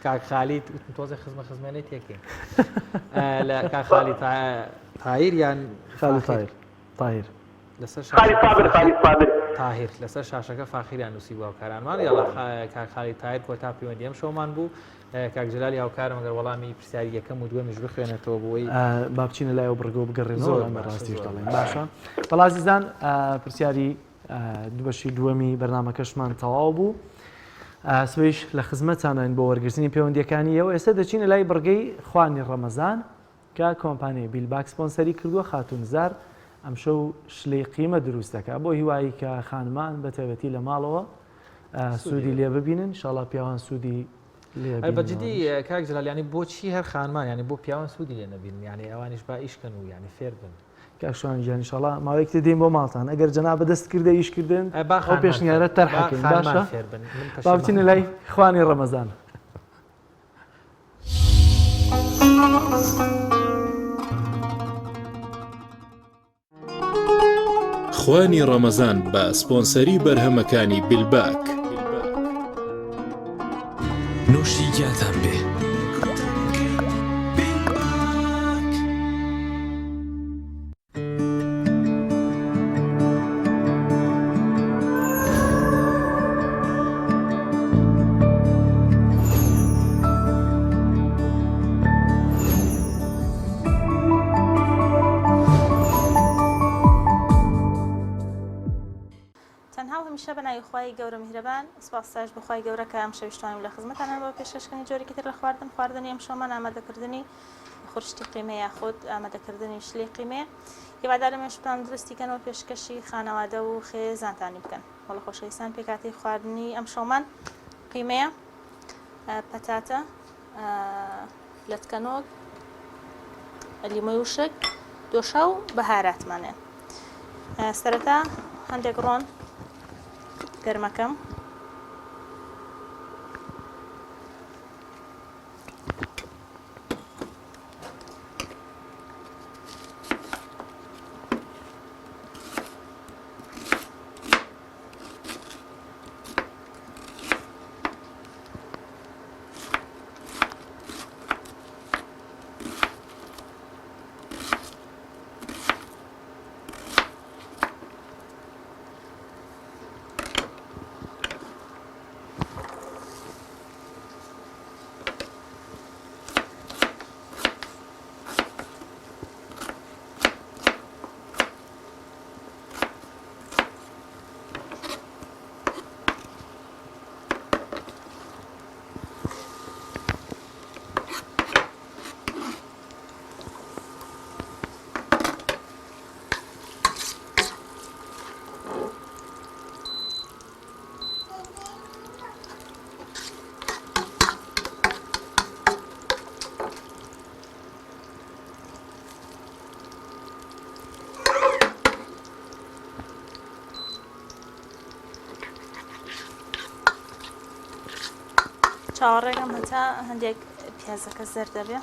Speaker 1: کاک خالیت تۆزە خزمەتێک تێکین لە کاک خالی تاهیر یان
Speaker 2: تاهیر
Speaker 1: تاهیر لەسەر شاشەکە فاخیریان نووسی بۆ هاوکارانمان یاڵا کاک خالی تاهیر کۆتا پەیوەندی ئەم شەومان بوو کاک جەلالی هاوکارم ئەگەر وەڵامی پرسیاری یەکەم و دووەمیش بخوێنێتەوە بۆی
Speaker 2: با بچینە لایەوە بڕگە بگەڕێنەوە ڕاستیش دەڵێن باشە بەڵازیزان پرسیاری بەشی دووەمی بەرنامەکەشمان تەواو بوو سبەیش لە خزمەتانین بۆ وەرگرتنی پەیوەندیەکانی ئەوە ئێستا دەچینە لای بڕگەی خوانی ڕەمەزان کە کۆمپانیای بیلباک سپۆنسەری کردووە خاتونزار ئەم شەو شلەی قیمە دروست دەکات بۆ هیوایی کە خانمان بە تایبەتی لە ماڵەوە سوودی لێ ببینن ئینشاءڵڵا پیاوان سوودی لێ
Speaker 1: بەجددی کاک جلالیانی بۆچی هەر خانمان ینی بۆ پیاوان سوودی لێ نەبین یعنی ئەوانیش با ئیشکەن و ینی فێر بن
Speaker 2: کاکشوان گیان ئینشاءڵڵا ماوەیەکی دێین بۆ ماڵتان ئەگەر جەناب بەدەست کردە ئیشکردن ئەو پێشنیارە تەرحەکەین باشە با بچینە لای خوانی ڕەمەزان.
Speaker 14: خوانی ڕەمەزان بە سپۆنسەری بەرهەمەکانی بیلباک. نوشی گیانتان بێ.
Speaker 15: هەمیشە بەناوی خوای گەورە میهرەبان سوپاسداش بەخوای گەورە کە ئەم شەویشتوانیم لە خزمەتانە بۆ پێشکەشکردنی جۆرێکی تر لە خواردنی ئەم شەومان ئامادەکردنی خورشتی قیمە یاخود ئامادەکردنی شلەی قیمێ هیوادارم ئێشتان درستیکەنەوە پێشکەشی خانەوادە و خێزانتانی بکەن وەڵە خۆشەویستان پێکاتی خواردنی ئەم شەومان قیمەیە پەتاتە لەتکەنۆک لیمۆی وشک دۆشە و بەهاراتمانێن سەرەتا هەندێک ڕۆن گەرمەکەم چاوەڕێگەم هەتا هەندێک پیازەکە زەر دەبێ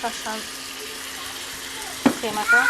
Speaker 15: پاشان قیمەکە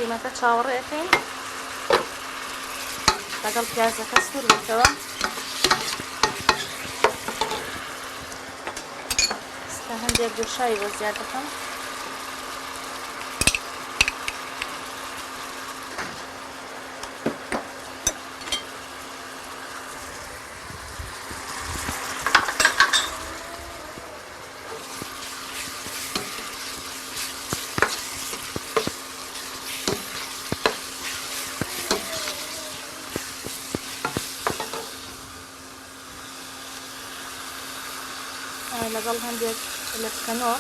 Speaker 15: قیمەتە چاوەڕێەکەین لەگەڵ پیازەکە سوور بێتەوە. ئێستا هەندێک گوشایی بۆ زیاد دەکەم. لەگەڵ هەندێک لەسکەنۆ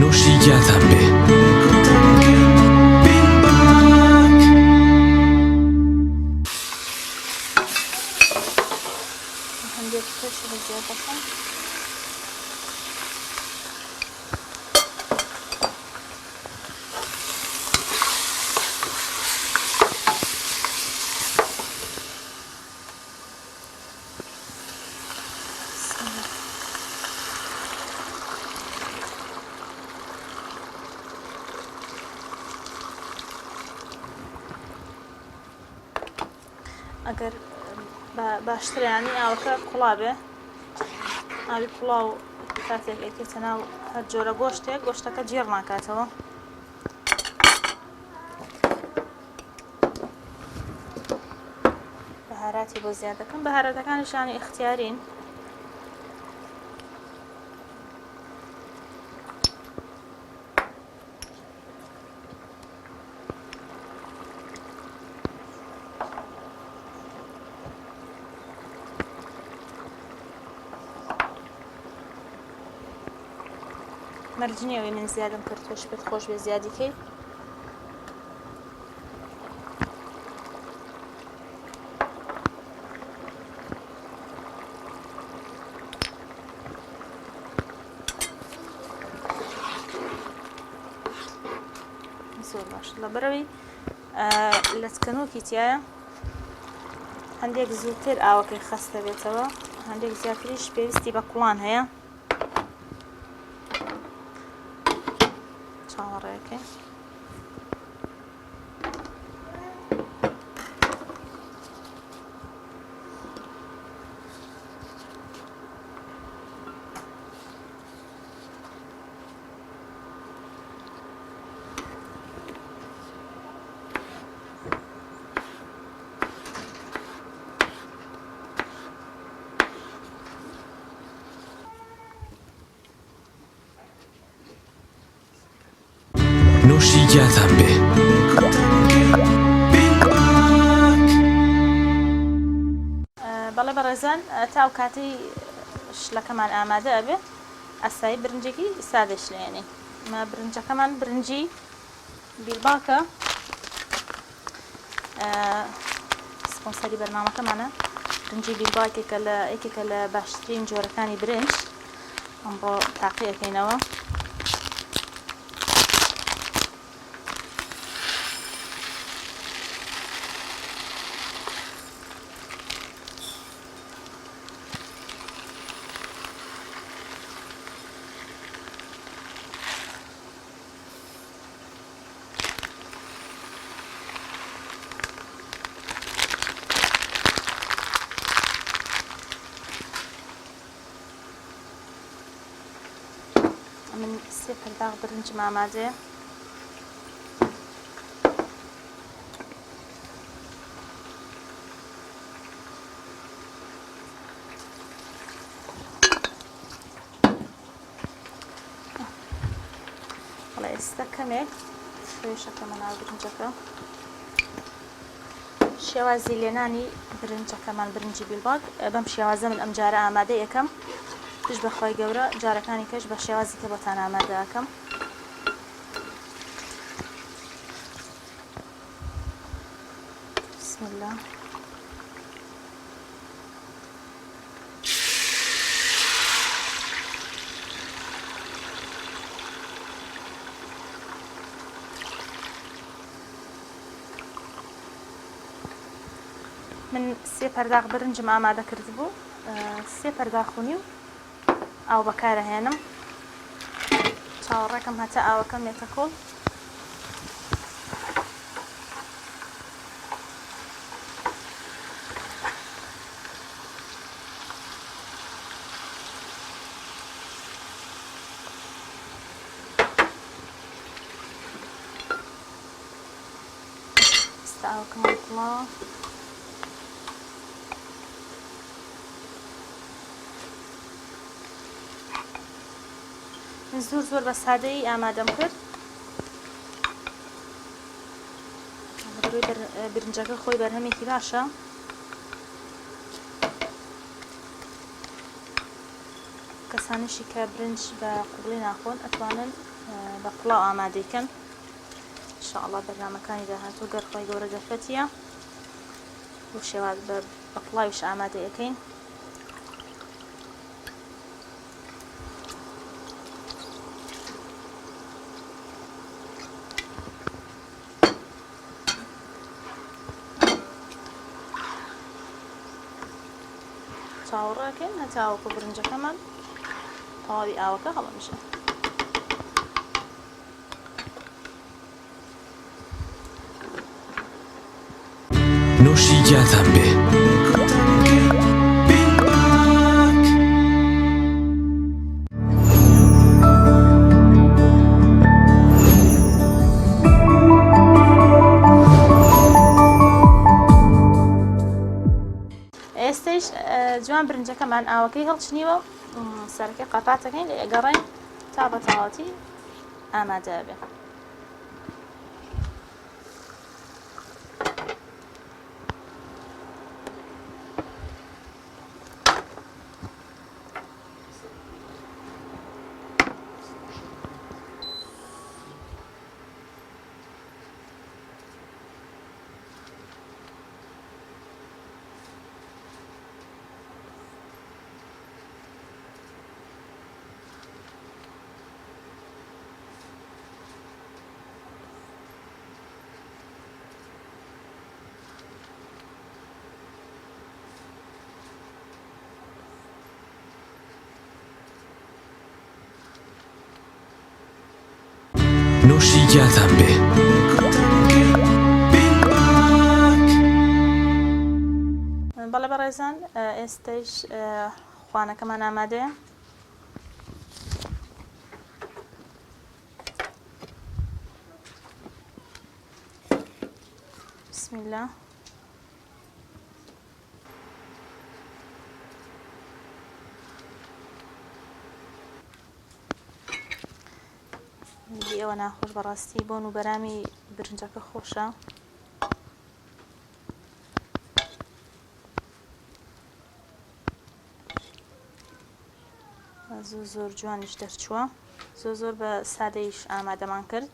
Speaker 14: نوشی گیاتان بێ.
Speaker 15: هەندێک پێشی بە زیاد دەکەم. ئەگەر باشترە یانی ئاوەکە کوڵا بێ، ئاوی کوڵاو کاتێک ئەکێتە ناو هەر جۆرە گۆشتێک گۆشتەکە جێڕ ناکاتەوە. بەهاراتی بۆ زیاد دەکەم. بەهارەتەکانیش یانی ئیختیارین. مەرجنیەوەی من زیادم کرد تۆش پێت خۆش بێ زیادیکەی. زۆر باش لەبەرەوەی لەسکەنۆکی تایە هەندێک زووتر ئاوەکەی خەستە بێتەوە، هەندێک زیاتریش پێویستی بە کوڵان هەیە. چاوەڕێەکەی
Speaker 14: نوشی گیاتان بێ.
Speaker 15: بەڵێ بەڕێزان تاو کاتەی شلەکەمان ئامادە ئەبێ ئەسایی برنجێکی سادەش لێنێ. برنجەکەمان برنجی بیلباکە، سپۆنسەری بەرنامەکەمانە. برنجی بیلباکێکە لە یەکێکە لە باشترین جۆرەکانی برنج. ئەمڕۆ تاقیەکەینەوە. من سێ پەرداغ برنجم ئامادەیە. بەڵێ ئێستا کەمێک فرێشەکەمە ناو برنجەکە. شێوازی لێنانی برنجەکەمان برنجی بیلباگ بەم شێوازە من ئەم جارە ئامادە یەکەم. پش بەخوای گەورە جارەکانی کەش بە شێوازی کە بۆتان ئامادە ئەکەم. بسم الله. من سێ پەرداغ برنجم ئامادە کرد بوو سێ پەرداخونی و ئاو بەکارەهێنم چاوەڕێکم هەتا ئاوەکەم مێتە کۆڵ ئاوەکەم وڵا زۆر بە سادەی ئامادەم کرد برنجەکە خۆی بەرهەمێکی باشە کەسانشی کە برنج بە قوڵی ناخۆن ئەتوانن بە قوڵاو ئامادەیکەن ئینشاءڵڵا بەرنامەکانی داهاتوو گەر خۆی گەورە دەفەتیە بۆ شێوات بە قوڵاویش ئامادە ئەەکەین چاوەڕێکەین هەتاوەکو برنجەکەمان تەواوی ئاوەکە هەڵەمیشە
Speaker 14: نوشی گیانتان بێ
Speaker 15: ئێستش جوان برنجەکەمان ئاوەکەی هەڵچنیوە سەرەکەی قاپاتەکەین لە ئەگەڕێن تا بە تەواوەتی ئامادە بێ
Speaker 14: نوشی گیانتان بێ
Speaker 15: بەڵێ بەڕێزان ئێستش خوانەکەمان ئامادەیە بسم الله ئێوە ناخۆش بەڕاستی بۆن و بەرامی برنجەکە خۆشە زۆر جوانیش دەرچووە زۆر بە سادەیش ئامادەمان کرد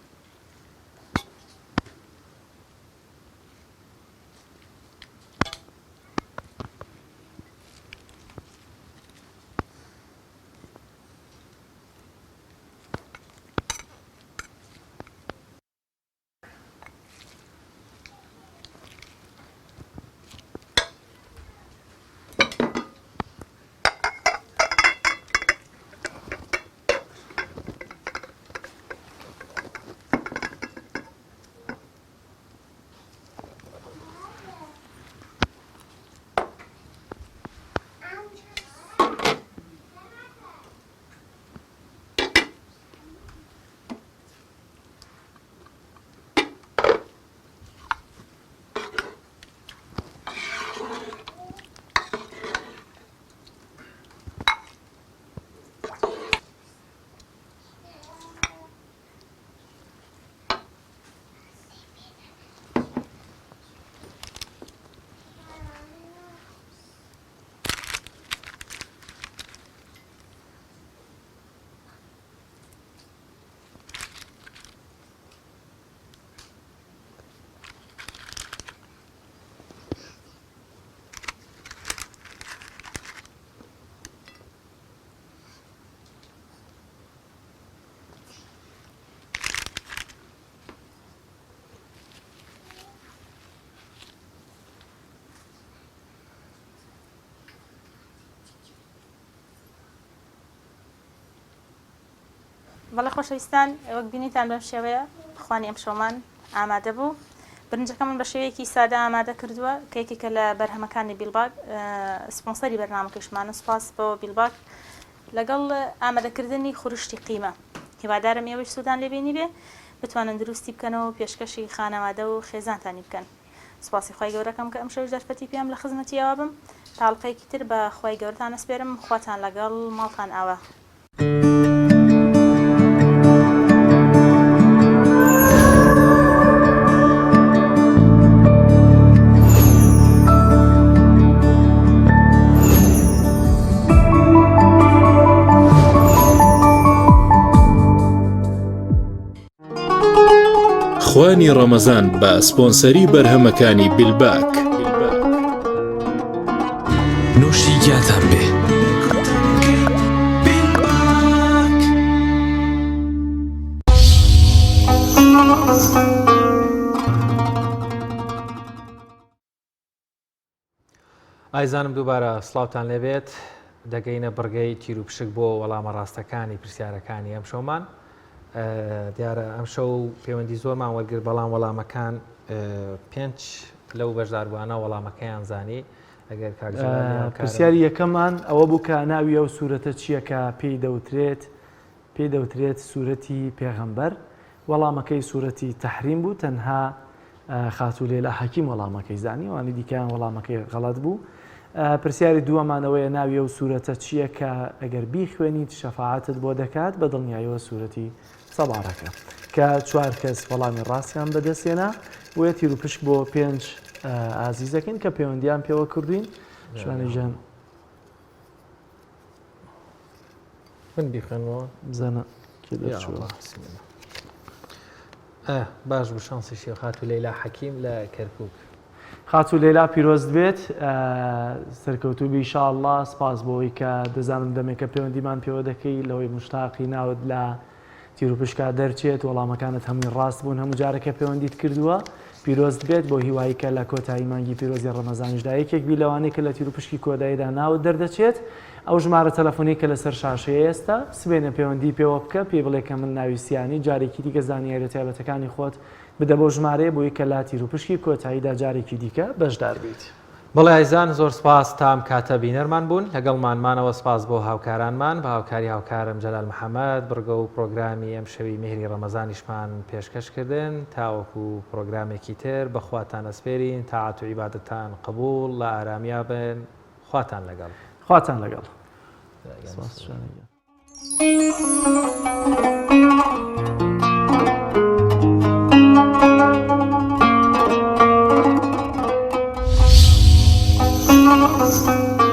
Speaker 15: بەڵێ خۆشەویستان وەک بینیتان بەم شێوەیە بخوانی ئەم شەومان ئامادە بوو. برنجەکەمان بە شێوەیەکی سادە ئامادە کردووە کە یەکێکە لە بەرهەمەکانی بیلباگ سپۆنسەری بەرنامەکەشمانە. سوپاس بۆ بیلباگ لەگەڵ ئامادەکردنی خوڕشتی قیمە. هیوادارم ئێوەش سوودان لێبینی بێ بتوانن دروستی بکەنەوە و پێشکەشی خانەوادە و خێزانتانی بکەن. سوپاسی خۆی گەورەکەم کە ئەم شەوش دەرفەتی پێم لە خزمەتیەوە بم. تاڵقەیەکی تر بە خۆی گەورەتان ئەسپێرم. خواتان لەگەڵ ماڵتان ئاوە.
Speaker 14: خوانی ڕەمەزان بە سپۆنسەری بەرهەمەکانی بیلباک. نوشی گیاتان بێ.
Speaker 1: ئایزانم دووبارە سڵاوتان لێبێت. دەگەینە بڕگەی تیر و پشک بۆ وەڵامە ڕاستەکانی پرسیارەکانی ئەم شەومان. دیارە ئەم شەو پەیوەندی زۆرمان وەرگرت بەڵام وەڵامەکان 5 لەو بەشداربووانە وەڵامەکەیان زانی. ئەگەر
Speaker 2: پرسیاری یەکەمان ئەوە بوو کە ناوی ئەو سوورەتە چییە کە پێی دەوترێت سوورەتی پێغەمبەر. وەڵامەکەی سوورەتی تەحریم بوو. تەنها خاتو لێلا حەکیم وەڵامەکەی زانی وانی دیکەیان وەڵامەکەی غەڵەت بوو. پرسیاری دووەمانەوەیە ناوی ئەو سوورەتە چییە کە ئەگەر بیخوێنیت شەفاعەتت بۆ دەکات بە دڵنیاییەوە سوورەتی سەبارەکە کە 4 کەس وەڵامی ڕاستیان بەدەستێنا وە تیر و پشک بۆ 5 ئازیزەکەین کە پەیوەندیان پێوە کردوین. شوانی ژەن
Speaker 1: من بیخێنەوە
Speaker 2: بزانە کێ دەرچووە.
Speaker 1: باش بوو شانسیشی خاتو لەیلا حەکیم لە کەرکووک.
Speaker 2: خاتو لێلا پیرۆست بێت. سەرکەوتوبی ئینشاءالله سپاس بۆەوەی کە دەزانم دەمێکە پەیوەندیمان پێوە دەکەی لەوەی مشتاقی ناوت لە تیر و پشکا دەرچێت. وەڵامەکانت هەمووی ڕاست بوون. هەموو جارەکە پەیوەندیت کردووە. پیرۆست بێت بۆ هیوایی کە لە کۆتایی مانگی پیرۆزی ڕەمەزانیشدا یەکێک بی لەوانەیە کە لە تیر و پشکی کۆداییدا ناوت دەردەچێت. ئەو ژمارە تەلەفۆنی کە لەسەر شاشەیە ئێستا سبێنە پەیوەندی پێوە بکە پێ بڵێ کە من ناویستیانی جارێکی دیکە زانیاری تایبەتەکانی خۆت بدە بۆ ژمارەیە بۆی کە لا تیر و پشکی کۆتاییدا جارێکی دیکە بەشدار بیت.
Speaker 1: بەڵێ ئایزان زۆر سپاس تام کاتە بینەرمان بوون لەگەڵمانمانەوە. سپاس بۆ هاوکارانمان بە هاوکاری هاوکارم جەلال محەممەد بڕگە و پرۆگرامی ئەم شەوی مهری ڕەمەزانیشمان پێشکەشکردن تاوەکو پرۆگرامێکی تر بەخواتان ئەسپێرین تاعات و عیبادەتان قبول لە ئارامیا بن. خواتان لەگەڵ.
Speaker 2: خواتان لەگەڵ.
Speaker 14: Thank you.